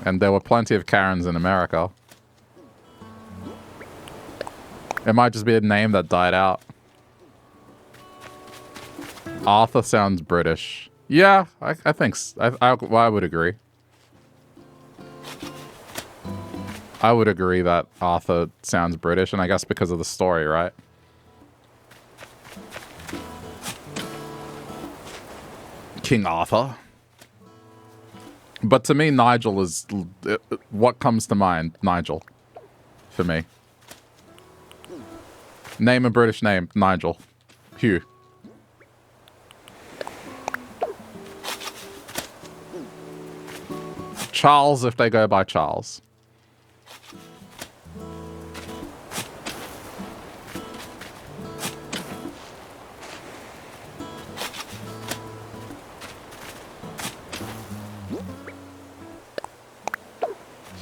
Speaker 1: And there were plenty of Karens in America. It might just be a name that died out. Arthur sounds British. Yeah, I think I would agree. I would agree that Arthur sounds British, and I guess because of the story, right? King Arthur. But to me, Nigel is... What comes to mind? Nigel. For me. Name a British name. Nigel. Hugh. Charles if they go by Charles.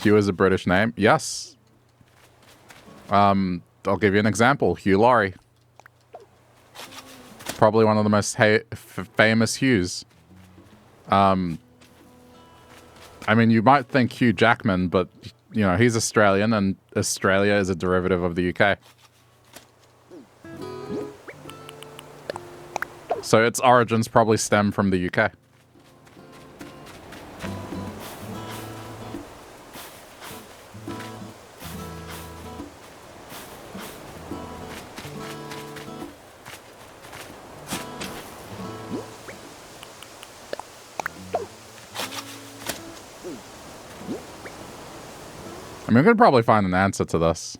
Speaker 1: Hugh is a British name. Yes. I'll give you an example. Hugh Laurie. Probably one of the most famous Hughes. I mean, you might think Hugh Jackman, but, you know, he's Australian, and Australia is a derivative of the UK. So its origins probably stem from the UK. mean, we could probably find an answer to this.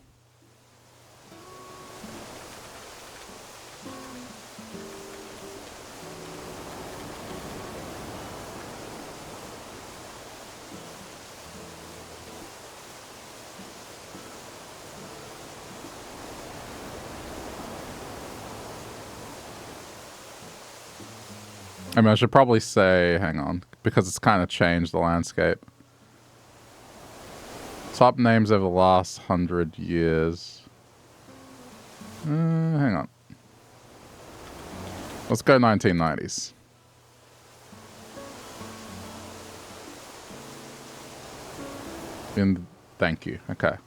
Speaker 1: I mean, I should probably say, hang on, because it's kind of changed the landscape. Top names over the last 100 years. Hang on. Let's go 1990s. Thank you. Okay.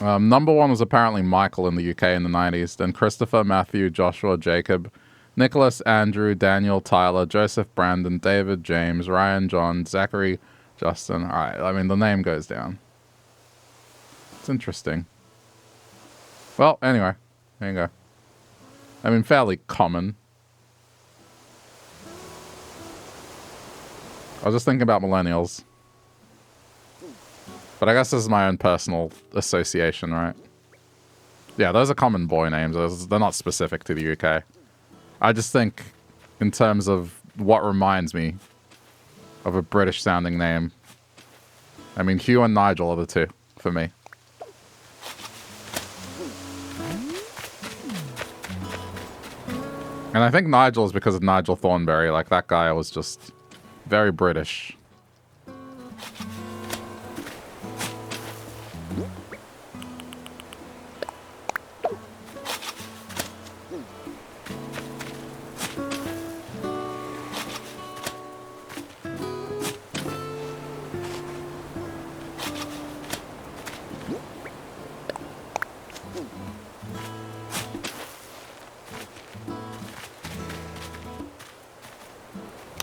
Speaker 1: Number one was apparently Michael in the UK in the 90s. Then Christopher, Matthew, Joshua, Jacob, Nicholas, Andrew, Daniel, Tyler, Joseph, Brandon, David, James, Ryan, John, Zachary, Justin. All right. I mean, the name goes down. It's interesting. Well, anyway. There you go. I mean, fairly common. I was just thinking about millennials. But I guess this is my own personal association, right? Yeah, those are common boy names. They're not specific to the UK. I just think, in terms of what reminds me of a British-sounding name, I mean, Hugh and Nigel are the two, for me. And I think Nigel is because of Nigel Thornberry. Like, that guy was just very British.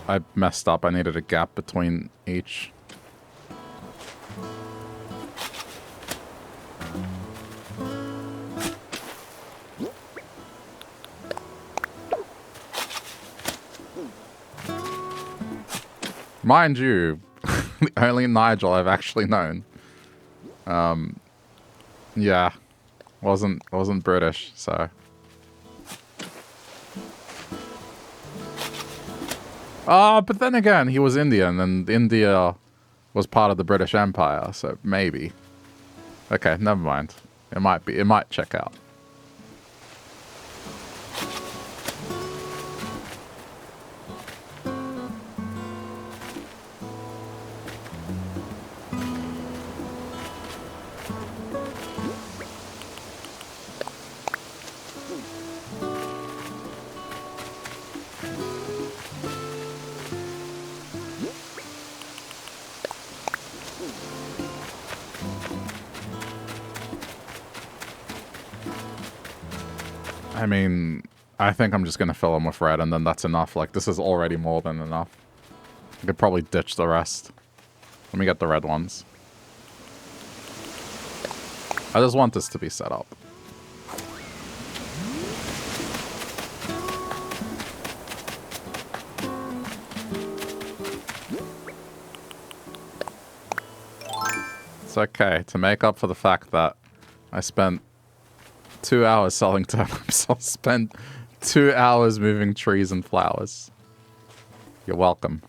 Speaker 1: I messed up. I needed a gap between each. Mind you, the only Nigel I've actually known. Yeah, wasn't British, so. But then again, he was Indian, and India was part of the British Empire, so maybe. Okay, never mind. It might check out. I mean, I think I'm just going to fill them with red, and then that's enough. Like, this is already more than enough. I could probably ditch the rest. Let me get the red ones. I just want this to be set up. It's okay. To make up for the fact that I spent 2 hours selling turnips, I'll spend 2 hours moving trees and flowers. You're welcome.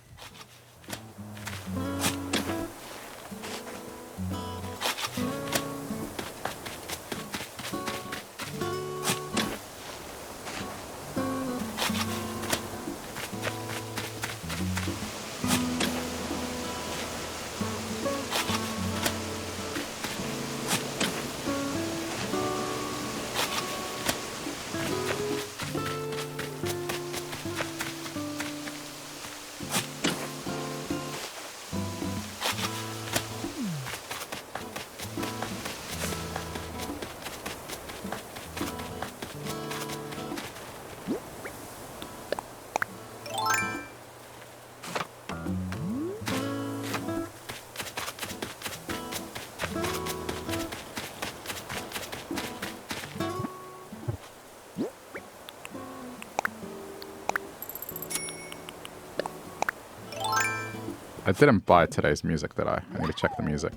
Speaker 1: I didn't buy today's music, did I? I need to check the music.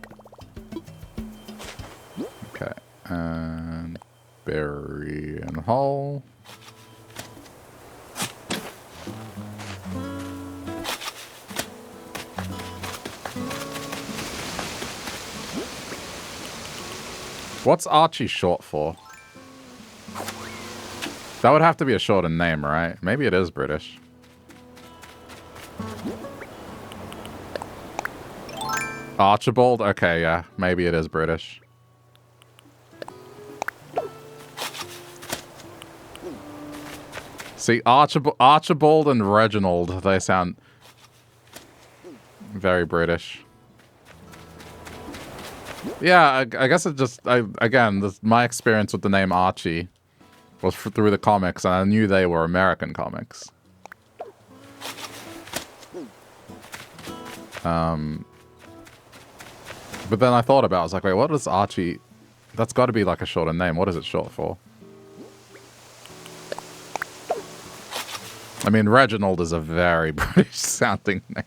Speaker 1: Okay. And berry and hull. What's Archie short for? That would have to be a shorter name, right? Maybe it is British. Archibald? Okay, yeah. Maybe it is British. See, Archibald and Reginald, they sound very British. Yeah, I guess it just... again, my experience with the name Archie was through the comics, and I knew they were American comics. But then I thought about it. I was like, wait, what is Archie? That's got to be like a shorter name. What is it short for? I mean, Reginald is a very British sounding name.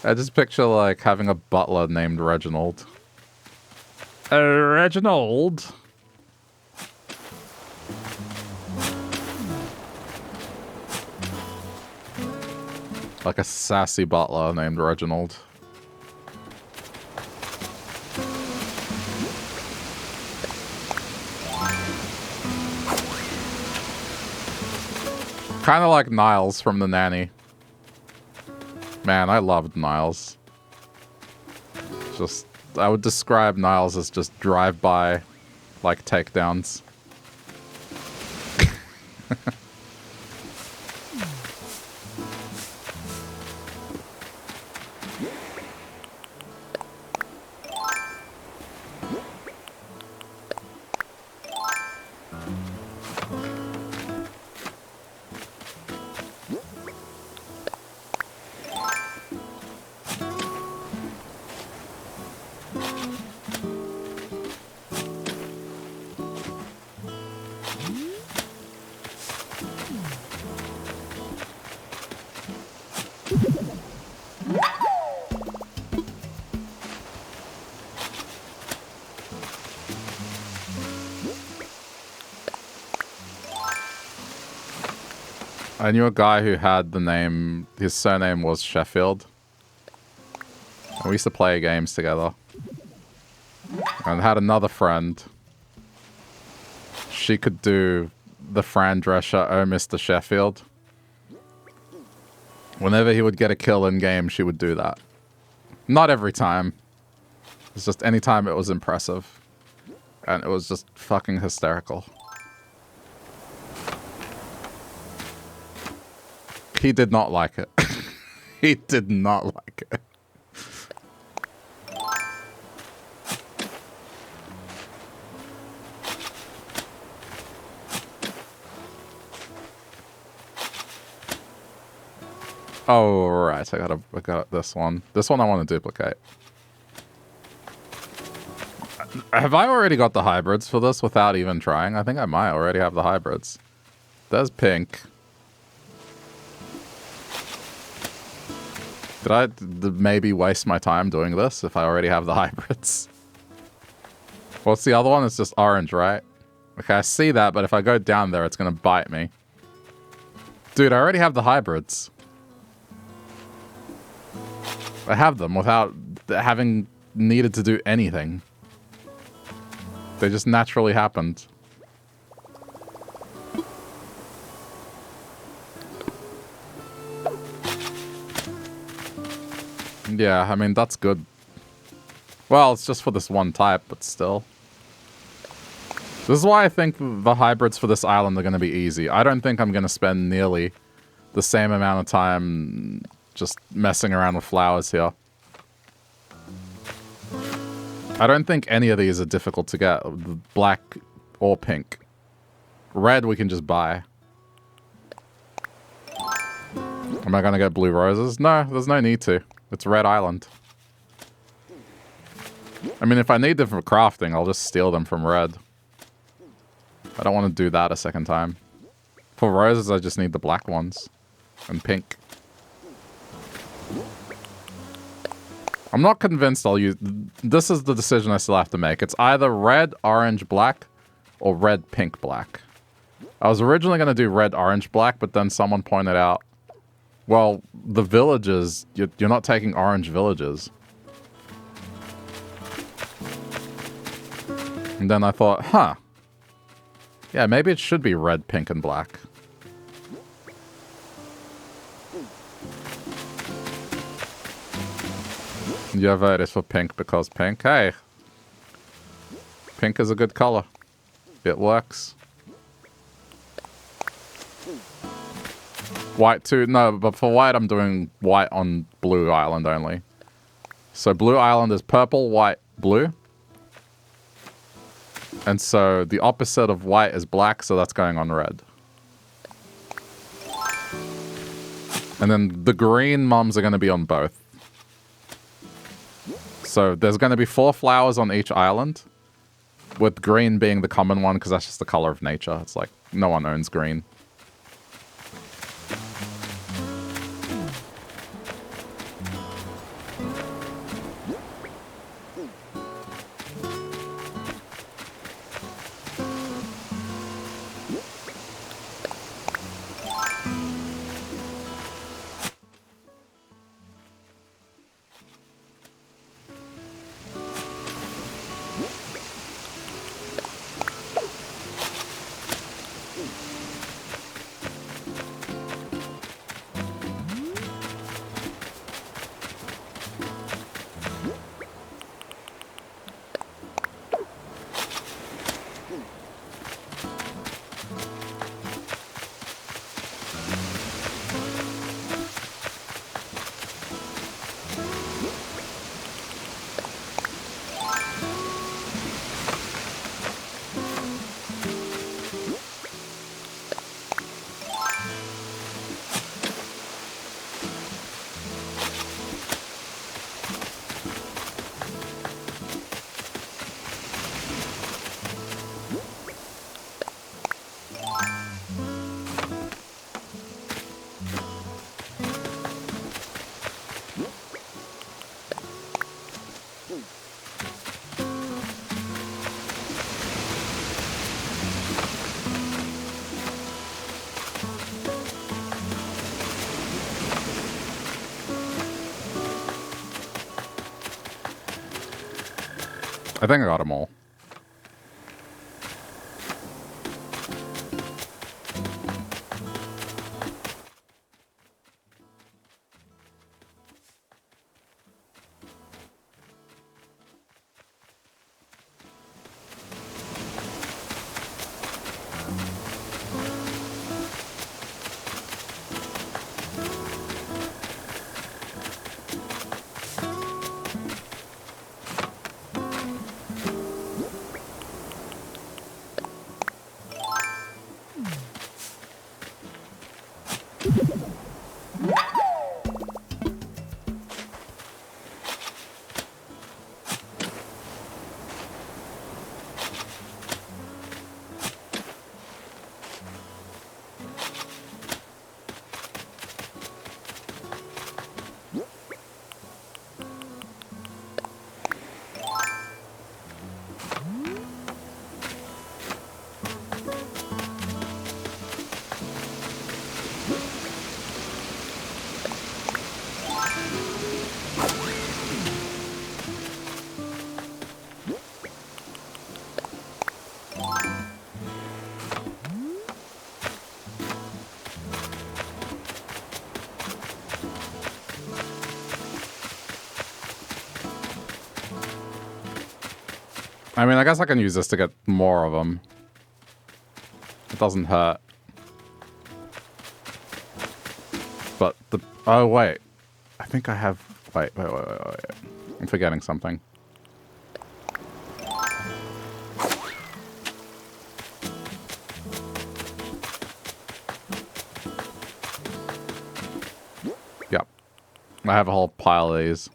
Speaker 1: I just picture like having a butler named Reginald. Reginald? Like a sassy butler named Reginald. Kind of like Niles from The Nanny. Man, I loved Niles. Just, I would describe Niles as just drive-by, like, takedowns. I knew a guy who had the name, his surname was Sheffield. And we used to play games together. And had another friend. She could do the Fran Drescher, oh Mr. Sheffield. Whenever he would get a kill in game, she would do that. Not every time. It's just any time it was impressive. And it was just fucking hysterical. He did not like it. He did not like it. Oh, right. I got this one. This one I want to duplicate. Have I already got the hybrids for this without even trying? I think I might already have the hybrids. There's pink. Did I maybe waste my time doing this if I already have the hybrids? What's the other one? It's just orange, right? Okay, I see that, but if I go down there, it's going to bite me. Dude, I already have the hybrids. I have them without having needed to do anything. They just naturally happened. Yeah, I mean, that's good. Well, it's just for this one type, but still. This is why I think the hybrids for this island are going to be easy. I don't think I'm going to spend nearly the same amount of time just messing around with flowers here. I don't think any of these are difficult to get. Black or pink. Red we can just buy. Am I going to get blue roses? No, there's no need to. It's Red Island. I mean, if I need them for crafting, I'll just steal them from Red. I don't want to do that a second time. For roses, I just need the black ones. And pink. I'm not convinced I'll use... This is the decision I still have to make. It's either red, orange, black, or red, pink, black. I was originally going to do red, orange, black, but then someone pointed out, well, the villages, you're not taking orange villages. And then I thought, huh. Yeah, maybe it should be red, pink, and black. Your vote is for pink because pink. Hey. Pink is a good color. It works. White too. No, but for white I'm doing white on Blue Island only. So Blue Island is purple, white, blue. And so the opposite of white is black, so that's going on red. And then the green mums are going to be on both. So there's going to be 4 flowers on each island, with green being the common one because that's just the color of nature. It's like no one owns green. I think I got them all. I mean, I guess I can use this to get more of them. It doesn't hurt. But the... Oh, wait. I think I have... Wait. I'm forgetting something. Yep. I have a whole pile of these.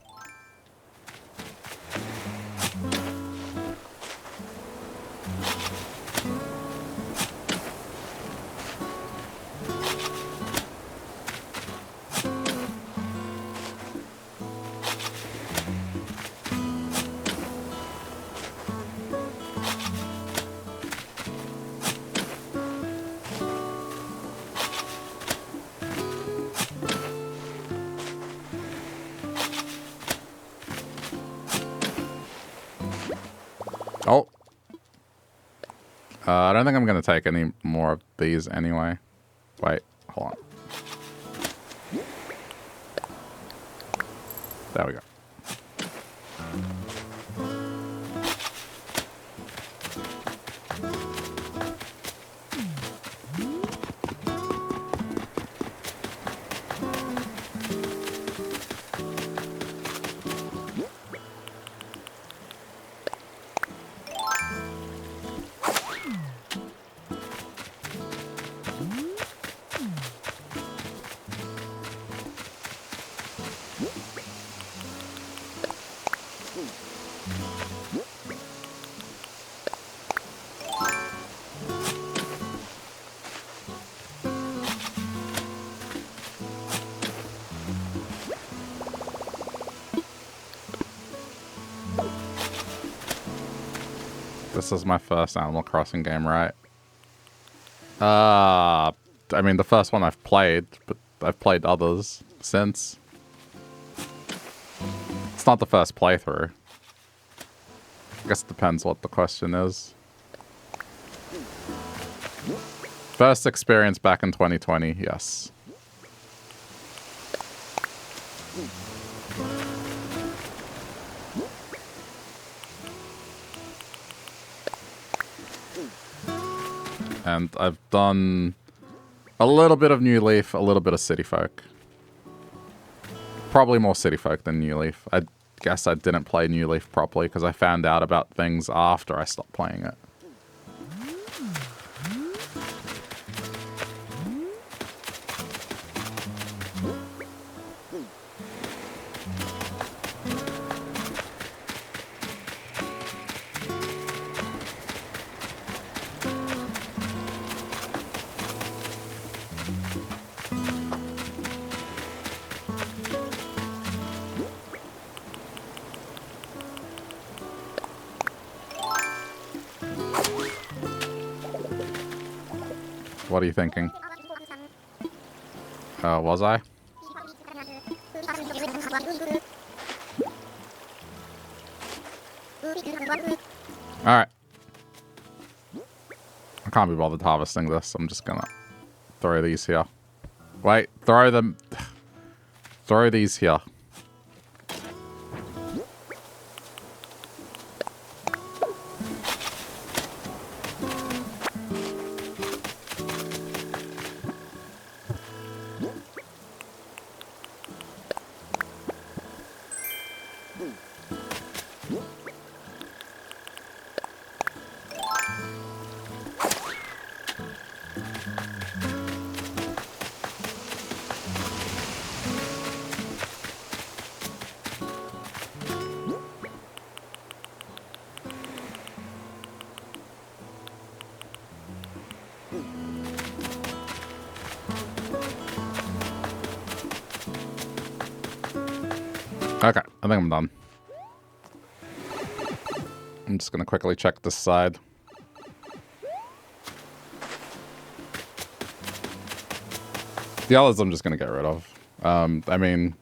Speaker 1: I don't think I'm going to take any more of these anyway. Wait, hold on. There we go. This is my first Animal Crossing game, right? I mean, the first one I've played, but I've played others since. It's not the first playthrough. I guess it depends what the question is. First experience back in 2020, yes. And I've done a little bit of New Leaf, a little bit of City Folk. Probably more City Folk than New Leaf. I guess I didn't play New Leaf properly because I found out about things after I stopped playing it. What are you thinking? Was I? Alright. I can't be bothered harvesting this. I'm just gonna throw these here. Wait, throw them. Throw these here. Okay, I think I'm done. I'm just gonna quickly check this side. The others I'm just gonna get rid of. I mean,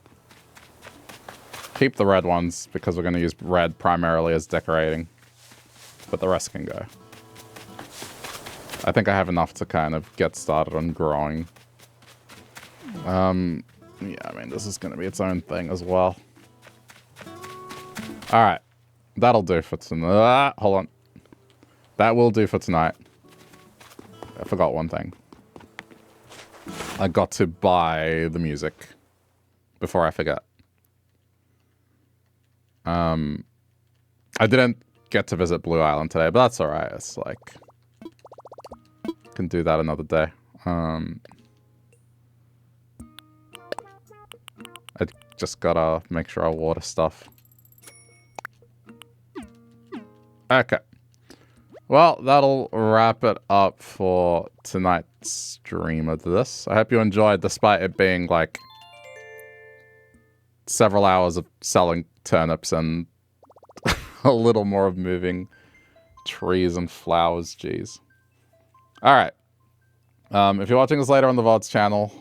Speaker 1: keep the red ones because we're gonna use red primarily as decorating, but the rest can go. I think I have enough to kind of get started on growing. Yeah, I mean, this is gonna be its own thing as well. Alright. That'll do for tonight. Hold on. That will do for tonight. I forgot one thing. I got to buy the music before I forget. I didn't get to visit Blue Island today, but that's alright. It's like... can do that another day. I just gotta make sure I water stuff. Okay. Well, that'll wrap it up for tonight's stream of this. I hope you enjoyed, despite it being like several hours of selling turnips and a little more of moving trees and flowers. Jeez. All right. If you're watching this later on the VODs channel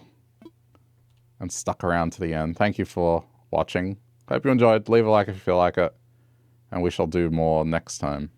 Speaker 1: and stuck around to the end, thank you for watching. Hope you enjoyed. Leave a like if you feel like it. And we shall do more next time.